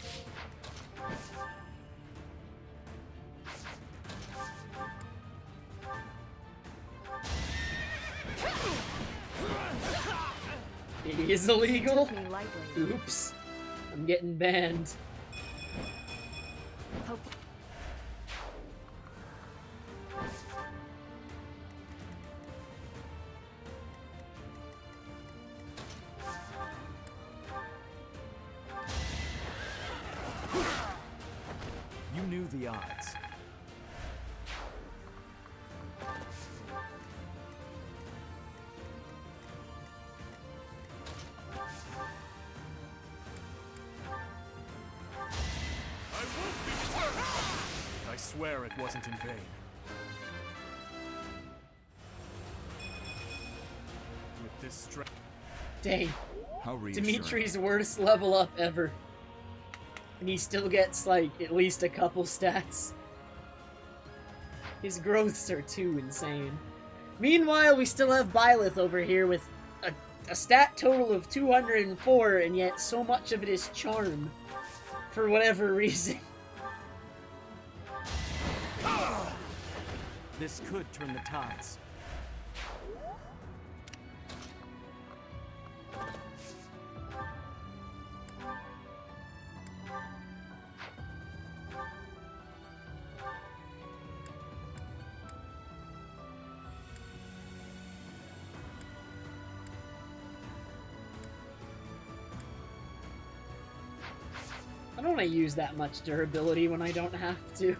It is illegal? Oops. I'm getting banned. You knew the odds. I swear it wasn't in vain. With this strength. Dang. How reassuring. Dimitri's worst level up ever. And he still gets, like, at least a couple stats. His growths are too insane. Meanwhile, we still have Byleth over here with a stat total of 204, and yet so much of it is charm. For whatever reason. This could turn the tides. I don't want to use that much durability when I don't have to.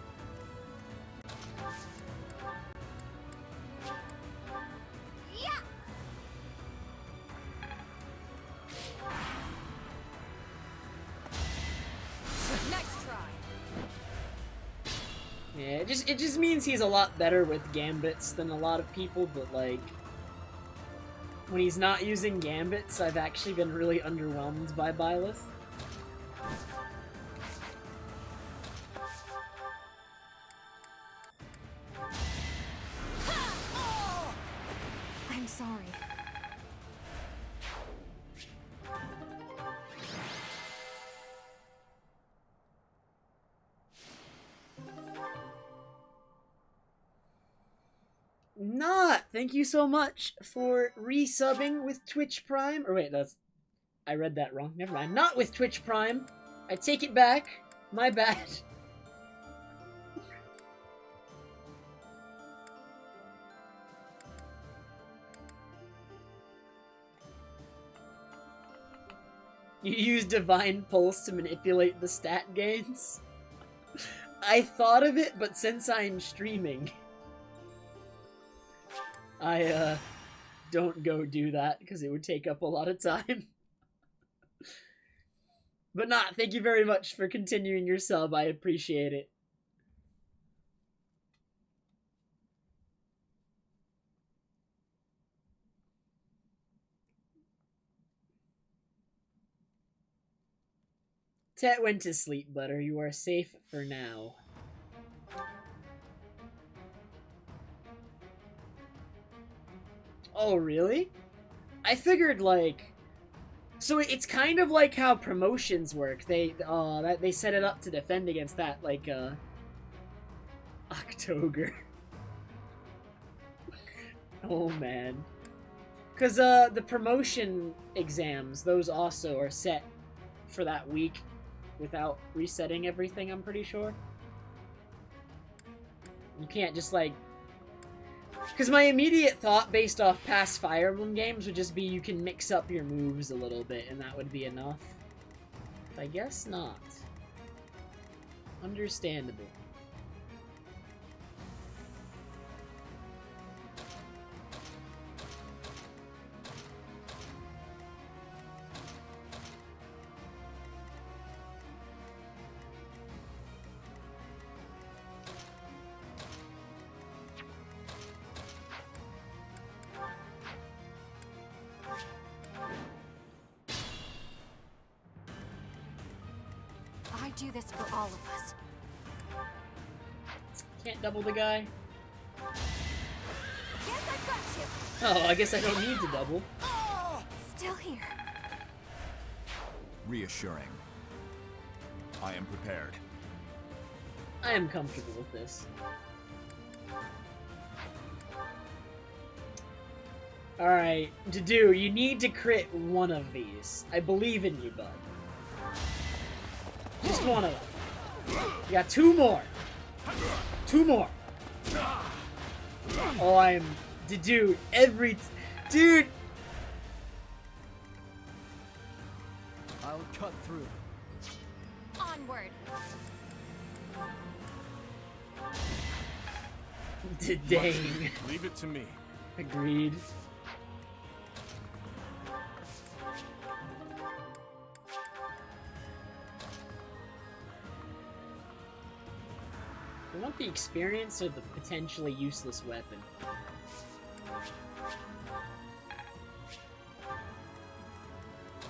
Yeah, it just means he's a lot better with gambits than a lot of people, but like when he's not using gambits, I've actually been really underwhelmed by Byleth. I'm sorry. Not! Thank you so much for resubbing with Twitch Prime. Or wait, I read that wrong. Never mind. Not with Twitch Prime. I take it back. My bad. You use Divine Pulse to manipulate the stat gains? I thought of it, but since I'm streaming, I don't go do that because it would take up a lot of time. But not, thank you very much for continuing your sub. I appreciate it. Tet went to sleep, Butter. You are safe for now. Oh, really? I figured, like... So it's kind of like how promotions work. They set it up to defend against that, like, October. Oh, man. Because, the promotion exams, those also are set for that week without resetting everything, I'm pretty sure. You can't just, like... Because my immediate thought based off past Fire Emblem games would just be you can mix up your moves a little bit and that would be enough. But I guess not. Understandable. I do this for all of us. Can't double the guy. Yes, I got you. Oh, I guess I don't need to double. Still here. Reassuring. I am prepared. I am comfortable with this. Alright, Dedue, you need to crit one of these. I believe in you, bud. Just one of them. You got two more. Two more. Oh, I am... Dude, dude! I'll cut through. Onward. Dang. Leave it to me. Agreed. I want the experience or the potentially useless weapon.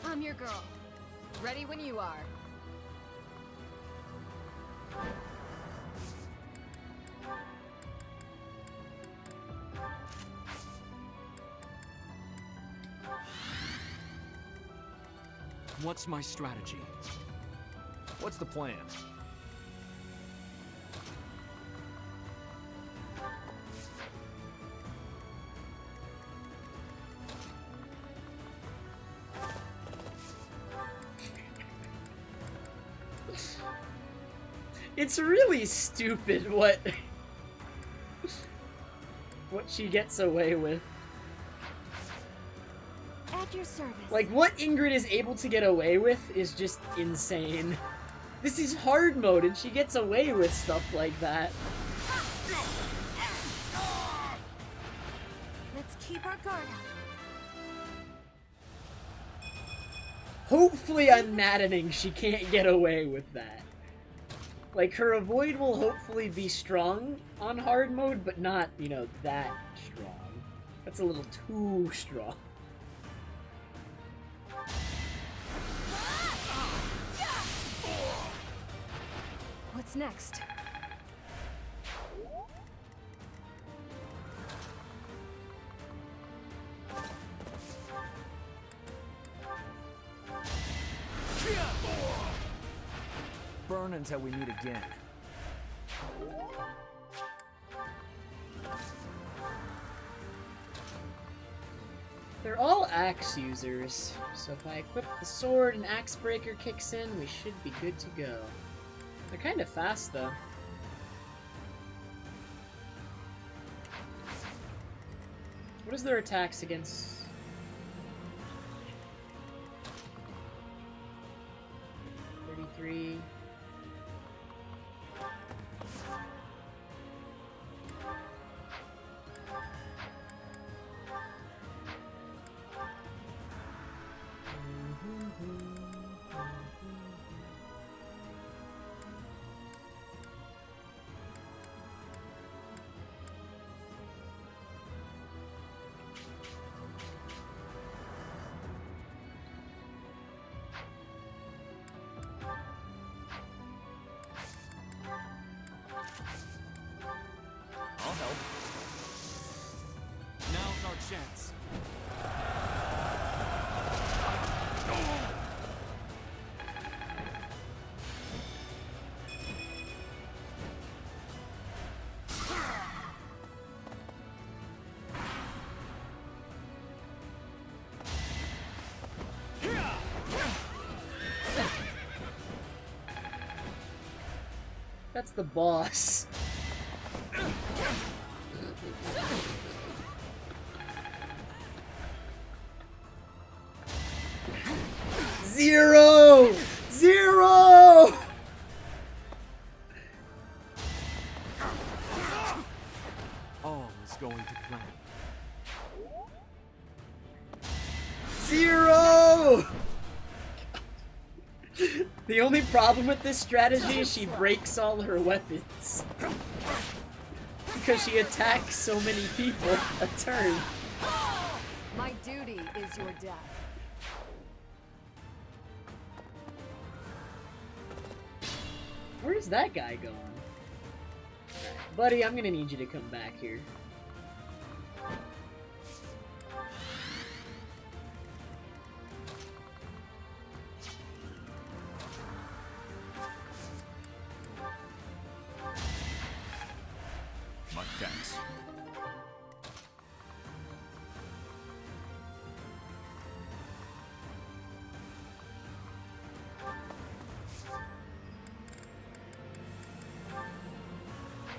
I'm your girl. Ready when you are. What's my strategy? What's the plan? It's really stupid what she gets away with. At your service. Like, what Ingrid is able to get away with is just insane. This is hard mode and she gets away with stuff like that. Let's keep our guard up. Hopefully on maddening she can't get away with that. Like, her avoid will hopefully be strong on hard mode, but not, you know, that strong. That's a little too strong. What's next? Burn until we meet again. They're all axe users, so if I equip the sword and axe breaker kicks in, we should be good to go. They're kind of fast, though. What is their attacks against? $33. I'll help. Now's our chance. That's the boss. Zero! Zero! All is going to plan. Zero! The only problem with this strategy is she breaks all her weapons. Because she attacks so many people a turn. My duty is your death. Where's that guy going? Buddy, I'm gonna need you to come back here. My thanks.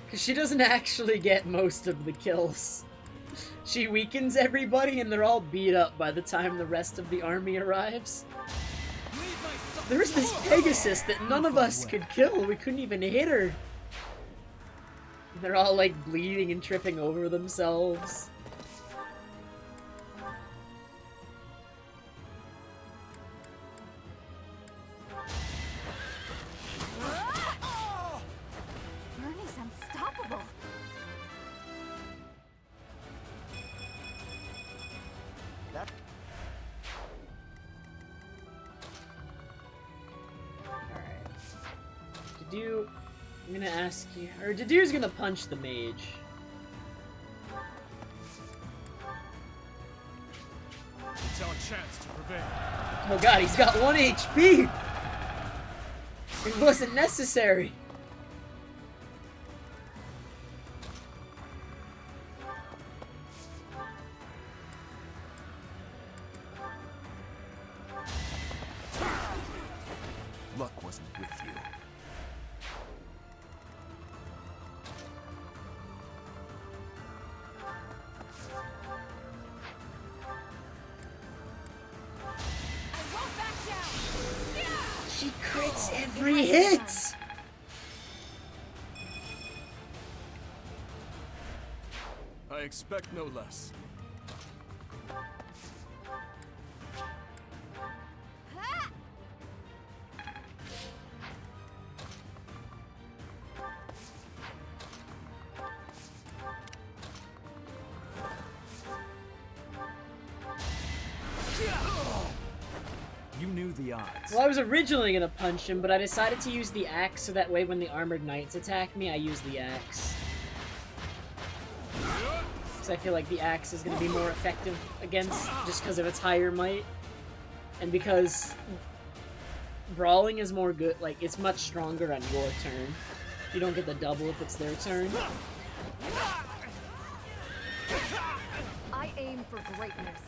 Because she doesn't actually get most of the kills. She weakens everybody and they're all beat up by the time the rest of the army arrives. There's this Pegasus that none of us could kill. We couldn't even hit her. They're all like bleeding and tripping over themselves. Bernie's unstoppable. Dedu, I'm gonna ask you, or Dedu's gonna punch the mage. It's our chance to prevail. Oh god, he's got 1 HP! It wasn't necessary! Luck wasn't with you. She crits every hit! I expect no less. You knew the odds. Well, I was originally gonna punch him, but I decided to use the axe so that way when the armored knights attack me, I use the axe. Because I feel like the axe is gonna be more effective against, just because of its higher might. And because brawling is more good, like, it's much stronger on your turn. You don't get the double if it's their turn. I aim for greatness.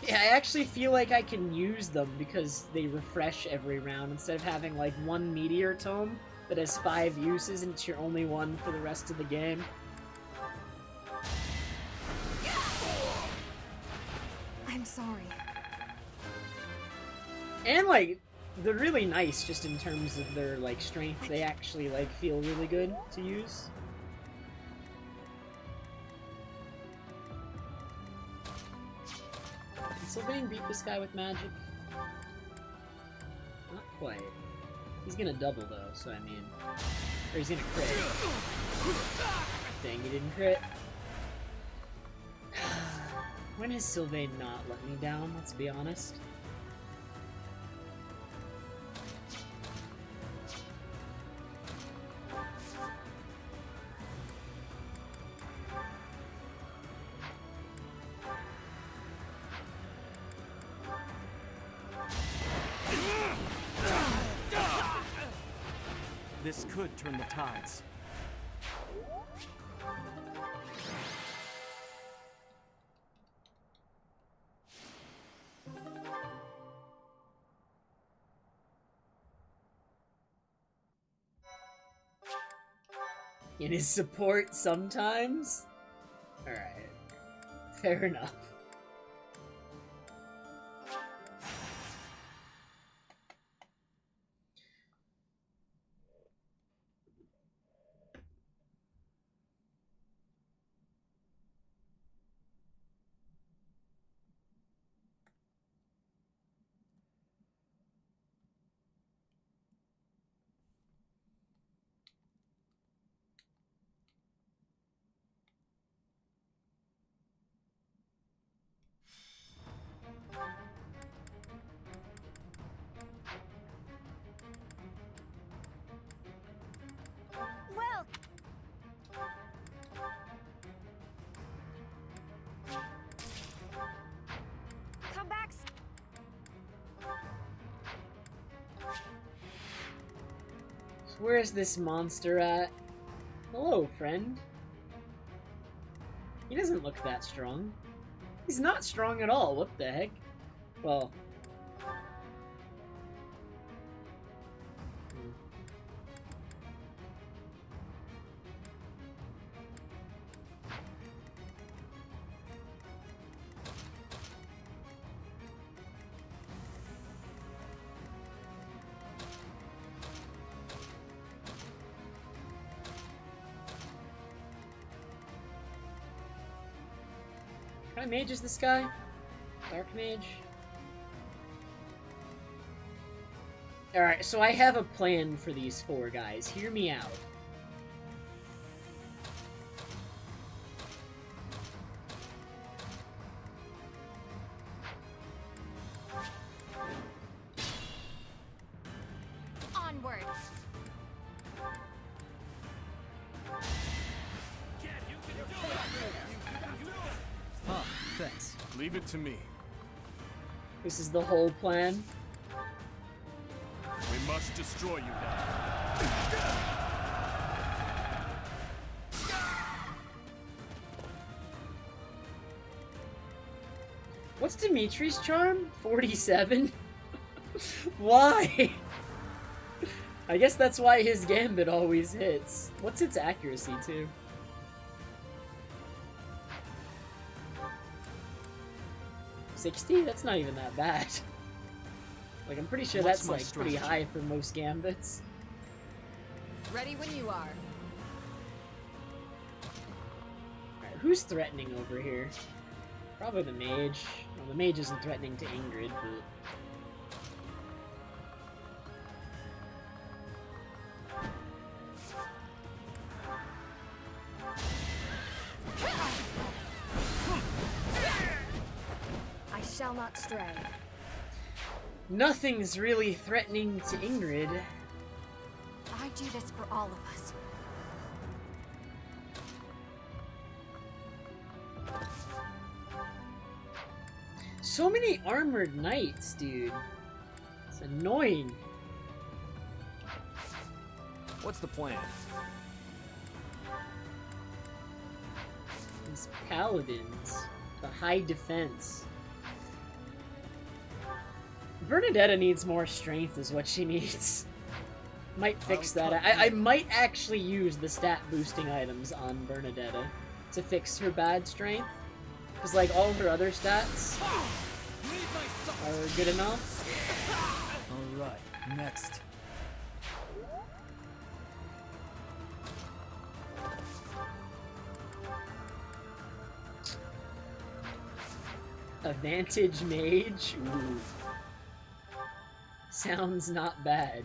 Yeah, I actually feel like I can use them because they refresh every round instead of having like one meteor tome that has 5 uses and it's your only one for the rest of the game. I'm sorry. And like, they're really nice just in terms of their like strength. They actually like feel really good to use. Can Sylvain beat this guy with magic? Not quite. He's gonna double though, so I mean... Or he's gonna crit. Dang, he didn't crit. When has Sylvain not let me down, let's be honest? This could turn the tides. In his support sometimes? Alright. Fair enough. Well, come back. Where's this monster at? Hello, friend. He doesn't look that strong. He's not strong at all, what the heck? Well... What kind of mage is this guy? Dark mage? Alright, so I have a plan for these four guys. Hear me out. Onward. Huh, thanks. Leave it to me. This is the whole plan. We must destroy you now. What's Dimitri's charm? 47? Why? I guess that's why his gambit always hits. What's its accuracy, too? $60? That's not even that bad. Like, I'm pretty sure What's that's, my like, pretty strategy? high for most gambits. Ready when you are. Alright, who's threatening over here? Probably the mage. Well, the mage isn't threatening to Ingrid, but... I shall not stray. Nothing's really threatening to Ingrid. I do this for all of us. So many armored knights, dude. It's annoying. What's the plan? These paladins. The high defense. Bernadetta needs more strength is what she needs. Might fix that. I might actually use the stat boosting items on Bernadetta to fix her bad strength. Because, like, all her other stats are good enough. Alright, next. A Vantage Mage? Ooh. Sounds not bad.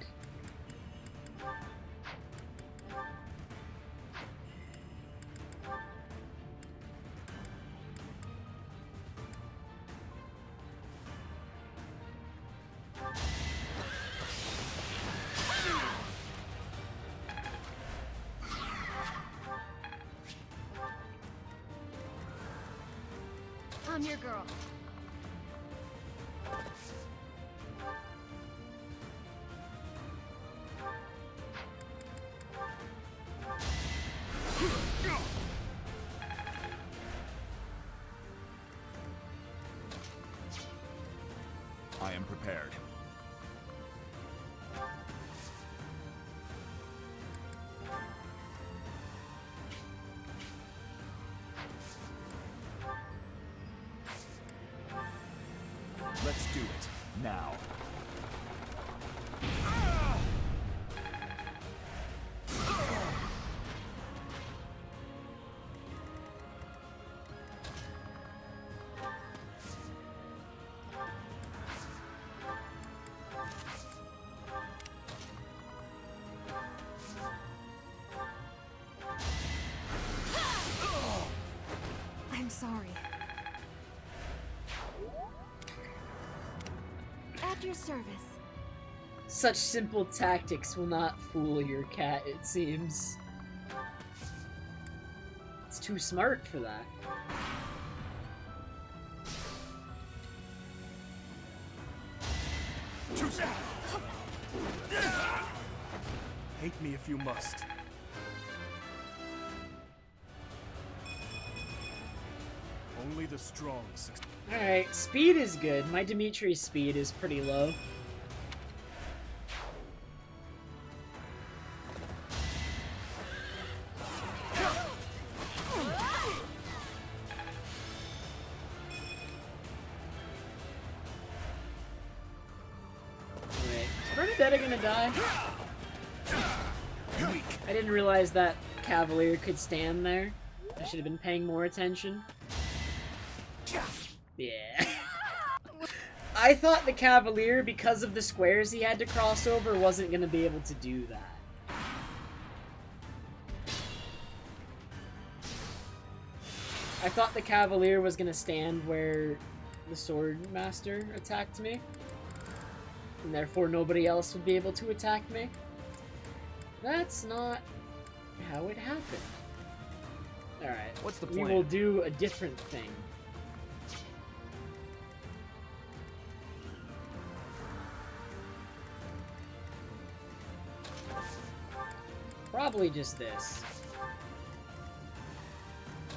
I'm your girl. I am prepared. now. I'm sorry. At your service. Such simple tactics will not fool your cat, it seems. It's too smart for that. Hate me if you must. Only the strong succeed. Alright, speed is good. My Dimitri's speed is pretty low. Alright, is Bernadetta gonna die? I didn't realize that Cavalier could stand there. I should have been paying more attention. Yeah. I thought the Cavalier, because of the squares he had to cross over, wasn't going to be able to do that. I thought the Cavalier was going to stand where the Sword Master attacked me, and therefore nobody else would be able to attack me. That's not how it happened. Alright, what's the plan? We will do a different thing. Probably just this.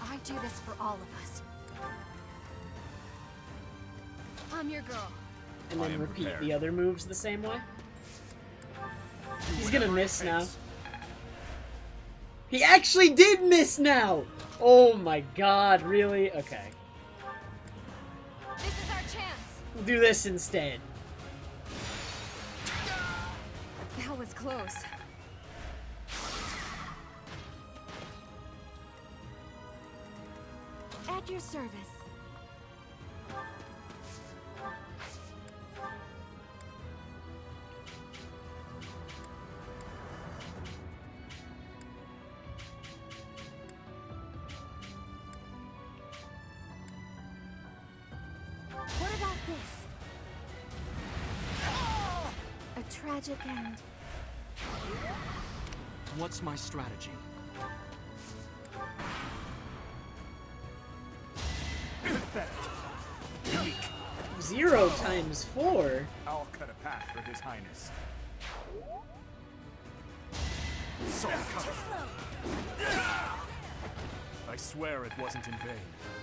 I do this for all of us. I'm your girl. And then repeat the other moves the same way. He's gonna miss now. He actually did miss now! Oh my god, really? Okay. This is our chance. We'll do this instead. That was close. At your service. What about this? A tragic end. What's my strategy? 0 times 4? I'll cut a path for His Highness. I swear it wasn't in vain.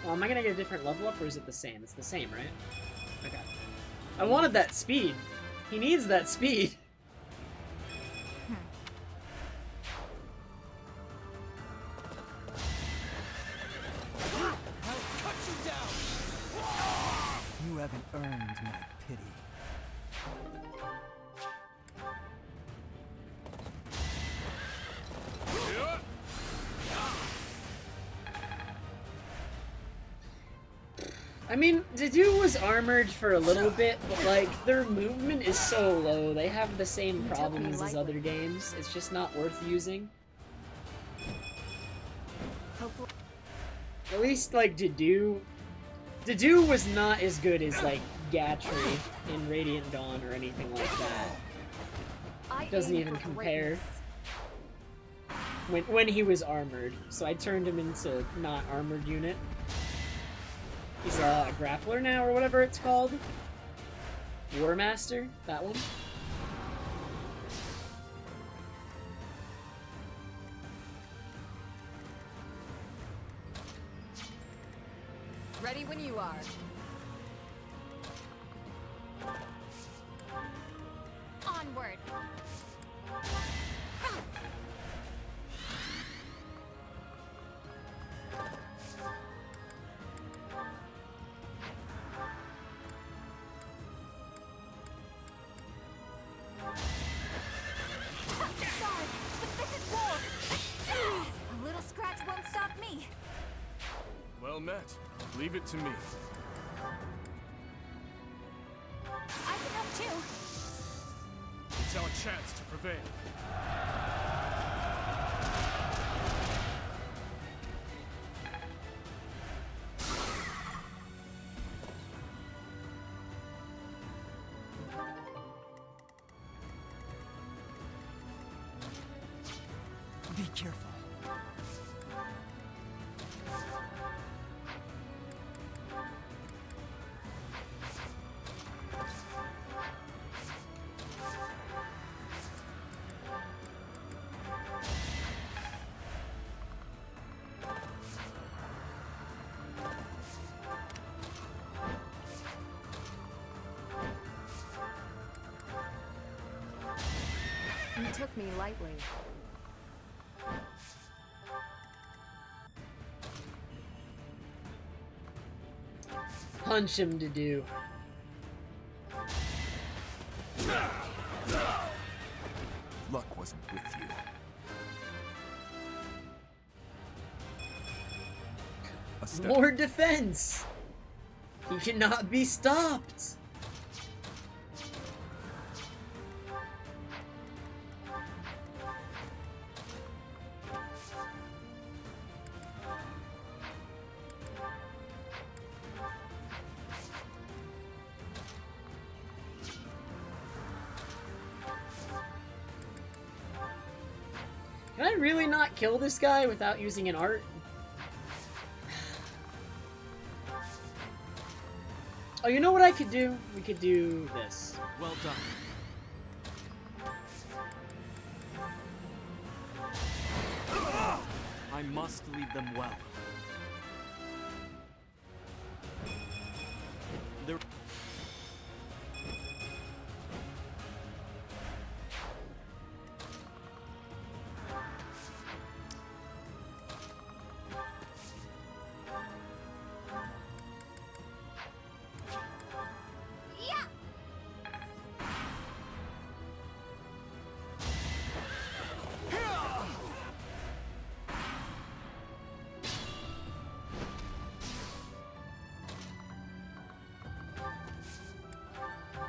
Well, am I gonna get a different level up, or is it the same? It's the same, right? Okay. I wanted that speed. He needs that speed. You haven't earned my pity. I mean, Dedue was armored for a little bit, but, like, their movement is so low. They have the same problems as other games. It's just not worth using. At least, like, Dedue was not as good as, like, Gatry in Radiant Dawn or anything like that. It doesn't even compare. When he was armored, so I turned him into not armored unit. He's a grappler now, or whatever it's called. War Master, that one. Ready when you are. Onward. Well met. Leave it to me. I can help too. It's our chance to prevail. Be careful. You took me lightly. Punch him to do. Luck wasn't with you. A step. More defense! He cannot be stopped! Can I really not kill this guy without using an art? Oh, you know what I could do? We could do this. Well done. I must lead them well. There Yeah!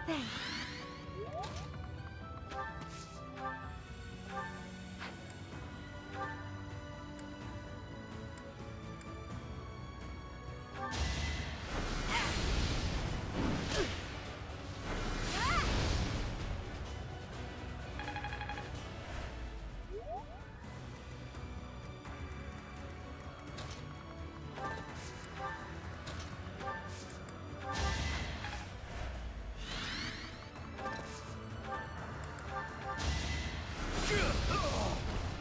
Thanks.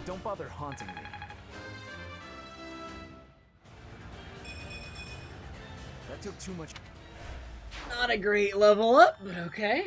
Don't bother haunting me. That took too much. Not a great level up, but okay.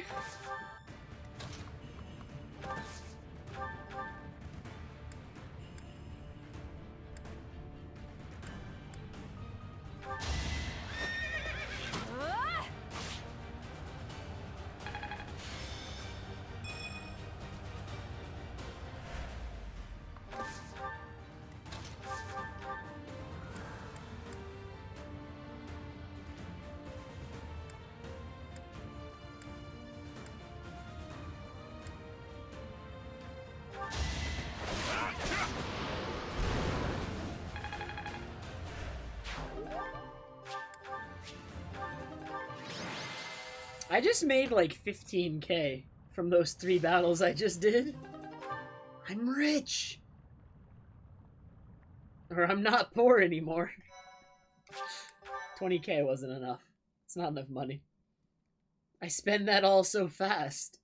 I just made like 15k from those 3 battles I just did. I'm rich! Or I'm not poor anymore. 20k wasn't enough. It's not enough money. I spend that all so fast.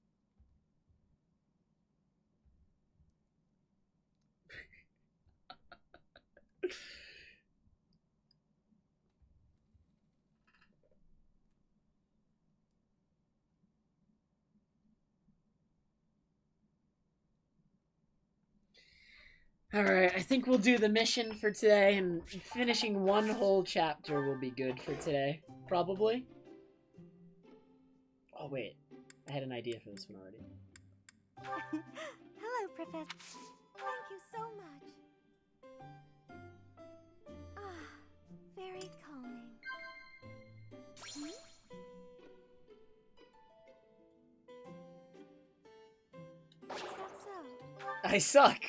Alright, I think we'll do the mission for today, and finishing one whole chapter will be good for today. Probably. Oh, wait. I had an idea for this one already. Hello, Professor. Thank you so much. Ah, very I suck.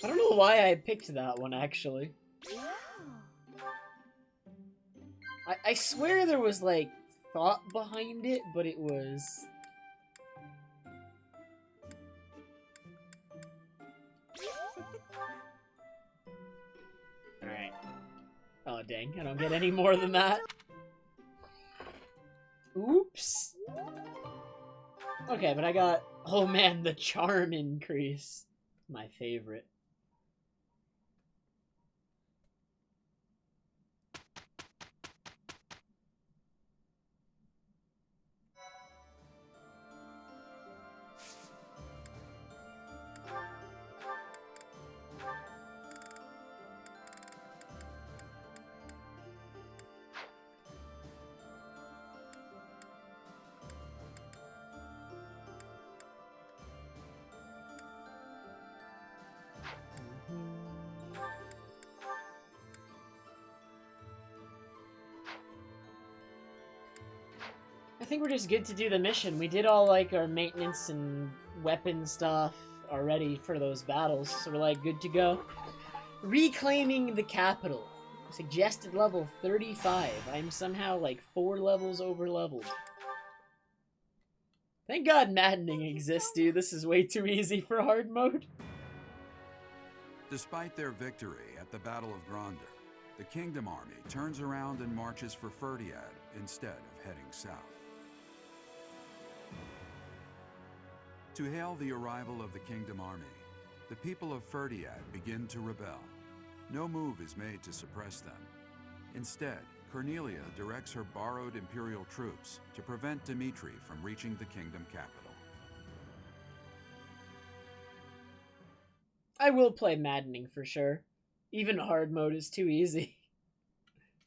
I don't know why I picked that one, actually. I swear there was, like, thought behind it, but it was... Alright. Oh, dang. I don't get any more than that. Oops. Okay, but I got... Oh man, the charm increase. My favorite. I think we're just good to do the mission. We did all, like, our maintenance and weapon stuff already for those battles, so we're, like, good to go. Reclaiming the capital. Suggested level 35. I'm somehow, like, 4 levels over-leveled. Thank God maddening exists, dude. This is way too easy for hard mode. Despite their victory at the Battle of Gronder, the Kingdom Army turns around and marches for Ferdiad instead of heading south. To hail the arrival of the Kingdom Army, the people of Ferdiad begin to rebel. No move is made to suppress them. Instead, Cornelia directs her borrowed Imperial troops to prevent Dimitri from reaching the Kingdom capital. I will play maddening for sure. Even hard mode is too easy.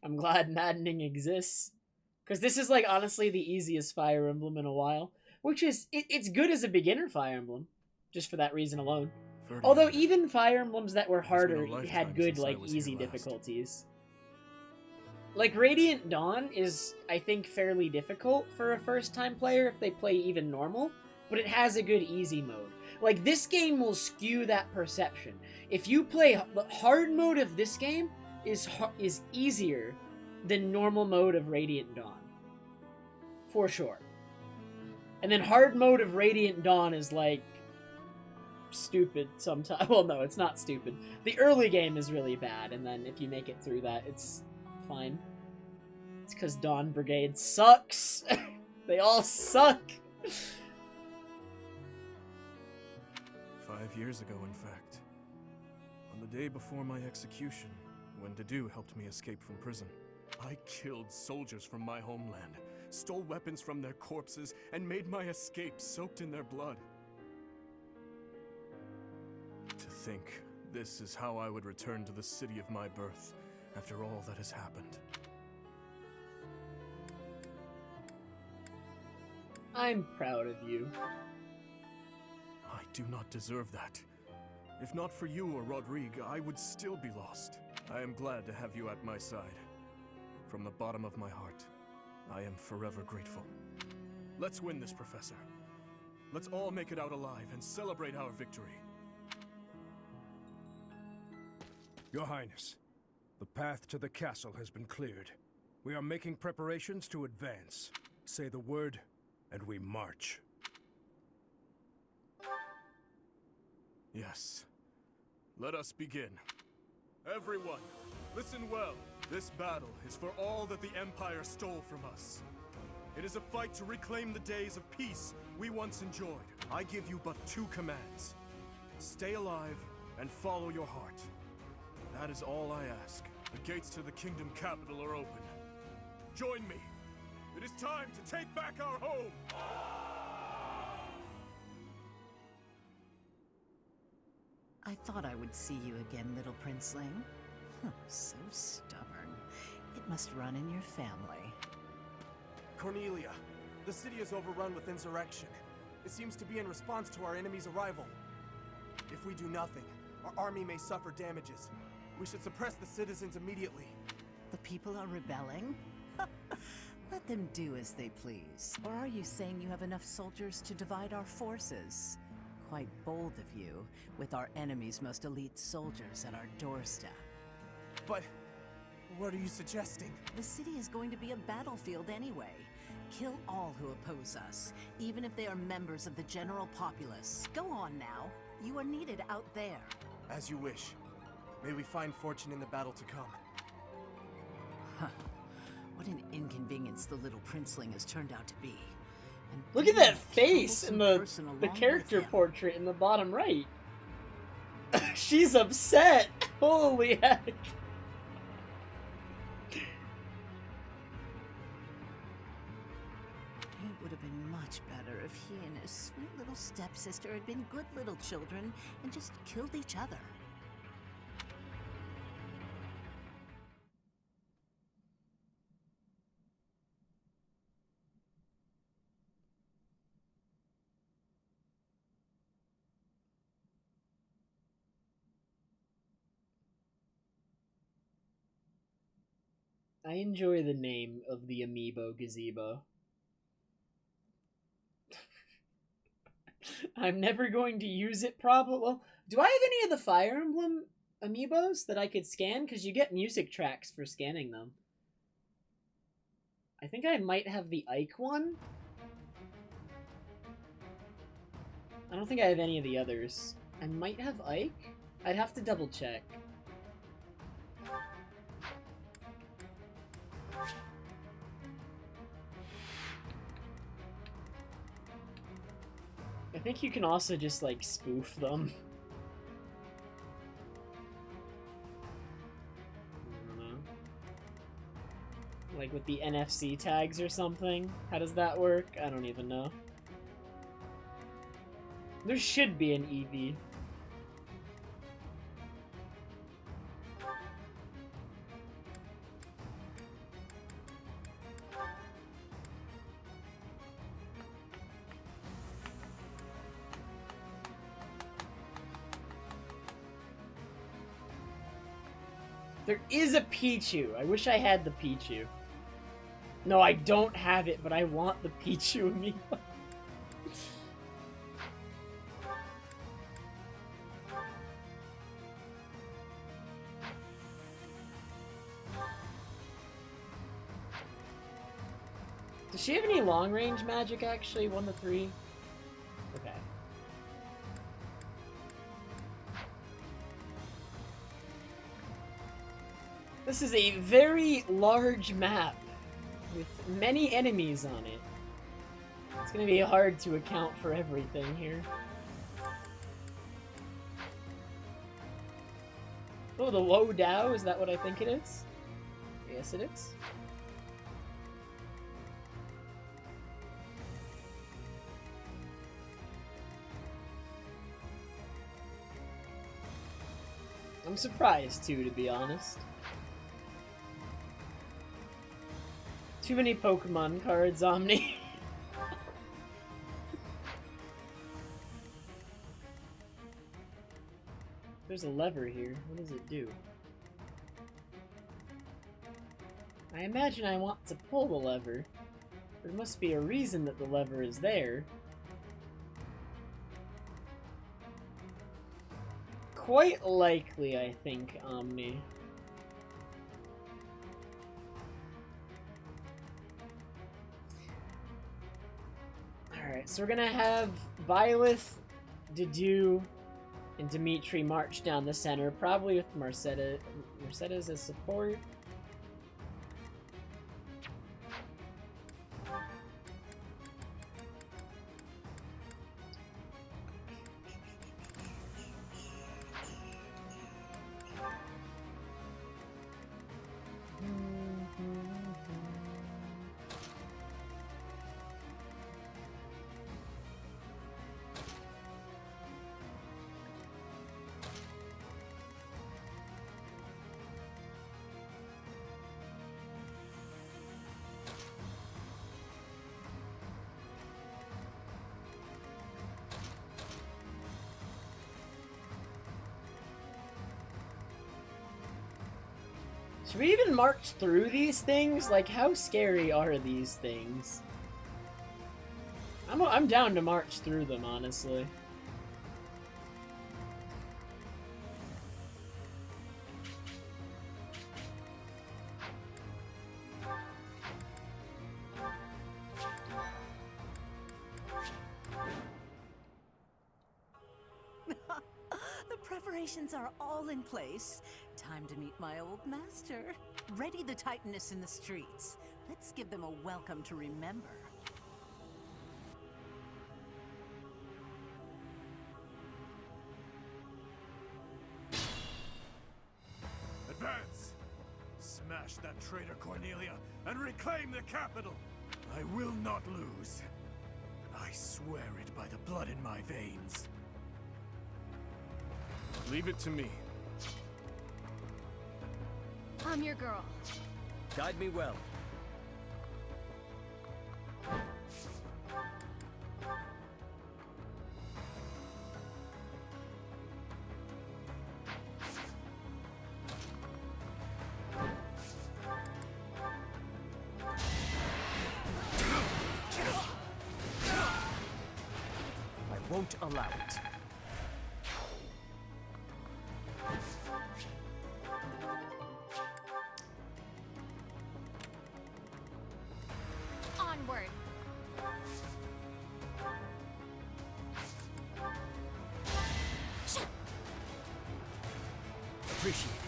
I'm glad maddening exists. Because this is, like, honestly the easiest Fire Emblem in a while. Which is, it's good as a beginner Fire Emblem. Just for that reason alone. Although even Fire Emblems that were harder had good, like, easy difficulties. Like, Radiant Dawn is, I think, fairly difficult for a first-time player if they play even normal. But it has a good easy mode. Like, this game will skew that perception. If you play the hard mode of this game is easier than normal mode of Radiant Dawn. For sure. And then hard mode of Radiant Dawn is, like, stupid sometimes. Well, no, it's not stupid. The early game is really bad, and then if you make it through that, it's fine. It's because Dawn Brigade sucks. They all suck. 5 years ago, in fact. On the day before my execution, when Dedue helped me escape from prison, I killed soldiers from my homeland, stole weapons from their corpses, and made my escape soaked in their blood. To think this is how I would return to the city of my birth after all that has happened. I'm proud of you. I do not deserve that. If not for you or Rodrigue, I would still be lost. I am glad to have you at my side. From the bottom of my heart, I am forever grateful. Let's win this, Professor. Let's all make it out alive and celebrate our victory. Your Highness, the path to the castle has been cleared. We are making preparations to advance. Say the word, and we march. Yes. Let us begin. Everyone, listen well. This battle is for all that the Empire stole from us. It is a fight to reclaim the days of peace we once enjoyed. I give you but 2 commands. Stay alive and follow your heart. That is all I ask. The gates to the Kingdom capital are open. Join me. It is time to take back our home! I thought I would see you again, little princeling. So stubborn. It must run in your family. Cornelia, the city is overrun with insurrection. It seems to be in response to our enemy's arrival. If we do nothing, our army may suffer damages. We should suppress the citizens immediately. The people are rebelling? Let them do as they please. Or are you saying you have enough soldiers to divide our forces? quite bold of you, with our enemy's most elite soldiers at our doorstep. But what are you suggesting? The city is going to be a battlefield anyway. Kill all who oppose us, even if they are members of the general populace. Go on now. You are needed out there. As you wish. May we find fortune in the battle to come. Huh. What an inconvenience the little princeling has turned out to be. And Look at that being a face in troublesome person the along character with him. portrait in the bottom right. She's upset. Holy heck. It would have been much better if he and his sweet little stepsister had been good little children and just killed each other. I enjoy the name of the amiibo gazebo. I'm never going to use it, probably. Well, do I have any of the Fire Emblem amiibos that I could scan? Because you get music tracks for scanning them. I think I might have the Ike one. I don't think I have any of the others. I might have Ike? I'd have to double check. I think you can also just, like, spoof them. I don't know. Like with the NFC tags or something? How does that work? I don't even know. There should be an EV. There is a Pichu. I wish I had the Pichu. No, I don't have it, but I want the Pichu amiibo. Does she have any long-range magic, actually? 1 to 3? Okay. This is a very large map with many enemies on it. It's gonna be hard to account for everything here. Oh, the Wo Dao, is that what I think it is? Yes, it is. I'm surprised too, to be honest. Too many Pokemon cards, Omni. There's a lever here. What does it do? I imagine I want to pull the lever. There must be a reason that the lever is there. Quite likely, I think, Omni. Alright, so we're gonna have Byleth, Dedue, and Dimitri march down the center, probably with Mercedes as support. Should we even march through these things? Like, how scary are these things? I'm down to march through them, honestly. Preparations are all in place. Time to meet my old master. Ready the Titaness in the streets. Let's give them a welcome to remember. Advance! Smash that traitor Cornelia and reclaim the capital! I will not lose. I swear it by the blood in my veins. Leave it to me. I'm your girl. Guide me well. I won't allow it. Onward. Appreciate it.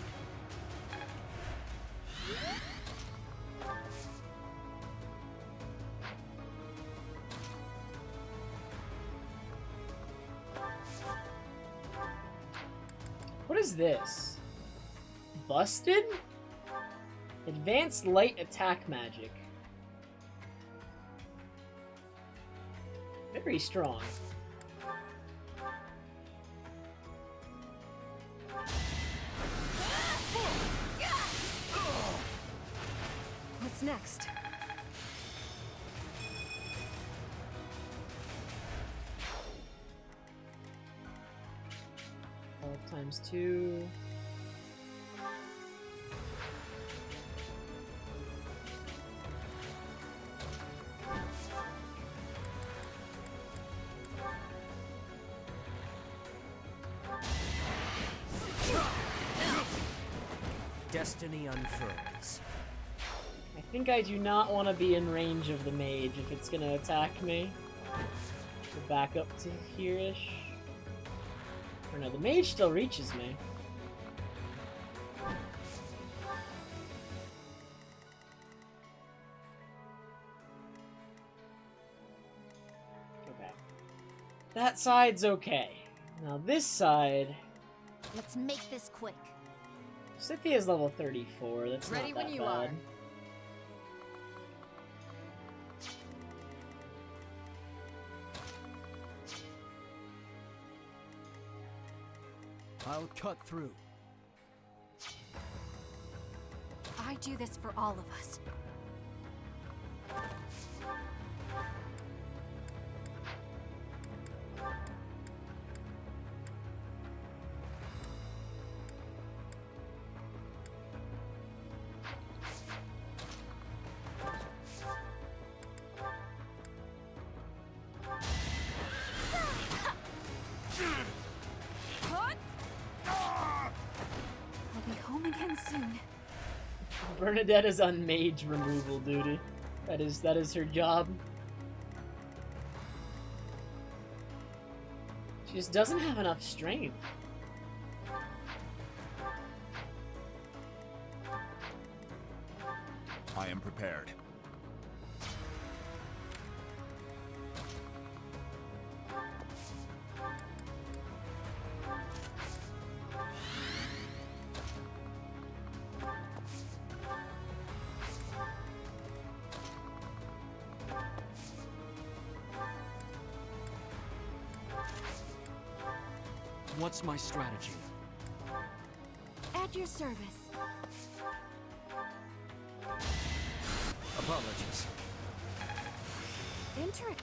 What is this? Busted? Advanced light attack magic. Very strong. What's next? Times 2. Destiny unfurls. I think I do not want to be in range of the mage if it's gonna attack me. So back up to here-ish. Or no, the mage still reaches me. Okay. That side's okay. Now this side... Let's make this quick. Cynthia's level 34, that's Ready not that when you bad. are. I'll cut through. I do this for all of us. I'll be home again soon. Bernadette is on mage removal duty. That is her job. She just doesn't have enough strength. I am prepared. What's my strategy? At your service. Apologies. Interesting.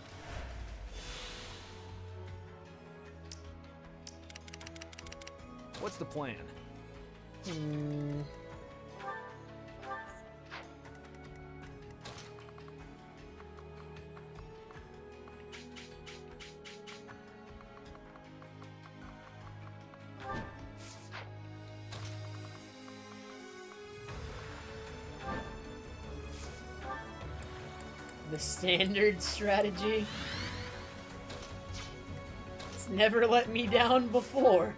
What's the plan? The standard strategy. It's never let me down before.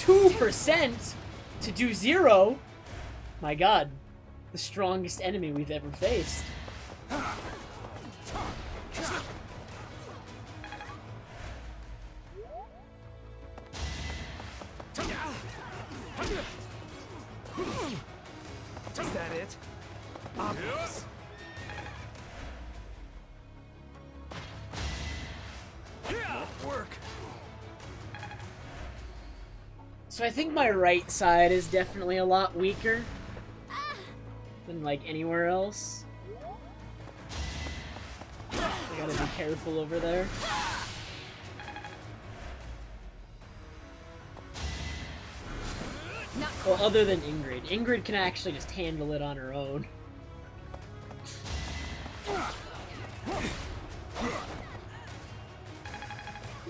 2% to do 0. My god. The strongest enemy we've ever faced. Is that it? Obvious. Work. So I think my right side is definitely a lot weaker than like anywhere else. I gotta be careful over there. Well, other than Ingrid. Ingrid can actually just handle it on her own.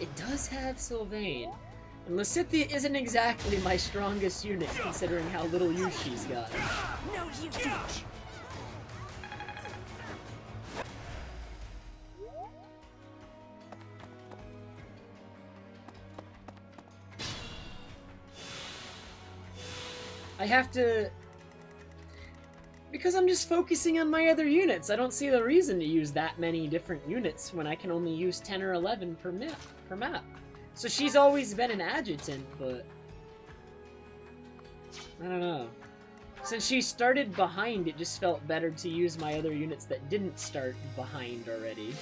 It does have Sylvain. And Lysithea isn't exactly my strongest unit, considering how little use she's got. No use. I have to... Because I'm just focusing on my other units. I don't see the reason to use that many different units when I can only use 10 or 11 per map. So she's always been an adjutant, but... I don't know. Since she started behind, it just felt better to use my other units that didn't start behind already.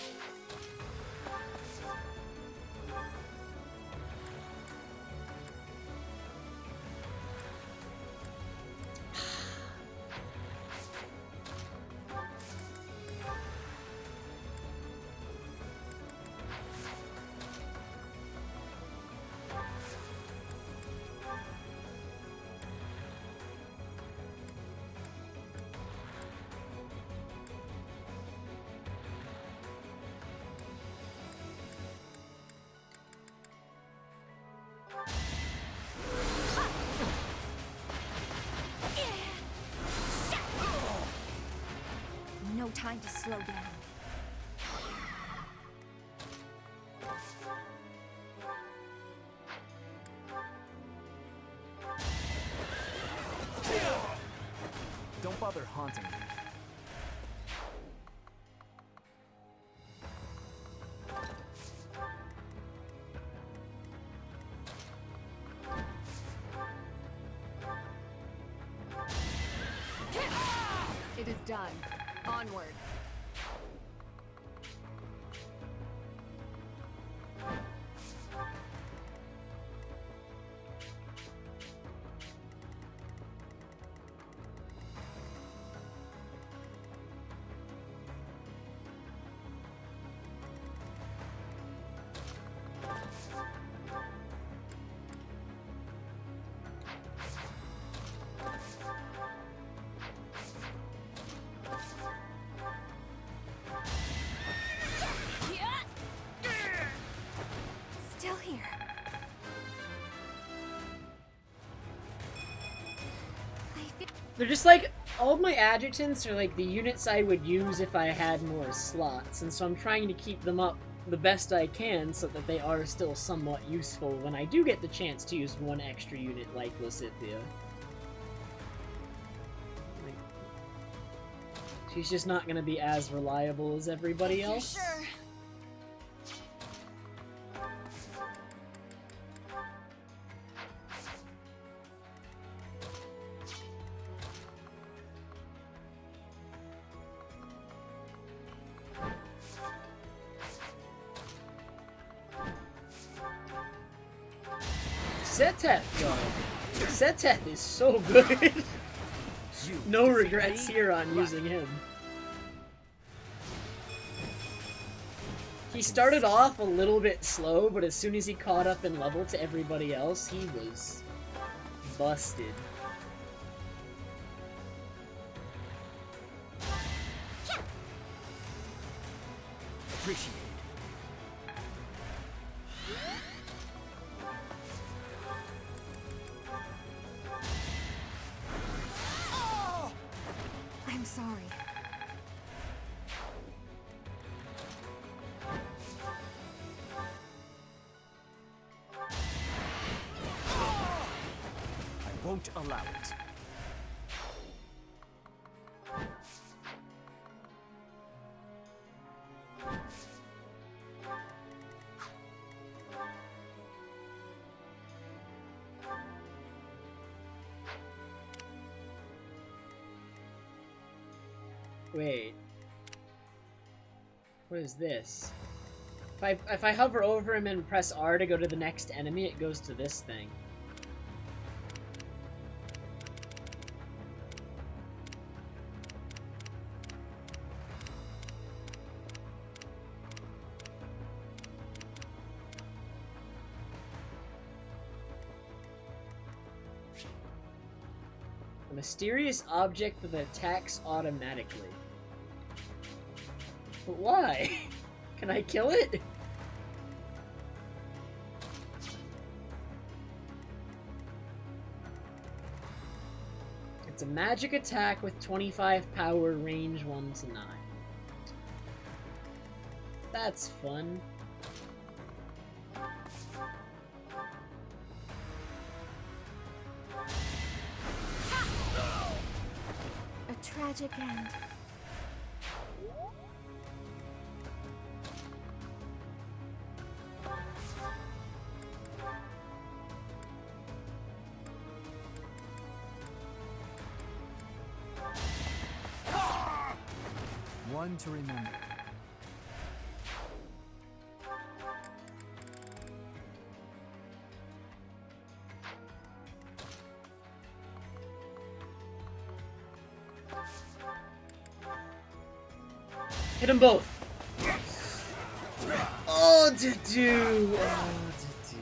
No time to slow down. Don't bother haunting me. It is done. Onward. Still here. They're just like, all of my adjutants are like the units I would use if I had more slots, and so I'm trying to keep them up the best I can so that they are still somewhat useful when I do get the chance to use one extra unit like Lysithea. Like, she's just not gonna be as reliable as everybody else. Sure. Seteth, though. Seteth is so good. No regrets here on using him. He started off a little bit slow, but as soon as he caught up in level to everybody else, he was busted. Appreciate it. I'm sorry. won't allow it. Wait. What is this? If I hover over him and press R to go to the next enemy, it goes to this thing. A mysterious object that attacks automatically. But why? Can I kill it? It's a magic attack with 25 power, range 1 to 9. That's fun. A tragic end. One to remember. Hit them both. Oh, to do. Oh, to do.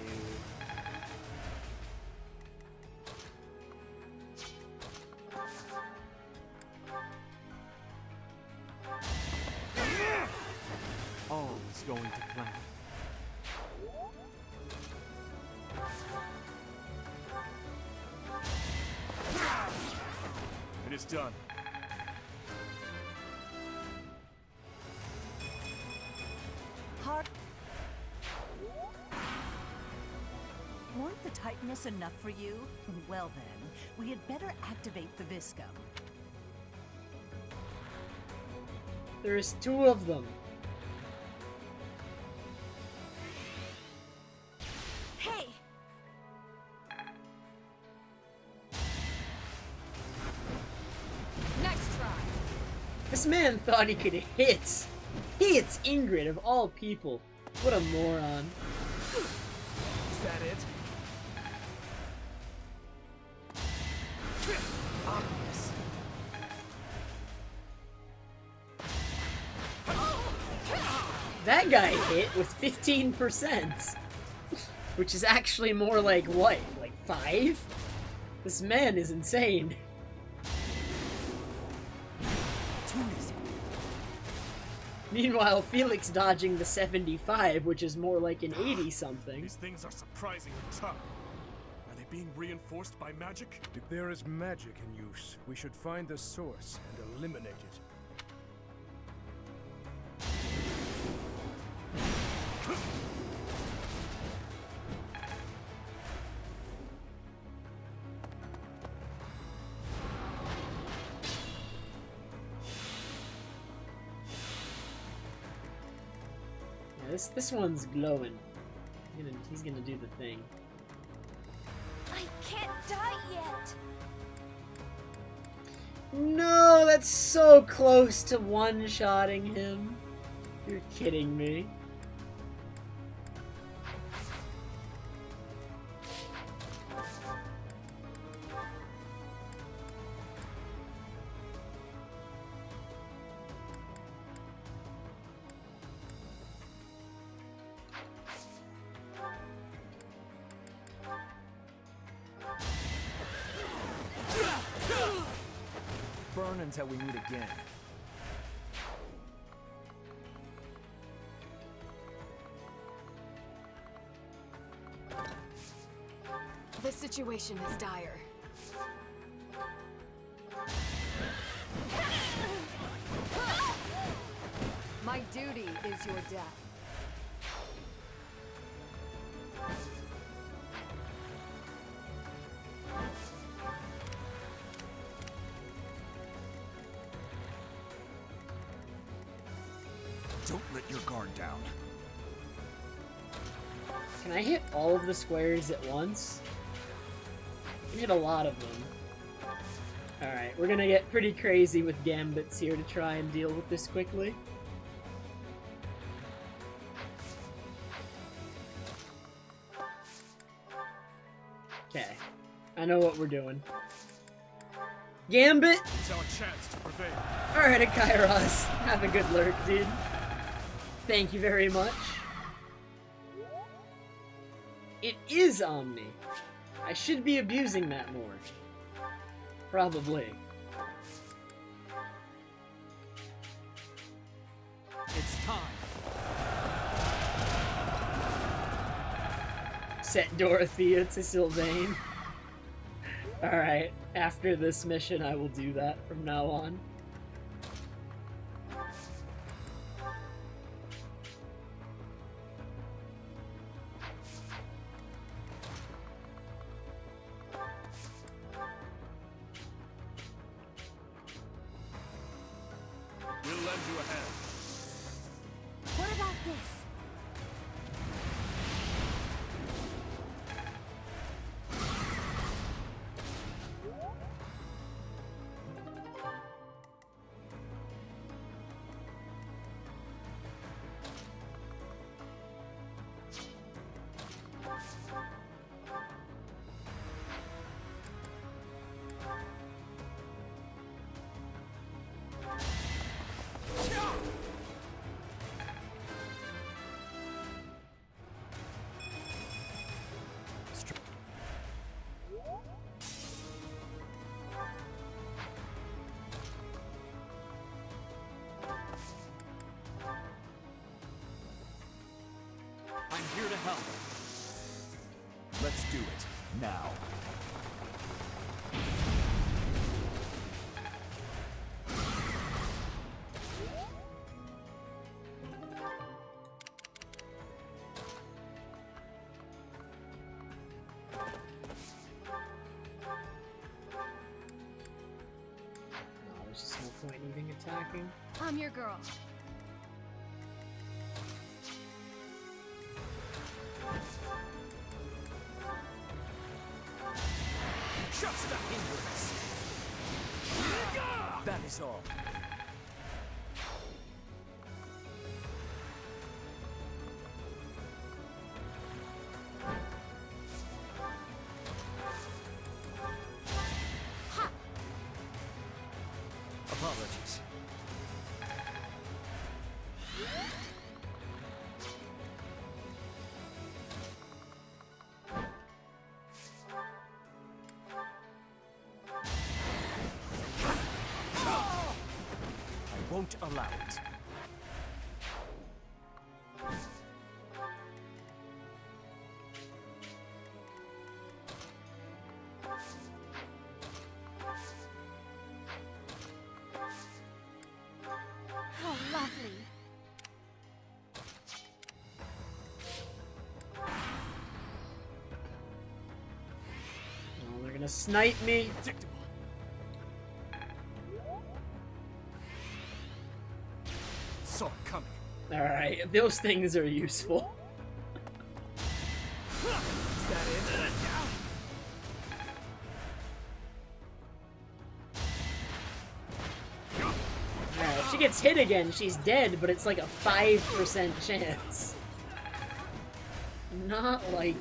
All is going to plan. It is done. Weren't the Titanus enough for you? Well then, we had better activate the Viscum. There's 2 of them. Hey! Nice try. This man thought he could hit. Hits Ingrid of all people. What a moron. Is that it? Obvious. That guy hit with 15%. Which is actually more like what? Like 5? This man is insane. Meanwhile, Felix dodging the 75, which is more like an 80-something. These things are surprisingly tough. Are they being reinforced by magic? If there is magic in use, we should find the source and eliminate it. Yeah, this one's glowing. He's gonna do the thing. I can't die yet! No, that's so close to one-shotting him. You're kidding me. Burn until we meet again. The situation is dire. My duty is your death. Don't let your guard down. Can I hit all of the squares at once? I can hit a lot of them. Alright, we're gonna get pretty crazy with gambits here to try and deal with this quickly. Okay, I know what we're doing. Gambit! It's our chance to prevail. Alright, Kairos. Have a good lurk, dude. Thank you very much. It is Omni. I should be abusing that more. Probably. It's time. Set Dorothea to Sylvain. Alright, after this mission I will do that from now on. We'll lend you a hand. What about this? I'm here to help. Let's do it, now. No, there's just no point even attacking. I'm your girl. Just the hindrance. That is all. Apologies. I won't allow it. How lovely. Oh, they're gonna snipe me. Saw it coming. Alright, those things are useful. Is that it? Alright, if she gets hit again, she's dead, but it's like a 5% chance. Not likely.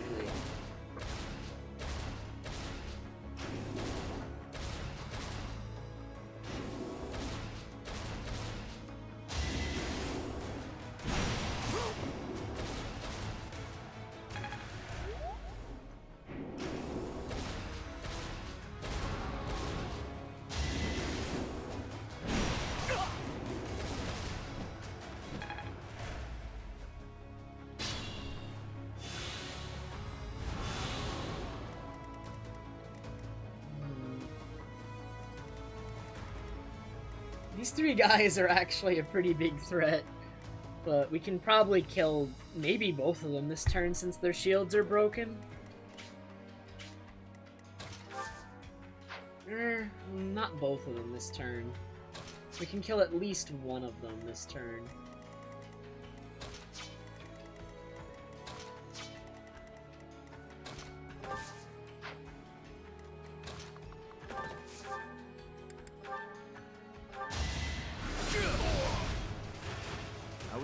These three guys are actually a pretty big threat, but we can probably kill maybe both of them this turn since their shields are broken. Not both of them this turn. We can kill at least one of them this turn.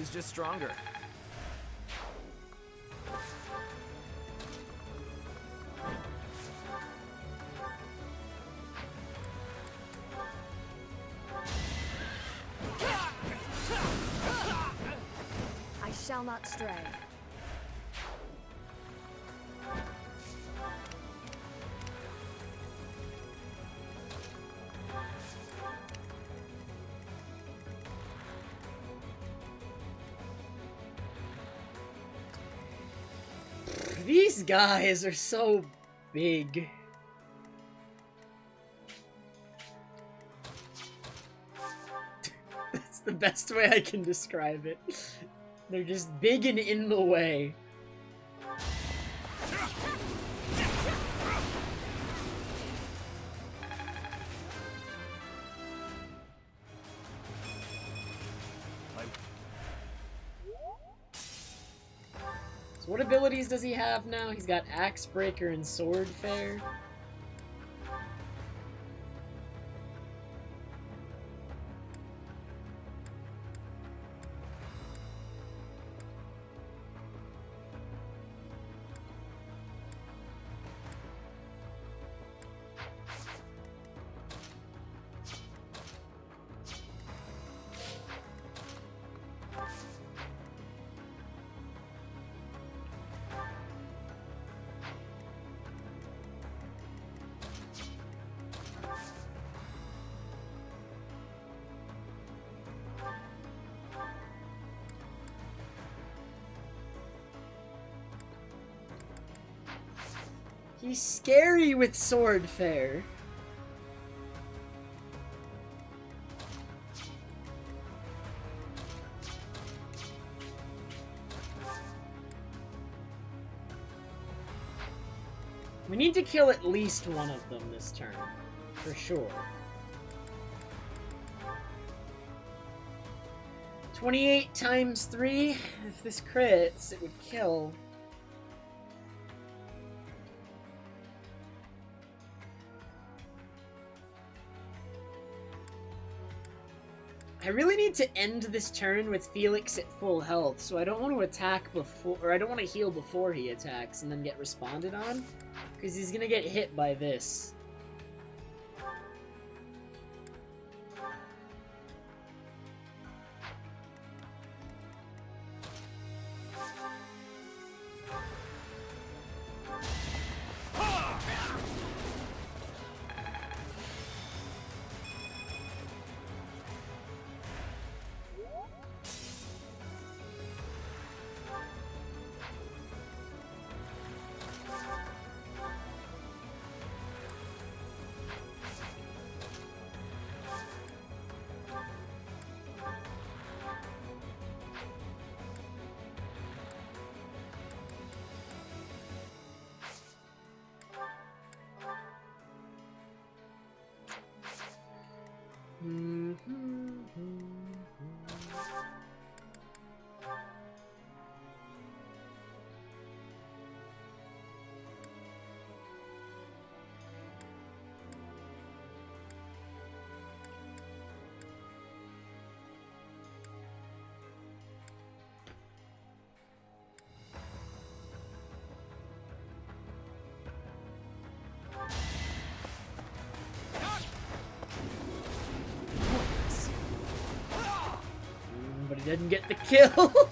Who's just stronger? I shall not stray. These guys are so big. That's the best way I can describe it. They're just big and in the way. So what abilities does he have now? He's got Axe Breaker and Sword Fair. He's scary with Sword Fair. We need to kill at least one of them this turn, for sure. 28 times 3. If this crits, it would kill. I really need to end this turn with Felix at full health, so I don't want to attack before, or I don't want to heal before he attacks and then get responded on, because he's gonna get hit by this. But he didn't get the kill.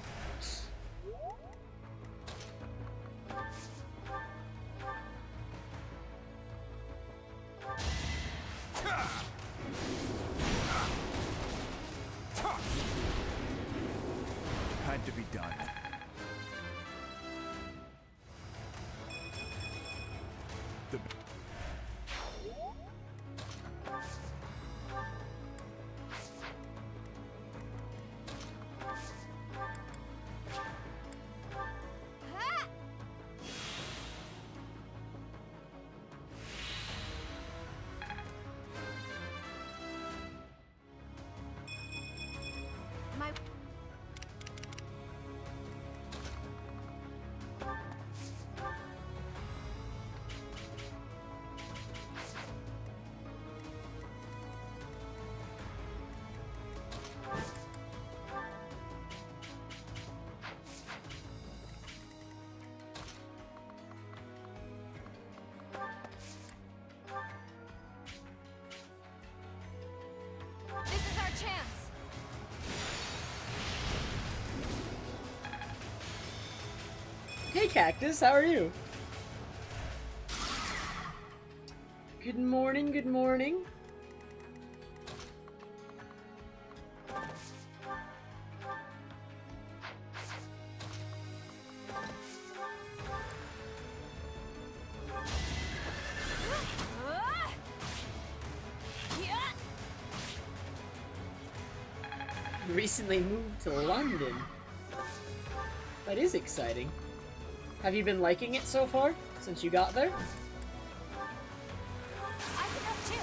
Had to be done. The Hey, Cactus, how are you? Good morning, good morning. Recently moved to London. That is exciting. Have you been liking it so far, since you got there? I can help too.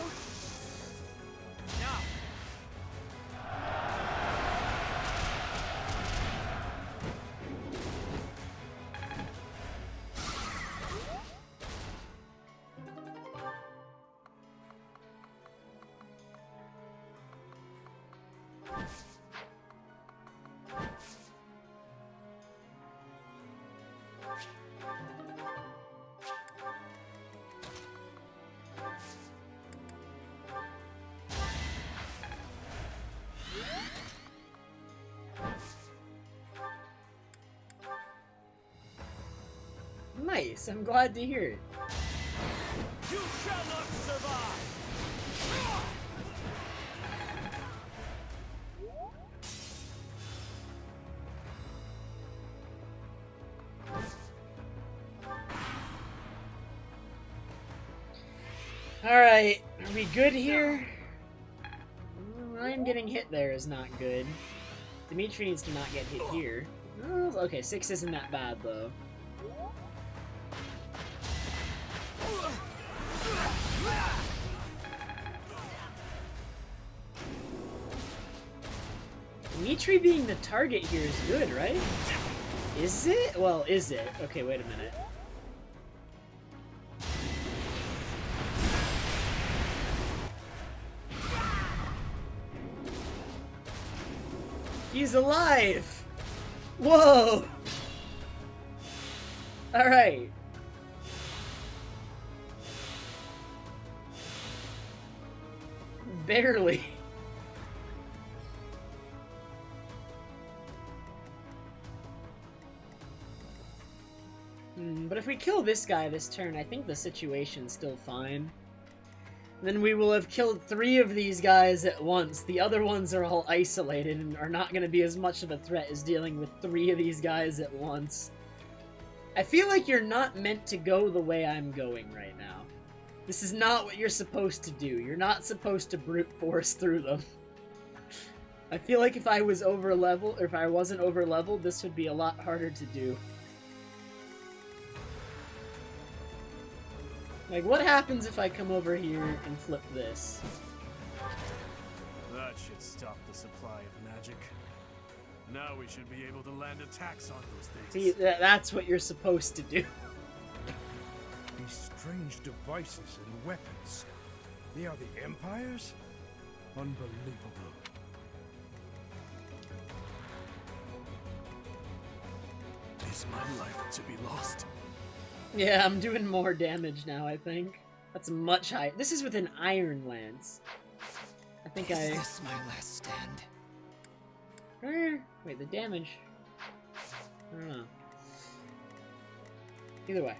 Nice, I'm glad to hear it. You shall not survive! Alright, are we good here? Ryan getting hit there is not good. Dimitri needs to not get hit here. Oh, okay, 6 isn't that bad, though. Dimitri being the target here is good, right? Is it? Well, is it? Okay, wait a minute. He's alive! Whoa! Alright. Barely. But if we kill this guy this turn, I think the situation's still fine. Then we will have killed 3 of these guys at once. The other ones are all isolated and are not going to be as much of a threat as dealing with 3 of these guys at once. I feel like you're not meant to go the way I'm going right now. This is not what you're supposed to do. You're not supposed to brute force through them. I feel like if I was over level, or if I wasn't over leveled, this would be a lot harder to do. Like, what happens if I come over here and flip this? That should stop the supply of magic. Now we should be able to land attacks on those things. See, that's what you're supposed to do. These strange devices and weapons. They are the Empire's? Unbelievable. Is my life to be lost? Yeah, I'm doing more damage now, I think. That's much higher. This is with an Iron Lance. I think Is this my last stand? Wait, the damage... I don't know. Either way.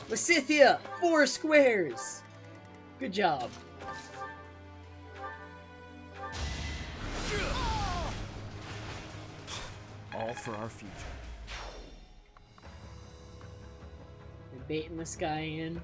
Lysithia! 4 squares! Good job. All for our future. We're baiting this guy in.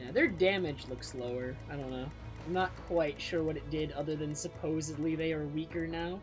Yeah, their damage looks lower. I don't know. I'm not quite sure what it did other than supposedly they are weaker now.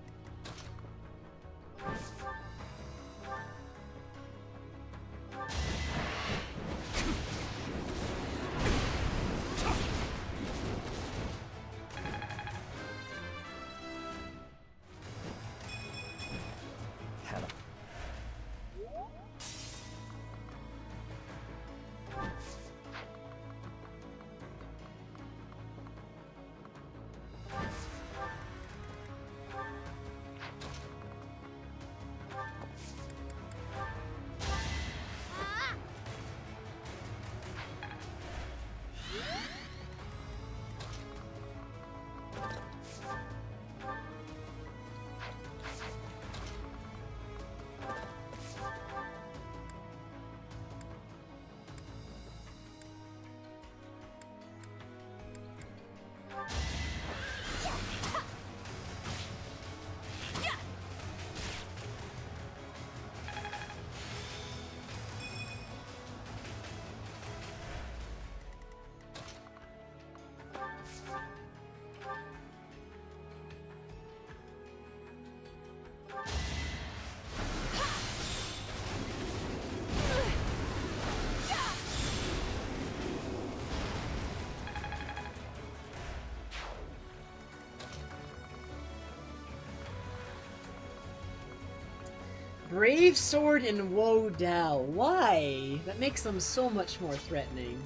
Brave Sword and Woe Dao. Why? That makes them so much more threatening.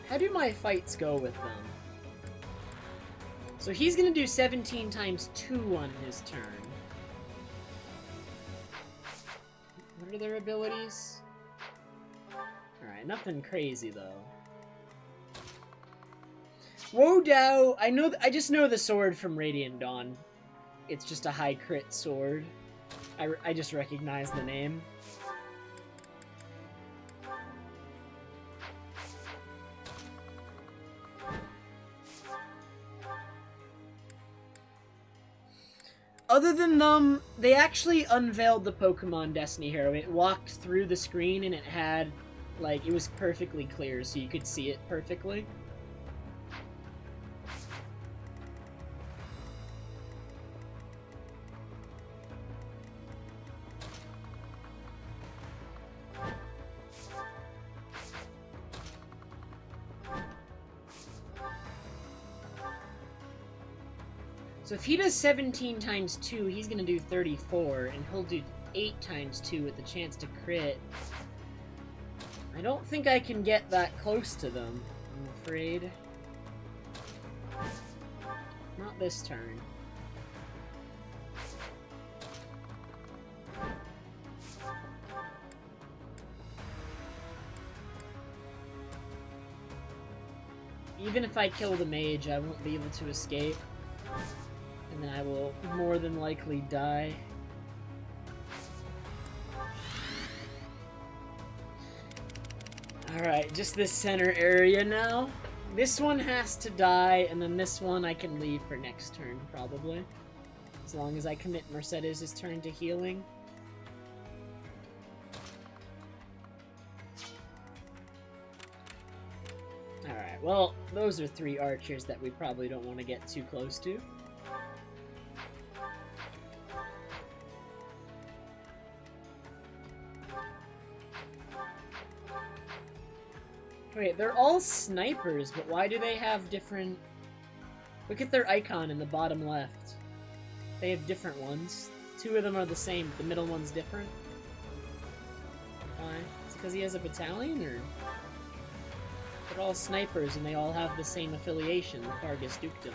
How do my fights go with them? So he's gonna do 17 times 2 on his turn. What are their abilities? Alright, nothing crazy though. Woe Dao, I just know the sword from Radiant Dawn. It's just a high crit sword. I just recognize the name. Other than them, they actually unveiled the Pokemon Destiny Hero. It walked through the screen and it had, like, it was perfectly clear so you could see it perfectly. So if he does 17 times 2, he's gonna do 34, and he'll do 8 times 2 with the chance to crit. I don't think I can get that close to them, I'm afraid. Not this turn. Even if I kill the mage, I won't be able to escape. And then I will more than likely die. Alright, just this center area now. This one has to die, and then this one I can leave for next turn, probably. As long as I commit Mercedes' turn to healing. Alright, well, those are 3 archers that we probably don't want to get too close to. Wait, they're all snipers, but why do they have different... Look at their icon in the bottom left. They have different ones. 2 of them are the same, but the middle one's different. Why? Is it because he has a battalion, or...? They're all snipers, and they all have the same affiliation, the Fargus Dukedom.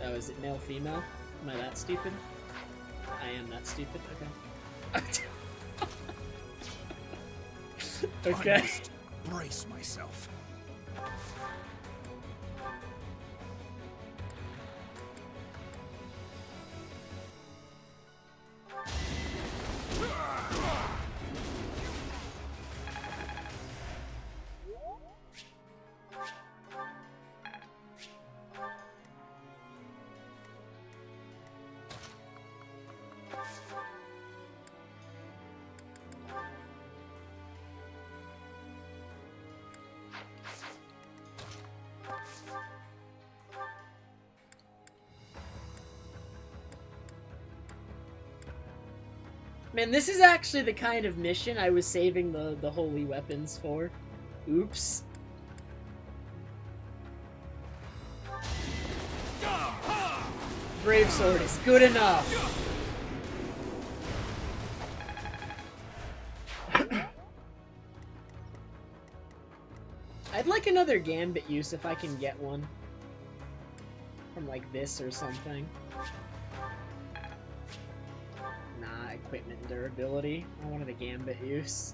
Oh, is it male-female? Am I that stupid? I am that stupid? Okay. Okay. I must brace myself. Man, this is actually the kind of mission I was saving the holy weapons for. Oops. Brave Sword is good enough. I'd like another Gambit use if I can get one. From like this or something. Nah, equipment and durability. I wanted a Gambit use.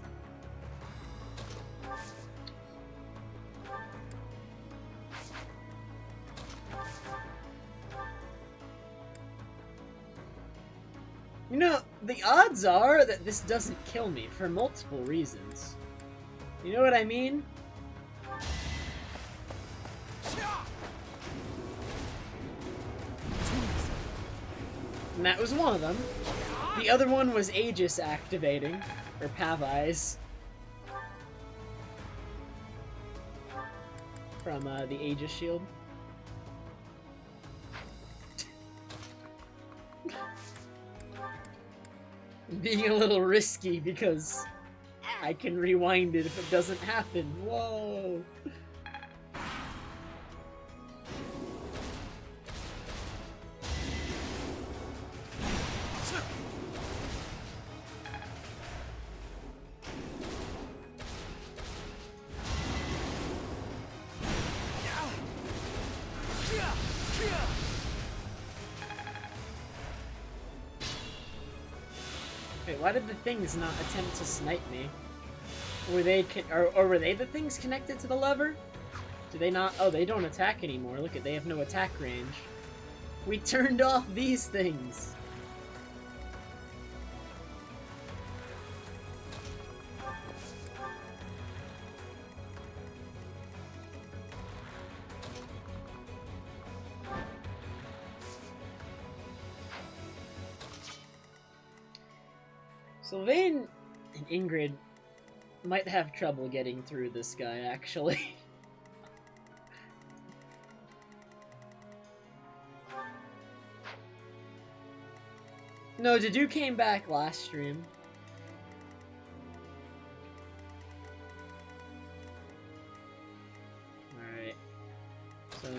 You know, the odds are that this doesn't kill me for multiple reasons. You know what I mean? And that was one of them. The other one was Aegis activating, or Pavise. From the Aegis shield. Being a little risky because I can rewind it if it doesn't happen. Whoa! Wait, why did the things not attempt to snipe me? Were they or were they the things connected to the lever? Do they not? Oh, they don't attack anymore. Look at, they have no attack range. We turned off these things. Sylvain and Ingrid might have trouble getting through this guy, actually. No, Dedu came back last stream. Alright. So,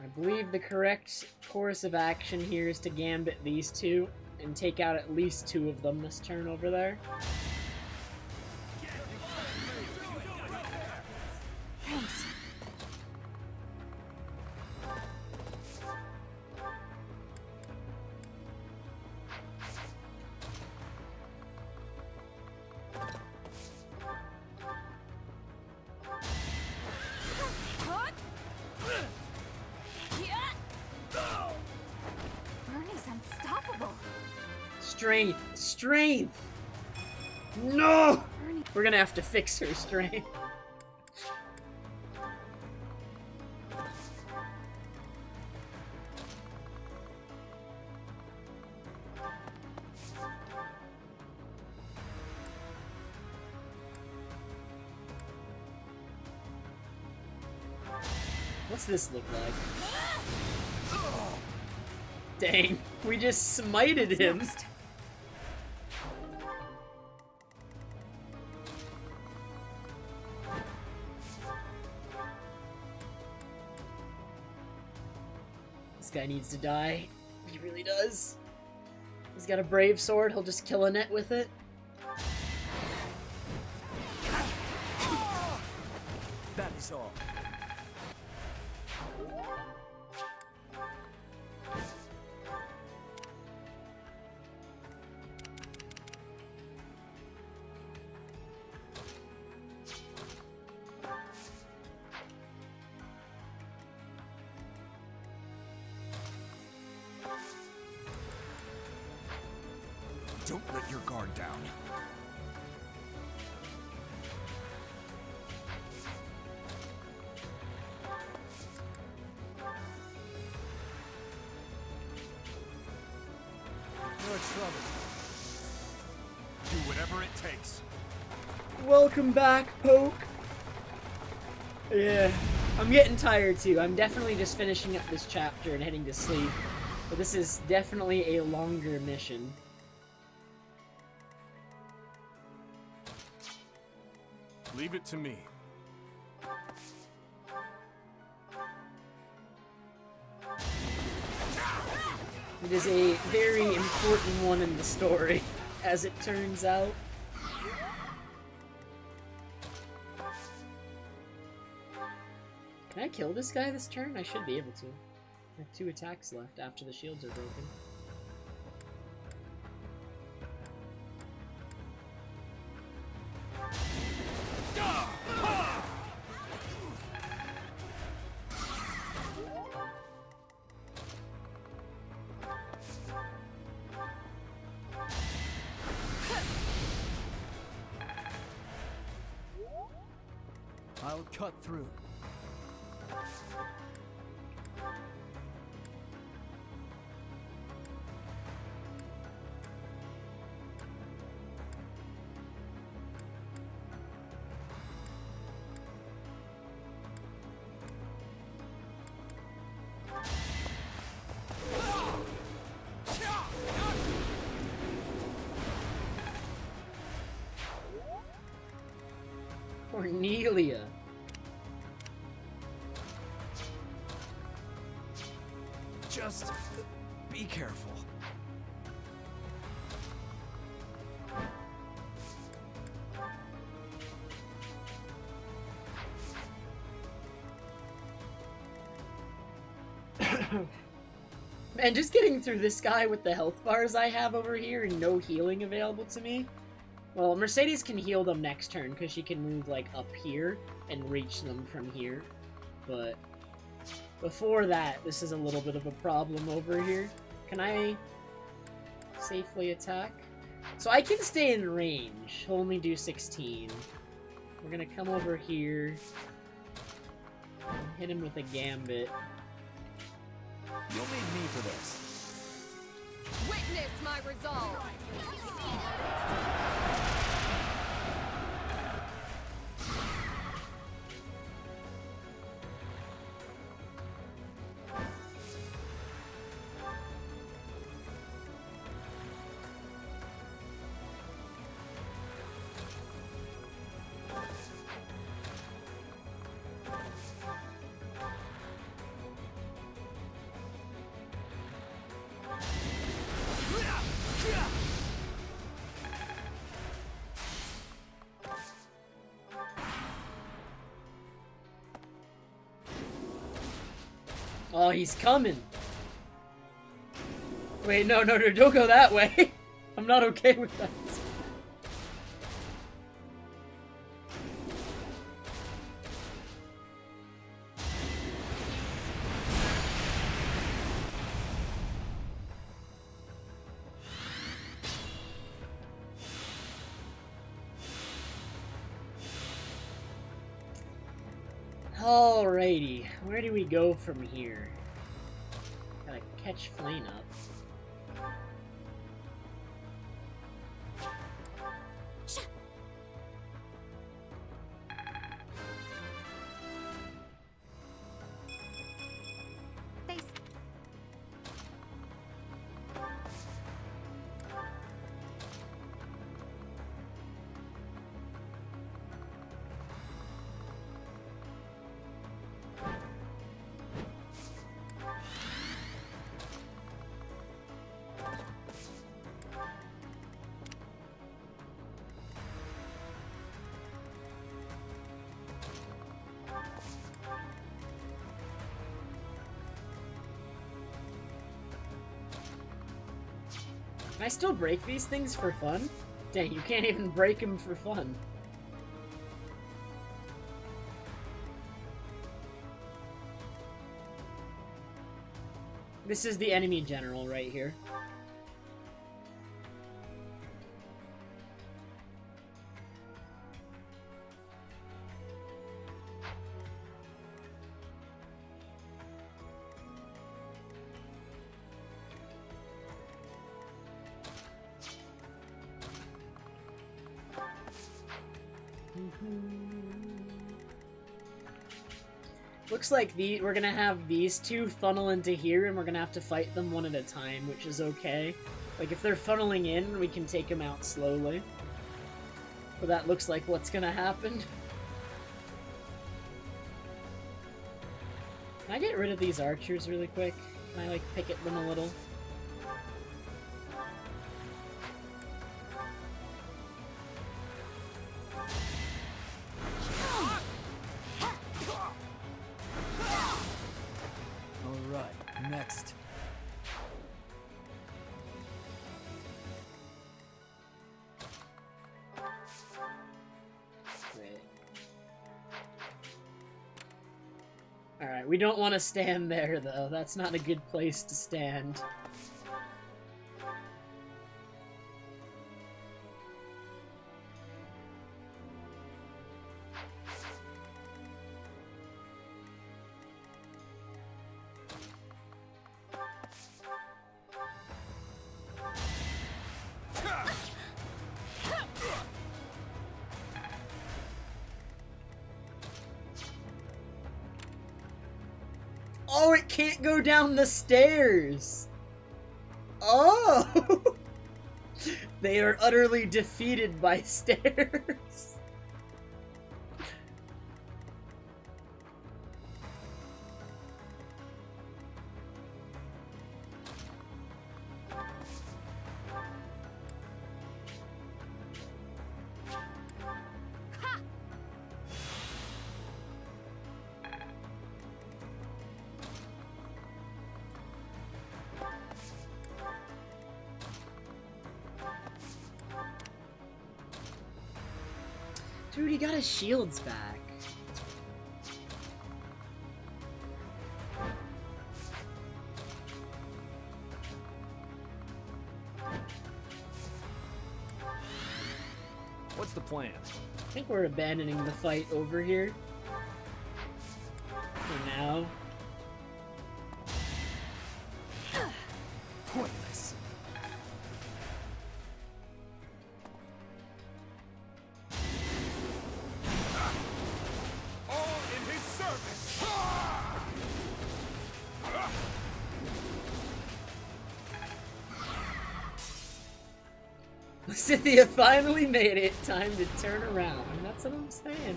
I believe the correct course of action here is to gambit these two and take out at least 2 of them this turn over there. Thanks. Bernie's unstoppable. Strength! Strength! No! We're gonna have to fix her strength. What's this look like? Dang, we just smited him. This guy needs to die. He really does. He's got a brave sword, he'll just kill a net with it. That is all. Don't let your guard down. You're trouble. Do whatever it takes. Welcome back, Poke. Yeah, I'm getting tired too. I'm definitely just finishing up this chapter and heading to sleep. But this is definitely a longer mission. Leave it to me. It is a very important one in the story, as it turns out. Can I kill this guy this turn? I should be able to. I have 2 attacks left after the shields are broken. I'll cut through. Cornelia. Just be careful. Man, just getting through this guy with the health bars I have over here and no healing available to me. Well, Mercedes can heal them next turn because she can move, like, up here and reach them from here. But before that, this is a little bit of a problem over here. Can I safely attack? So I can stay in range. He'll only do 16. We're gonna come over here. Hit him with a gambit. You'll need me for this. Witness my resolve! Oh, he's coming. Wait, no, don't go that way. I'm not okay with that. Alrighty, where do we go from here? Gotta catch Flame up. Can I still break these things for fun? Dang, you can't even break them for fun. This is the enemy general right here. Looks like we're gonna have these two funnel into here, and we're gonna have to fight them one at a time, which is okay. Like, if they're funneling in, we can take them out slowly. But that looks like what's gonna happen. Can I get rid of these archers really quick? Can I, like, pick at them a little? Next. Alright, we don't want to stand there, though. That's not a good place to stand. Oh, it can't go down the stairs! Oh! They are utterly defeated by stairs. Dude, he got his shields back. What's the plan? I think we're abandoning the fight over here. For now. Pointless. All in his service! Scythia finally made it. Time to turn around. That's what I'm saying.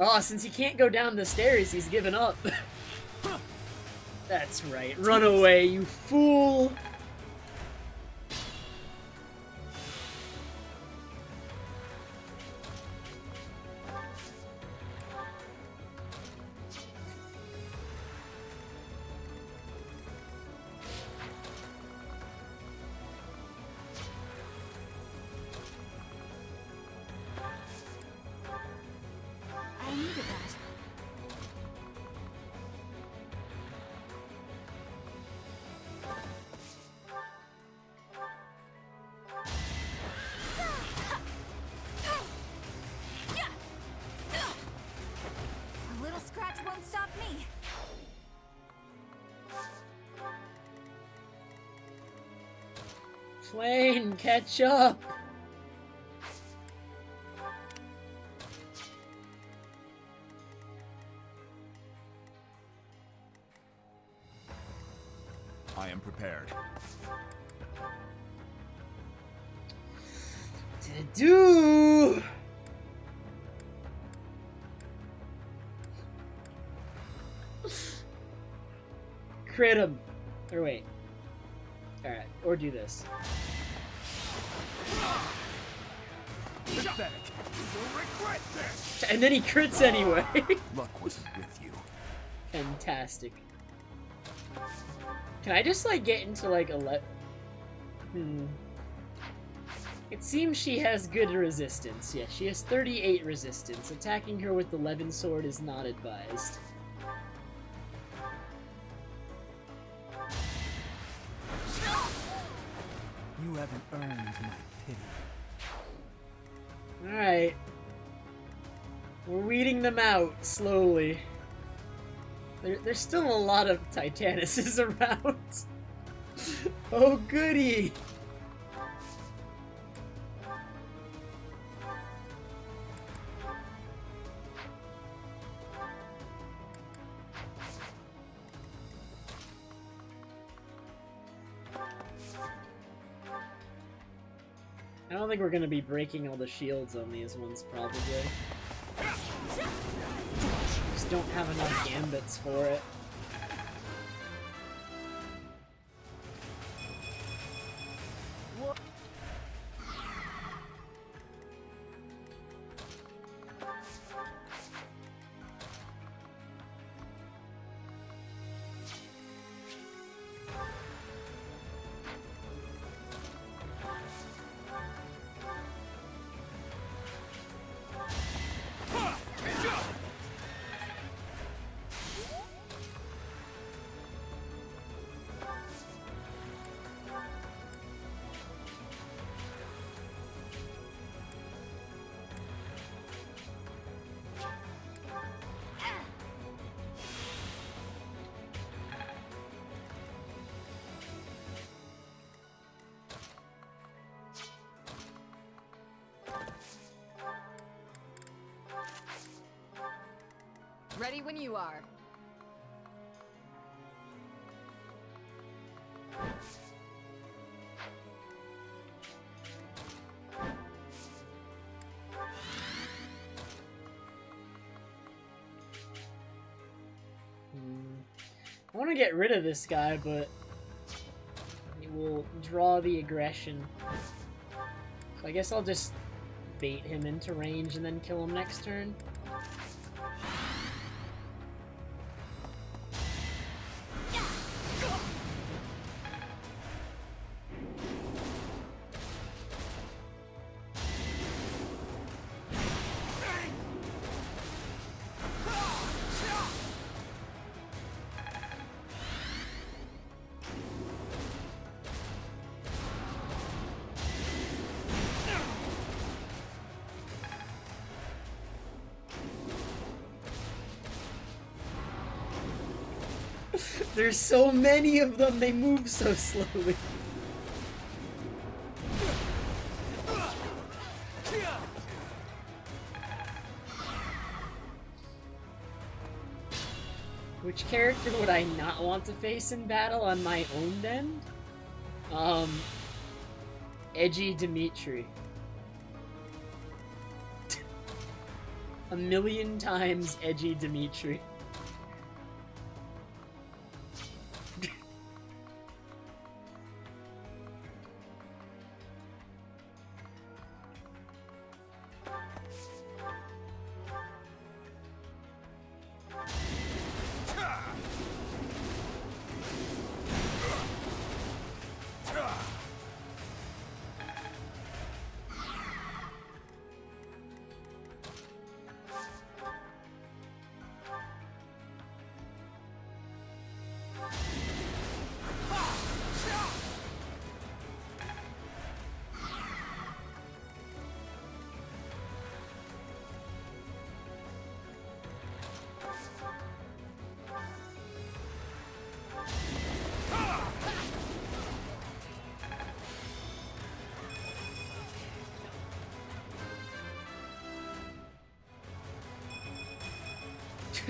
Oh, since he can't go down the stairs, he's given up. That's right. Run away, you fool! I needed that. A little scratch won't stop me. Flame, catch up! I am prepared. To do. Crit him. Or wait. Alright, or do this. Pathetic. You will regret this! And then he crits anyway. Luck wasn't with you. Fantastic. Can I just, like, get into, like, 11? It seems she has good resistance. Yeah, she has 38 resistance. Attacking her with the Levin sword is not advised. You haven't earned my pity. Alright. We're weeding them out, slowly. There's still a lot of Titanuses around. Oh, goody! I don't think we're gonna be breaking all the shields on these ones, probably. Just don't have enough gambits for it. Ready when you are. I want to get rid of this guy, but he will draw the aggression. So I guess I'll just bait him into range and then kill him next turn. There's so many of them, they move so slowly. Which character would I not want to face in battle on my own end? Edgy Dimitri. 1,000,000 times Edgy Dimitri.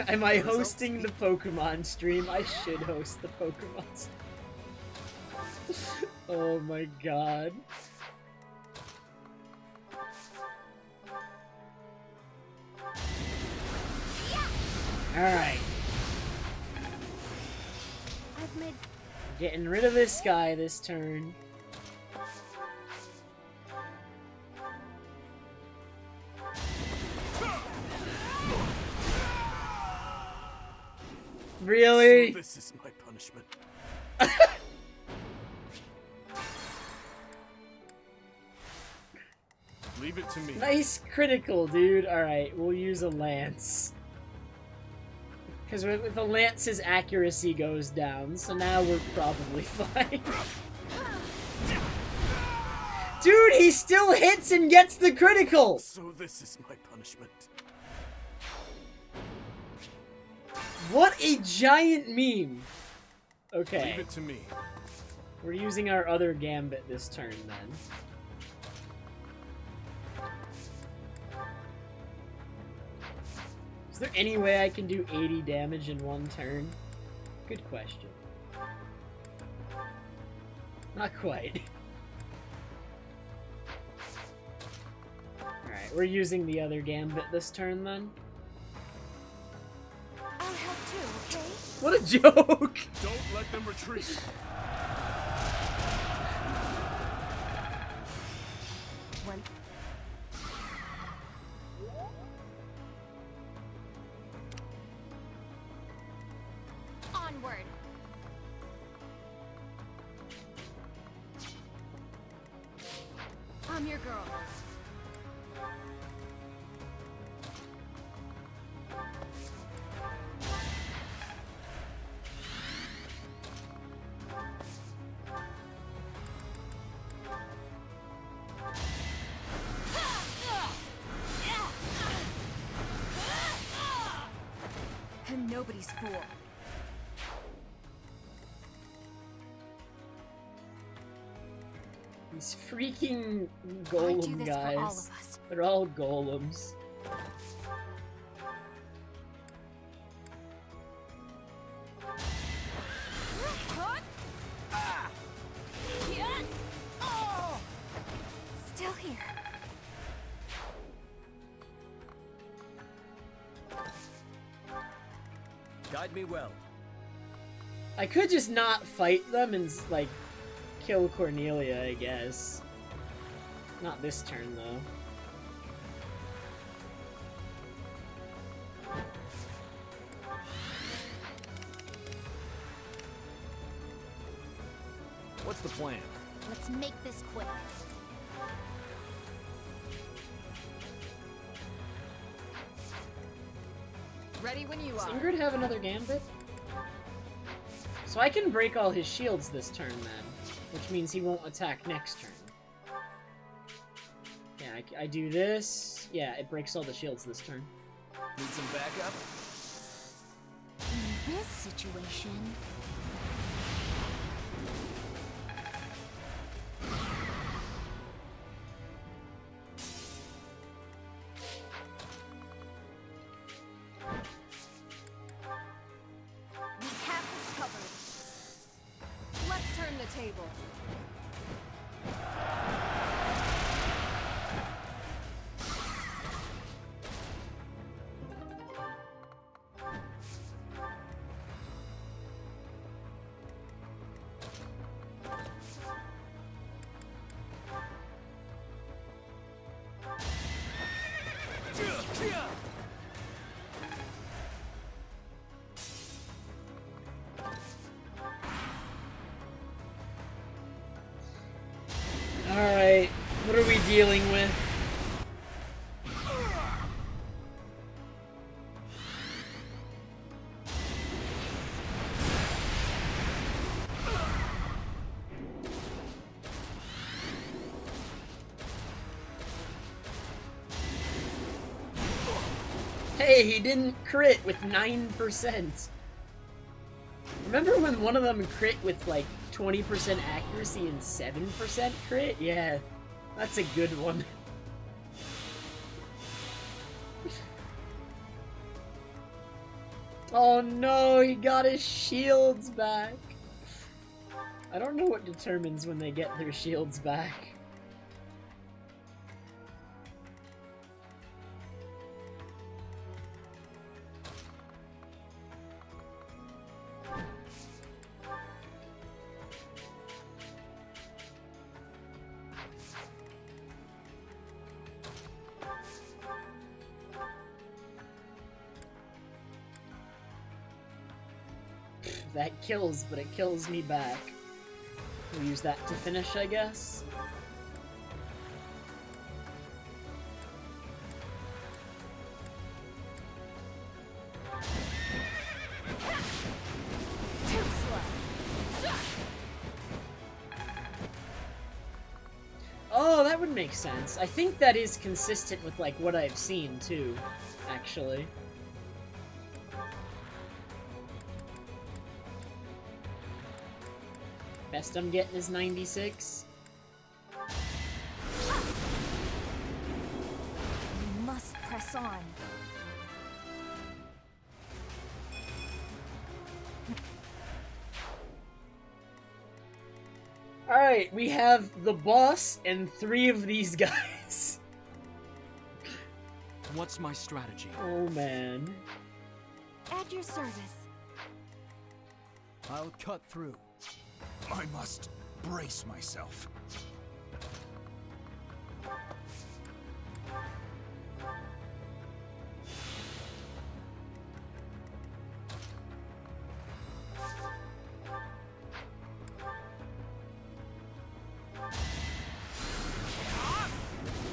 Am I hosting the Pokemon stream? I should host the Pokemon stream. Oh my god. Alright. Getting rid of this guy this turn. Really? So this is my punishment. Leave it to me. Nice critical, dude. Alright, we'll use a lance. Because with the lance's accuracy goes down, so now we're probably fine. Dude, he still hits and gets the critical! So this is my punishment. What a giant meme! Okay. Leave it to me. We're using our other gambit this turn, then. Is there any way I can do 80 damage in one turn? Good question. Not quite. Alright, we're using the other gambit this turn, then. I'll help too, okay? What a joke! Don't let them retreat. One. Onward. I'm your girl. I'm nobody's fool. These freaking I do golem this for all guys. of us. They're all golems. Still here. Guide me well. I could just not fight them and, like, kill Cornelia, I guess. Not this turn, though. What's the plan? Let's make this quick. Ready when you Does are. Ingrid have another gambit? So I can break all his shields this turn, then. Which means he won't attack next turn. Yeah, I do this. Yeah, it breaks all the shields this turn. Need some backup? this situation... We have this covered. Let's turn the tables. Alright, what are we dealing with? Hey, he didn't crit with 9%. Remember when one of them crit with like 20% accuracy and 7% crit? Yeah, that's a good one. Oh no, he got his shields back. I don't know what determines when they get their shields back. That kills, but it kills me back. We'll use that to finish, I guess. Too slow. Oh, that would make sense. I think that is consistent with like what I've seen too, actually. Best I'm getting is 96. We must press on. Alright, we have the boss and 3 of these guys. What's my strategy? Oh man. At your service. I'll cut through. I must brace myself.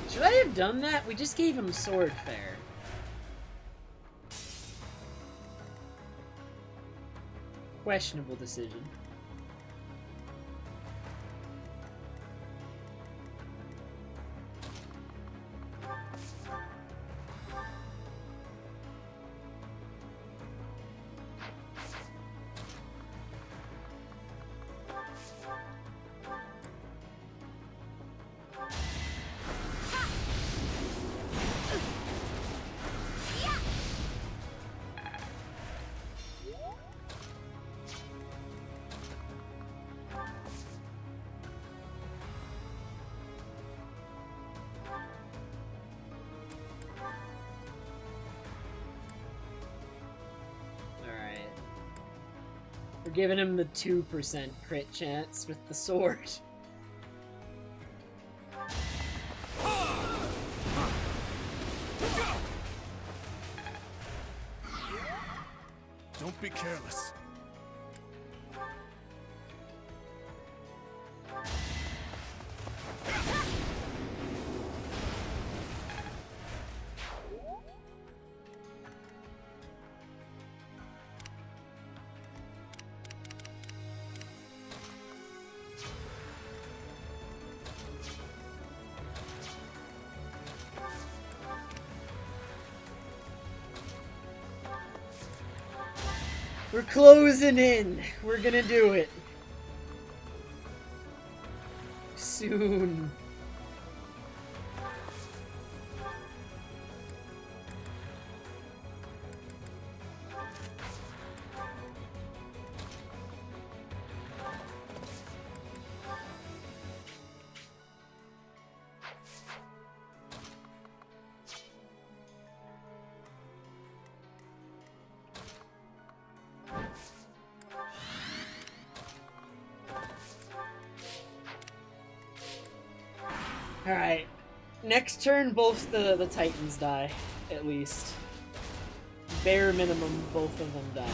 Should I have done that? We just gave him sword fair. Questionable decision. We're giving him the 2% crit chance with the sword. Don't be careless. We're closing in. We're gonna do it. Soon. Alright. Next turn, both the Titans die, at least. Bare minimum, both of them die.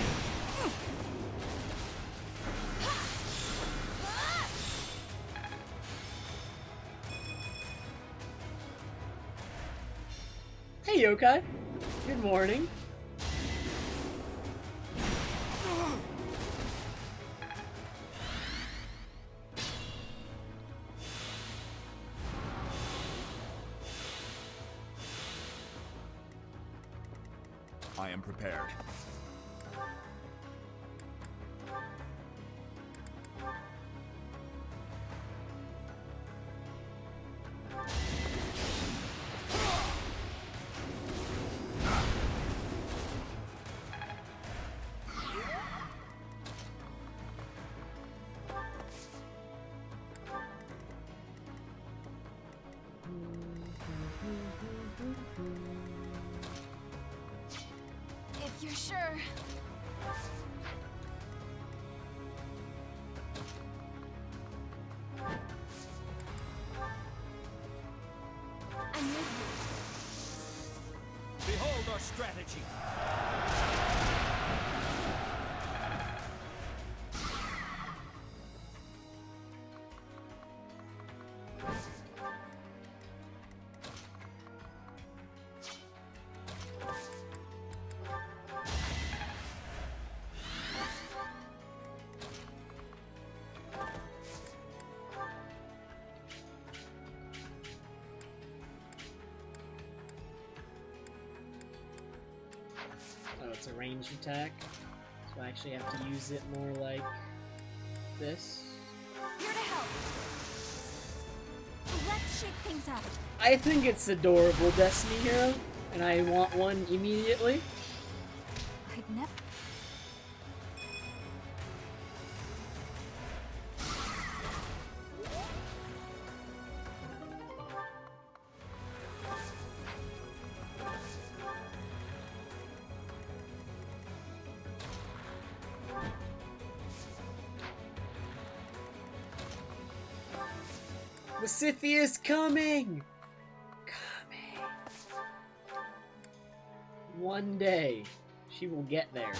Hey, Yokai. Good morning. I am prepared. If you're sure. I'm with you. Behold our strategy. Oh, it's a ranged attack. So I actually have to use it more like this. Here to help. Let's shake things up. I think it's adorable, Destiny Hero, and I want one immediately. I'd never. The Scythia is coming! One day, she will get there.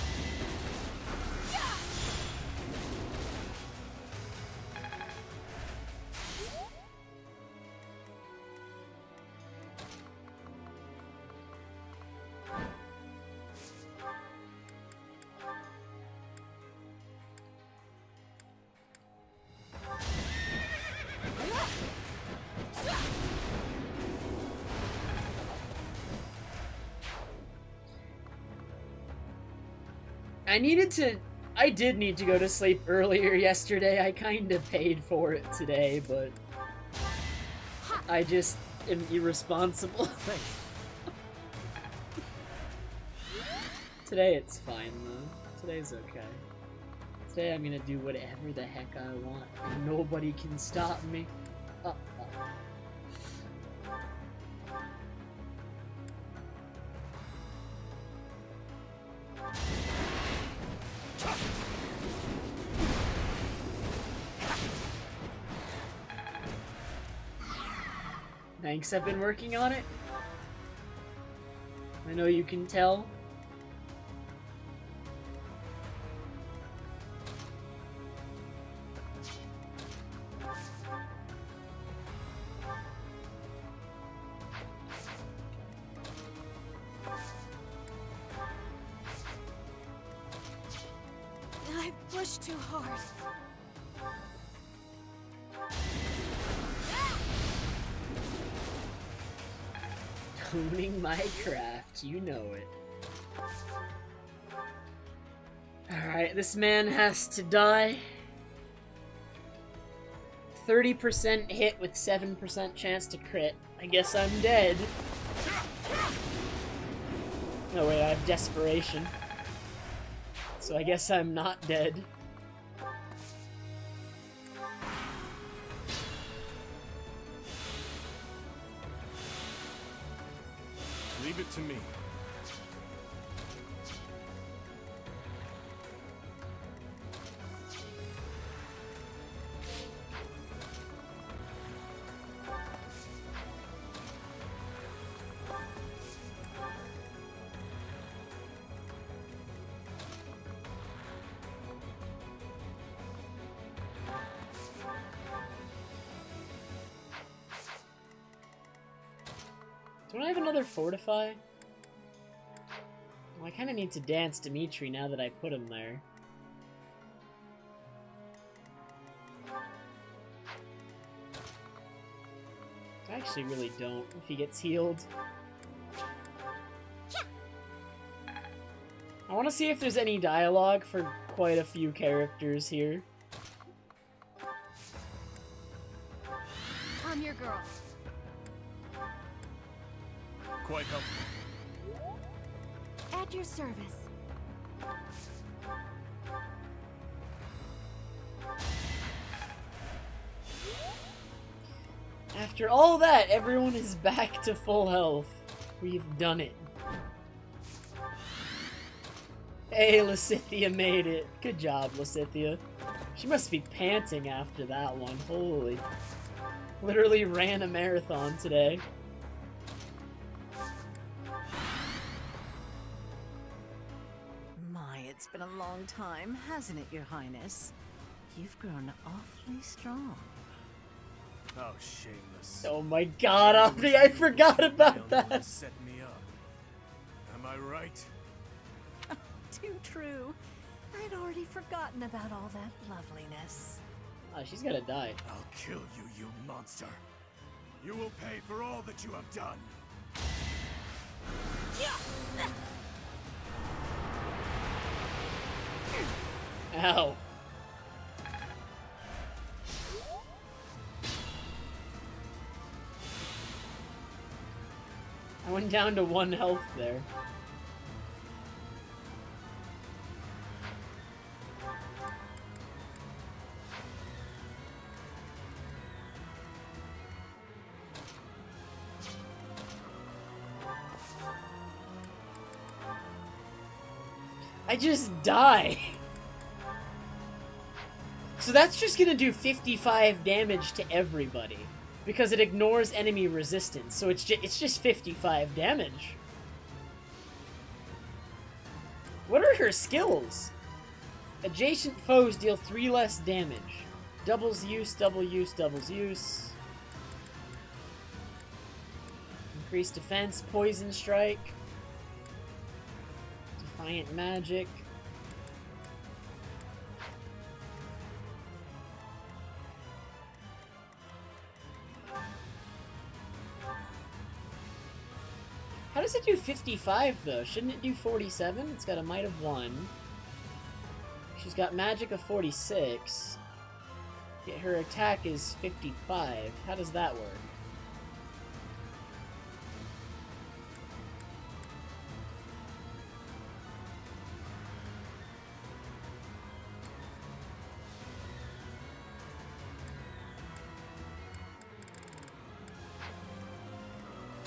I did need to go to sleep earlier yesterday. I kind of paid for it today, but I just am irresponsible. Today it's fine though. Today's okay. Today I'm gonna do whatever the heck I want, and nobody can stop me. Thanks, I've been working on it. I know you can tell. I pushed too hard. Owning my craft, you know it. Alright, this man has to die. 30% hit with 7% chance to crit. I guess I'm dead. No, wait, I have desperation. So I guess I'm not dead. Leave it to me. Don't I have another fortify? Well, I kind of need to dance Dimitri now that I put him there. I actually really don't, if he gets healed. I want to see if there's any dialogue for quite a few characters here. I'm your girl. Quite helpful. At your service. After all that, everyone is back to full health. We've done it. Hey, Lysithia made it. Good job, Lysithia. She must be panting after that one. Holy. Literally ran a marathon today. It's been a long time, hasn't it, Your Highness? You've grown awfully strong. Oh, shameless. Oh my god, Omni, I forgot about that! Set me up. Am I right? Too true. I'd already forgotten about all that loveliness. Oh, she's gonna die. I'll kill you, you monster. You will pay for all that you have done. Ow. I went down to 1 health there. I just die. So that's just gonna do 55 damage to everybody. Because it ignores enemy resistance, so it's just 55 damage. What are her skills? Adjacent foes deal 3 less damage. Doubles use, double use, doubles use. Increased defense, poison strike. Defiant magic. How does it do 55, though? Shouldn't it do 47? It's got a might of 1. She's got magic of 46. Yet her attack is 55. How does that work?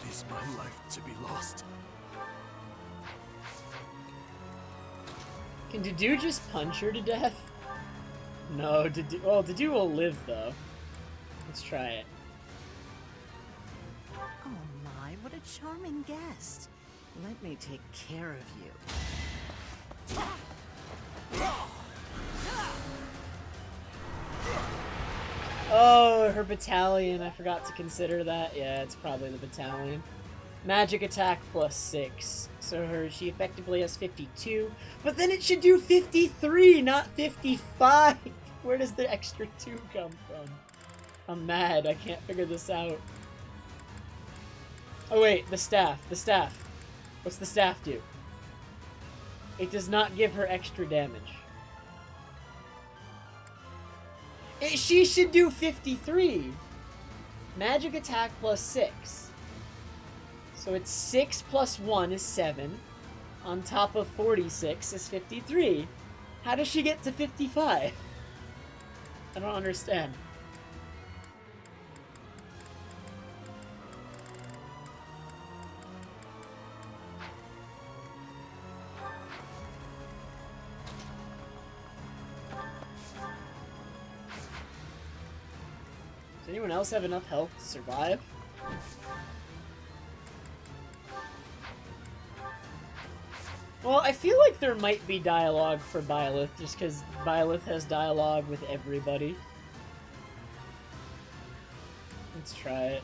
Is my life to be lost? Can Dedue just punch her to death? No, Dedue... Well, Dedue will live, though. Let's try it. Oh my, what a charming guest. Let me take care of you. Oh, her battalion. I forgot to consider that. Yeah, it's probably the battalion. Magic attack plus 6. So she effectively has 52. But then it should do 53, not 55. Where does the extra 2 come from? I'm mad. I can't figure this out. Oh wait, the staff. The staff. What's the staff do? It does not give her extra damage. She should do 53. Magic attack plus 6. So it's 6 plus 1 is 7. On top of 46 is 53. How does she get to 55? I don't understand. Does anyone else have enough health to survive? Well, I feel like there might be dialogue for Byleth, just because Byleth has dialogue with everybody. Let's try it.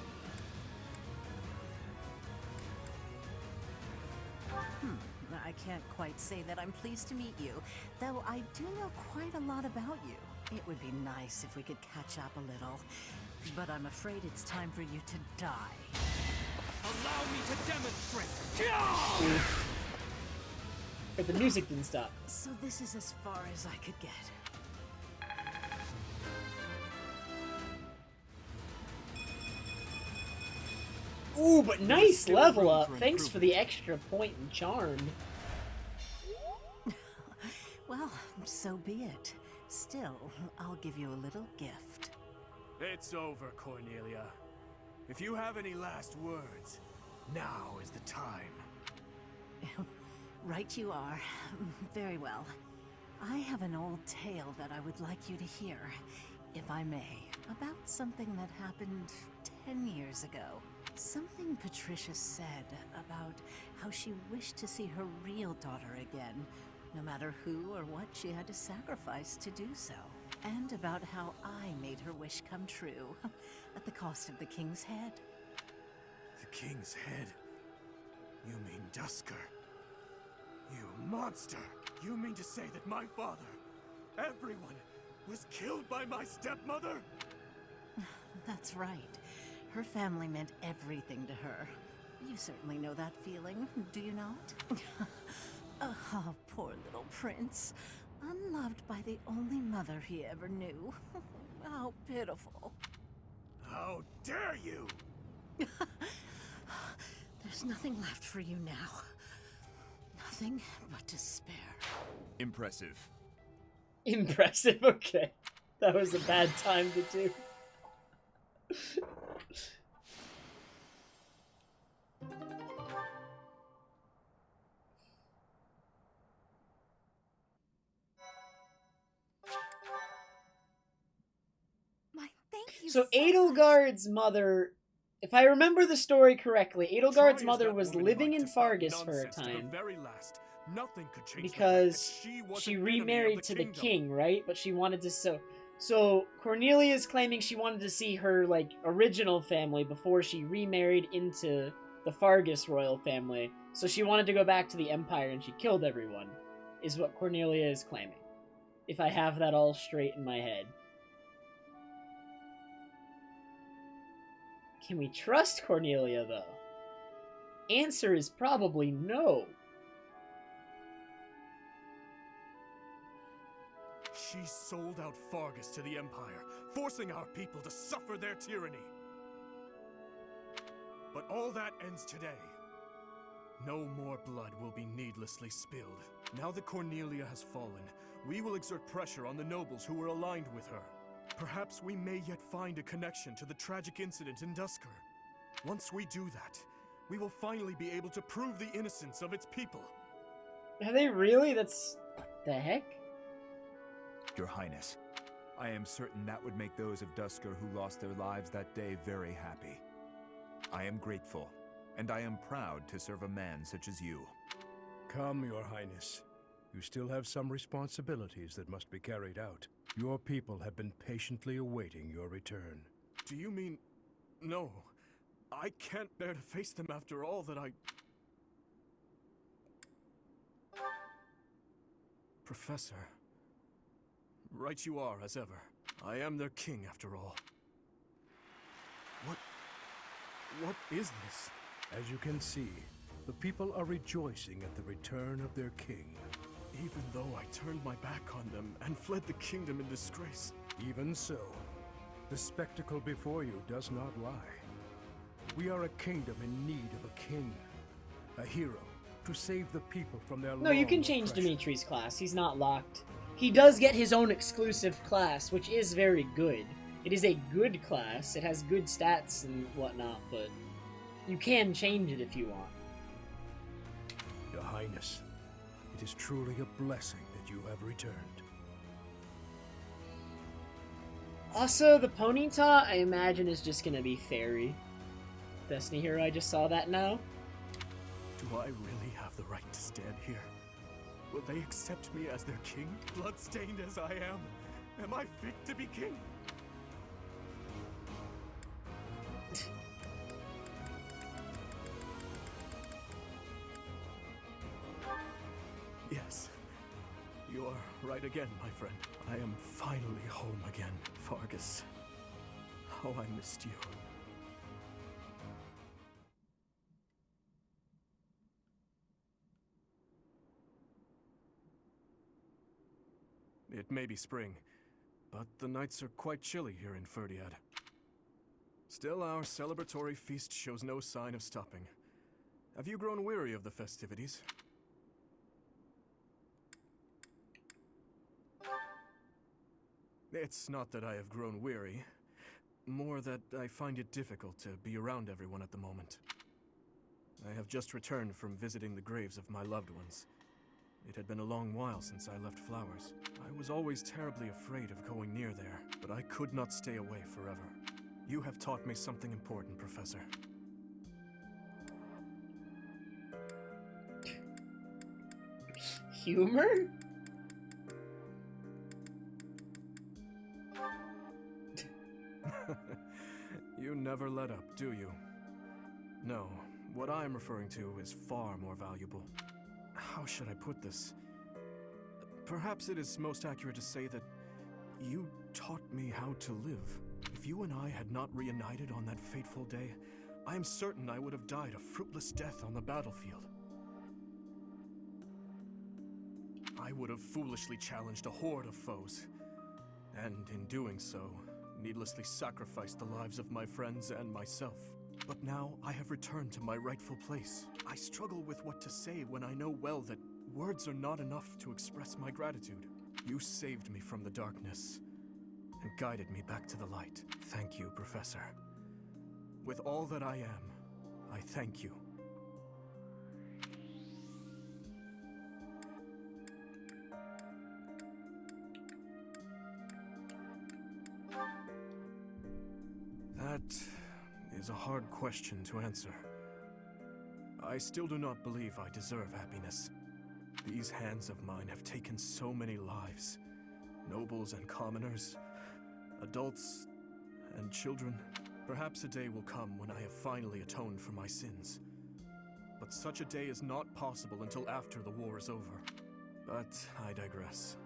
I can't quite say that I'm pleased to meet you, though I do know quite a lot about you. It would be nice if we could catch up a little, but I'm afraid it's time for you to die. Allow me to demonstrate! Oof. But the music didn't stop. So this is as far as I could get. Ooh, but nice level up. Thanks for the extra point in Charmed. Well, so be it. Still, I'll give you a little gift. It's over, Cornelia. If you have any last words, now is the time. Right you are. Very well. I have an old tale that I would like you to hear, if I may, about something that happened 10 years ago. Something Patricia said about how she wished to see her real daughter again, no matter who or what she had to sacrifice to do so. And about how I made her wish come true, at the cost of the King's head. The King's head? You mean Dusker? You monster! You mean to say that my father, everyone, was killed by my stepmother? That's right. Her family meant everything to her. You certainly know that feeling, do you not? Oh, poor little prince. Unloved by the only mother he ever knew. How pitiful. How dare you! There's nothing left for you now. Nothing but despair. Impressive. Impressive, okay. That was a bad time to do. So Edelgard's mother, if I remember the story correctly, Edelgard's mother was living in Fargus for a time because she remarried to the king, right? But she wanted to so Cornelia is claiming she wanted to see her like original family before she remarried into the Fargus royal family. So she wanted to go back to the Empire and she killed everyone, is what Cornelia is claiming. If I have that all straight in my head. Can we trust Cornelia, though? Answer is probably no. She sold out Fargus to the Empire, forcing our people to suffer their tyranny. But all that ends today. No more blood will be needlessly spilled. Now that Cornelia has fallen, we will exert pressure on the nobles who were aligned with her. Perhaps we may yet find a connection to the tragic incident in Dusker. Once we do that, we will finally be able to prove the innocence of its people. Are they really? That's... the heck? Your Highness, I am certain that would make those of Dusker who lost their lives that day very happy. I am grateful, and I am proud to serve a man such as you. Come, Your Highness. You still have some responsibilities that must be carried out. Your people have been patiently awaiting your return. Do you mean... No. I can't bear to face them after all that I... Professor. Right you are, as ever. I am their king, after all. What is this? As you can see, the people are rejoicing at the return of their king. Even though I turned my back on them and fled the kingdom in disgrace. Even so, the spectacle before you does not lie. We are a kingdom in need of a king, a hero, to save the people from their No, you can long change oppression. Dimitri's class. He's not locked. He does get his own exclusive class, which is very good. It is a good class. It has good stats and whatnot, but you can change it if you want. Your Highness, it is truly a blessing that you have returned. Also, the Ponyta, I imagine, is just gonna be Fairy. Destiny Hero, I just saw that now. Do I really have the right to stand here? Will they accept me as their king, bloodstained as I am? Am I fit to be king? Yes, you are right again, my friend. I am finally home again, Fargus. How I missed you. It may be spring, but the nights are quite chilly here in Ferdiad. Still, our celebratory feast shows no sign of stopping. Have you grown weary of the festivities? It's not that I have grown weary, more that I find it difficult to be around everyone at the moment. I have just returned from visiting the graves of my loved ones. It had been a long while since I left Flowers. I was always terribly afraid of going near there, but I could not stay away forever. You have taught me something important, Professor. Humor? You never let up, do you? No, what I am referring to is far more valuable. How should I put this? Perhaps it is most accurate to say that you taught me how to live. If you and I had not reunited on that fateful day, I am certain I would have died a fruitless death on the battlefield. I would have foolishly challenged a horde of foes, and in doing so, needlessly sacrificed the lives of my friends and myself. But now I have returned to my rightful place. I struggle with what to say when I know well that words are not enough to express my gratitude. You saved me from the darkness and guided me back to the light. Thank you, Professor. With all that I am, I thank you. That is a hard question to answer. I still do not believe I deserve happiness. These hands of mine have taken so many lives. Nobles and commoners, adults and children. Perhaps a day will come when I have finally atoned for my sins. But such a day is not possible until after the war is over. But I digress.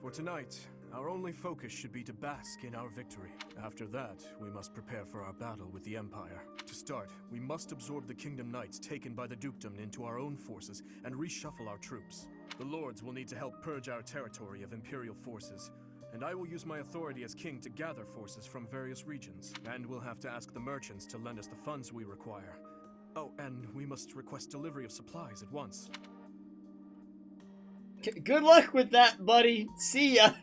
For tonight, our only focus should be to bask in our victory. After that, we must prepare for our battle with the Empire. To start, we must absorb the Kingdom Knights taken by the Dukedom into our own forces and reshuffle our troops. The Lords will need to help purge our territory of Imperial forces, and I will use my authority as king to gather forces from various regions. And we'll have to ask the merchants to lend us the funds we require. Oh, and we must request delivery of supplies at once. Good luck with that, buddy. See ya.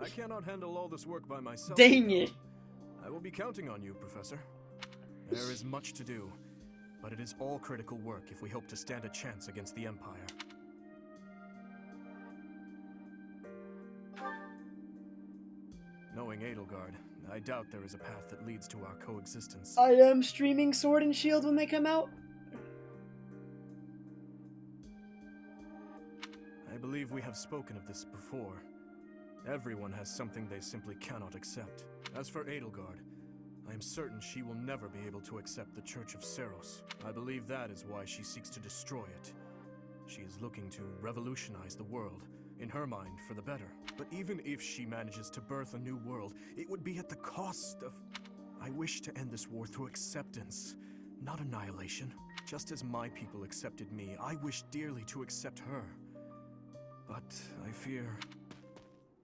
I cannot handle all this work by myself. Dang it. I will be counting on you, Professor. There is much to do, but it is all critical work if we hope to stand a chance against the Empire. Knowing Edelgard, I doubt there is a path that leads to our coexistence. I am streaming Sword and Shield when they come out. I believe we have spoken of this before. Everyone has something they simply cannot accept. As for Edelgard, I am certain she will never be able to accept the Church of Seros. I believe that is why she seeks to destroy it. She is looking to revolutionize the world, in her mind, for the better. But even if she manages to birth a new world, it would be at the cost of... I wish to end this war through acceptance, not annihilation. Just as my people accepted me, I wish dearly to accept her. But I fear...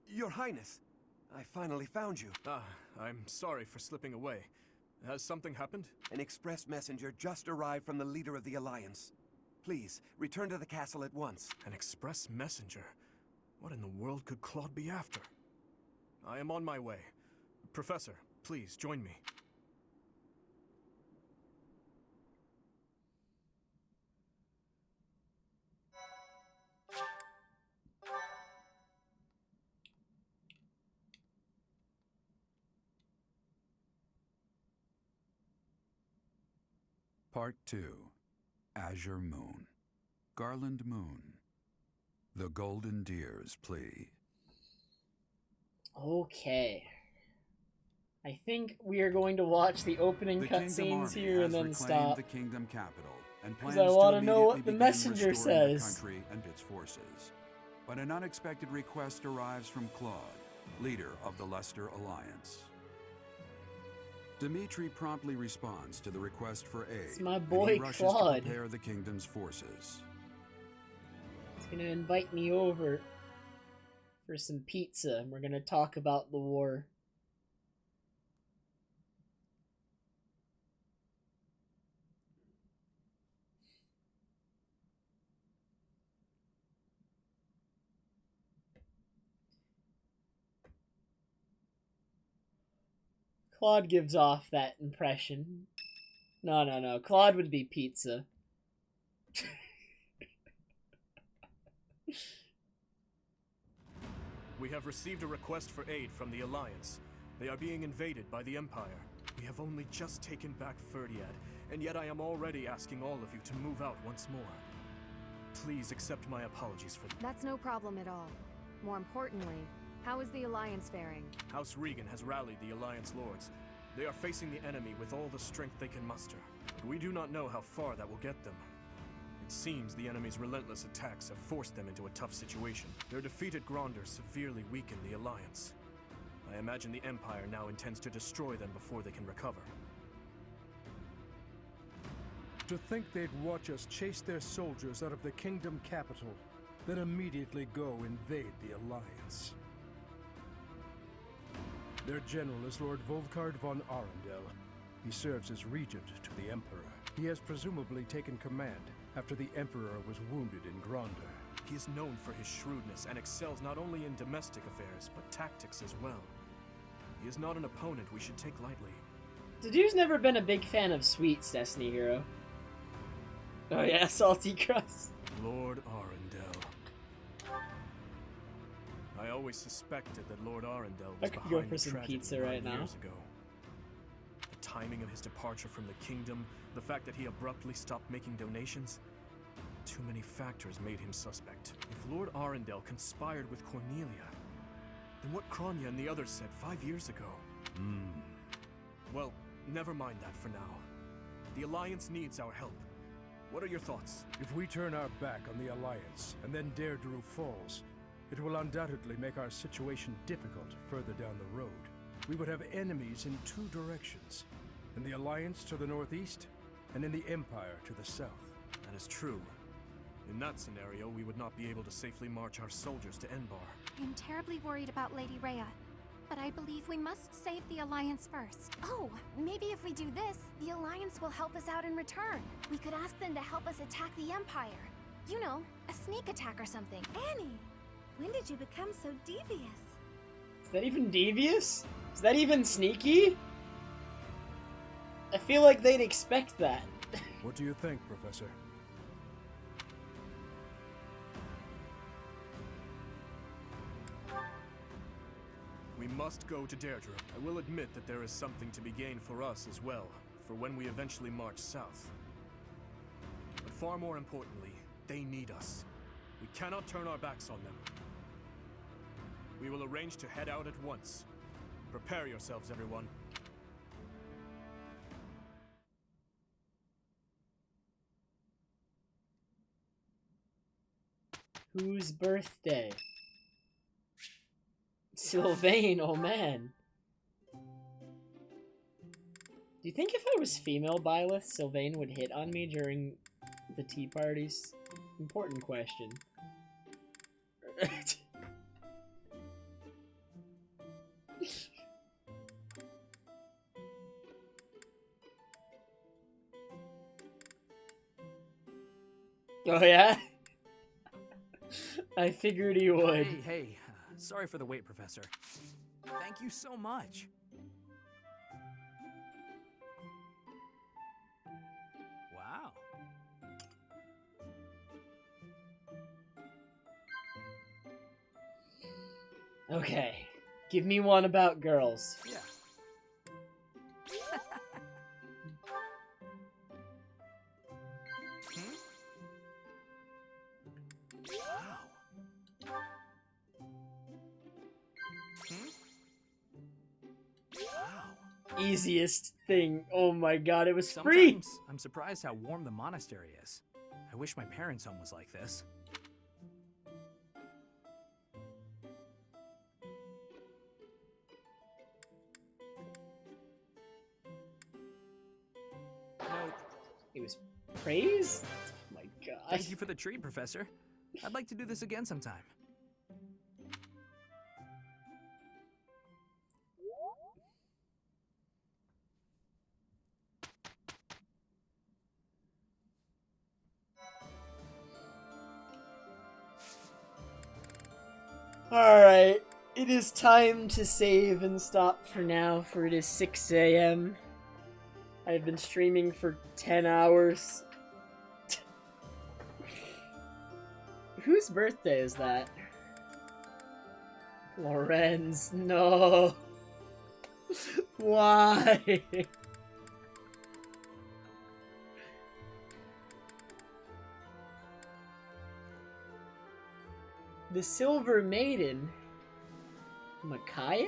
Your Highness, I finally found you. Ah, I'm sorry for slipping away. Has something happened? An express messenger just arrived from the leader of the Alliance. Please, return to the castle at once. An express messenger? What in the world could Claude be after? I am on my way. Professor, please join me. Part 2. Azure Moon. Garland Moon. The Golden Deer's Plea. Okay. I think we are going to watch the opening cutscenes here and then stop. The kingdom capital and Because plans I want to to know what the begin messenger restoring says. the country and its forces. But an unexpected request arrives from Claude, leader of the Leicester Alliance. Dimitri promptly responds to the request for aid. It's my and boy he rushes Claude. to prepare the kingdom's forces. He's gonna invite me over for some pizza, and we're gonna talk about the war. Claude gives off that impression. No. Claude would be pizza. We have received a request for aid from the Alliance. They are being invaded by the Empire. We have only just taken back Ferdiad, and yet I am already asking all of you to move out once more. Please accept my apologies for that. That's no problem at all. More importantly, how is the Alliance faring? House Regan has rallied the Alliance lords. They are facing the enemy with all the strength they can muster. We do not know how far that will get them. It seems the enemy's relentless attacks have forced them into a tough situation. Their defeat at Gronder severely weakened the Alliance. I imagine the Empire now intends to destroy them before they can recover. To think they'd watch us chase their soldiers out of the kingdom capital, then immediately go invade the Alliance. Their general is Lord Volkard von Arundel. He serves as regent to the Emperor. He has presumably taken command after the Emperor was wounded in Gronder. He is known for his shrewdness and excels not only in domestic affairs, but tactics as well. He is not an opponent we should take lightly. The dude's never been a big fan of sweets, Destiny Hero. Oh yeah, salty crust. Lord Arundel. I always suspected that Lord Arundel was I could behind go for the some tragedy pizza right 9 now. years ago. The timing of his departure from the kingdom, the fact that he abruptly stopped making donations, too many factors made him suspect. If Lord Arundel conspired with Cornelia, then what Kronya and the others said 5 years ago? Well, never mind that for now. The Alliance needs our help. What are your thoughts? If we turn our back on the Alliance and then Deirdre falls, it will undoubtedly make our situation difficult further down the road. We would have enemies in two directions, in the Alliance to the northeast, and in the Empire to the south. That is true. In that scenario, we would not be able to safely march our soldiers to Enbar. I'm terribly worried about Lady Rhea, but I believe we must save the Alliance first. Oh, maybe if we do this, the Alliance will help us out in return. We could ask them to help us attack the Empire. You know, a sneak attack or something. Annie, when did you become so devious? Is that even devious? Is that even sneaky? I feel like they'd expect that. What do you think, Professor? We must go to Deirdre. I will admit that there is something to be gained for us as well, for when we eventually march south. But far more importantly, they need us. We cannot turn our backs on them. We will arrange to head out at once. Prepare yourselves, everyone. Whose birthday? Sylvain, oh man. Do you think if I was female Byleth, Sylvain would hit on me during the tea parties? Important question. Oh yeah? I figured he would. Hey, sorry for the wait, Professor. Thank you so much. Wow. Okay. Give me one about girls. Yeah. Easiest thing. Oh my god, it was Sometimes free! I'm surprised how warm the monastery is. I wish my parents' home was like this. It was praise? Oh my god. Thank you for the treat, Professor. I'd like to do this again sometime. Alright, it is time to save and stop for now, for it is 6 a.m. I've been streaming for 10 hours. Whose birthday is that? Lorenz, no. Why? The Silver Maiden? Micaiah?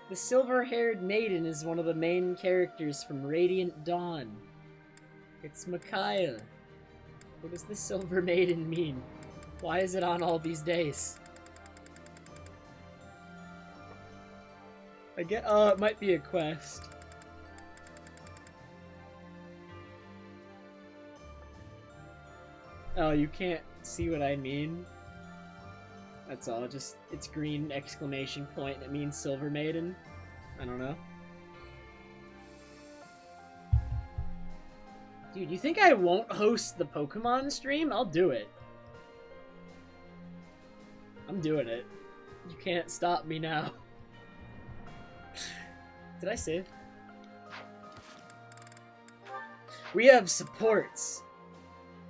The silver-haired maiden is one of the main characters from Radiant Dawn. It's Micaiah. What does the Silver Maiden mean? Why is it on all these days? I get. Oh, it might be a quest. Oh, you can't see what I mean? That's all, just, it's green exclamation point, and it means Silver Maiden. I don't know. Dude, you think I won't host the Pokemon stream? I'll do it. I'm doing it. You can't stop me now. Did I save? We have supports.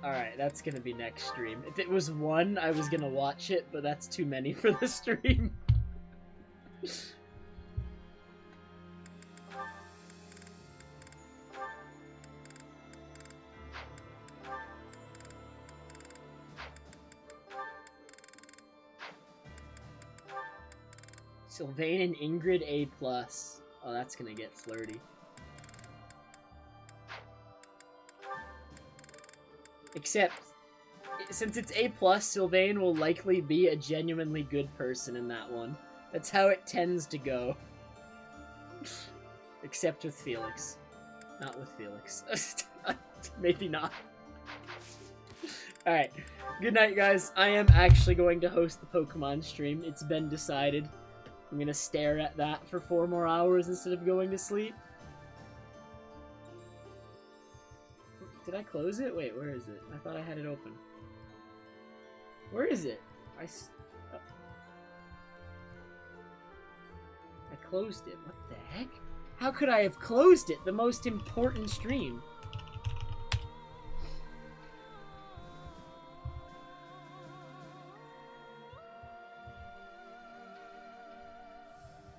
Alright, that's gonna be next stream. If it was one, I was gonna watch it, but that's too many for the stream. Sylvain and Ingrid A+. Oh, that's gonna get flirty. Except, since it's A+, Sylvain will likely be a genuinely good person in that one. That's how it tends to go. Except with Felix. Not with Felix. Maybe not. Alright. Good night, guys. I am actually going to host the Pokemon stream. It's been decided. I'm gonna stare at that for 4 more hours instead of going to sleep. Did I close it? Wait, where is it? I thought I had it open. Where is it? I closed it. What the heck? How could I have closed it? The most important stream.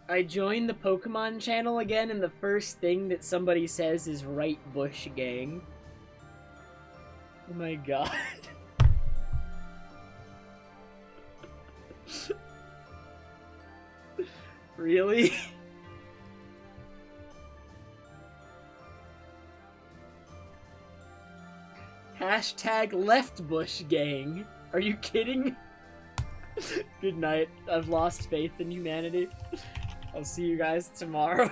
I joined the Pokemon channel again, and the first thing that somebody says is right bush gang. Oh my god. Really? Hashtag left bush gang. Are you kidding? Good night. I've lost faith in humanity. I'll see you guys tomorrow.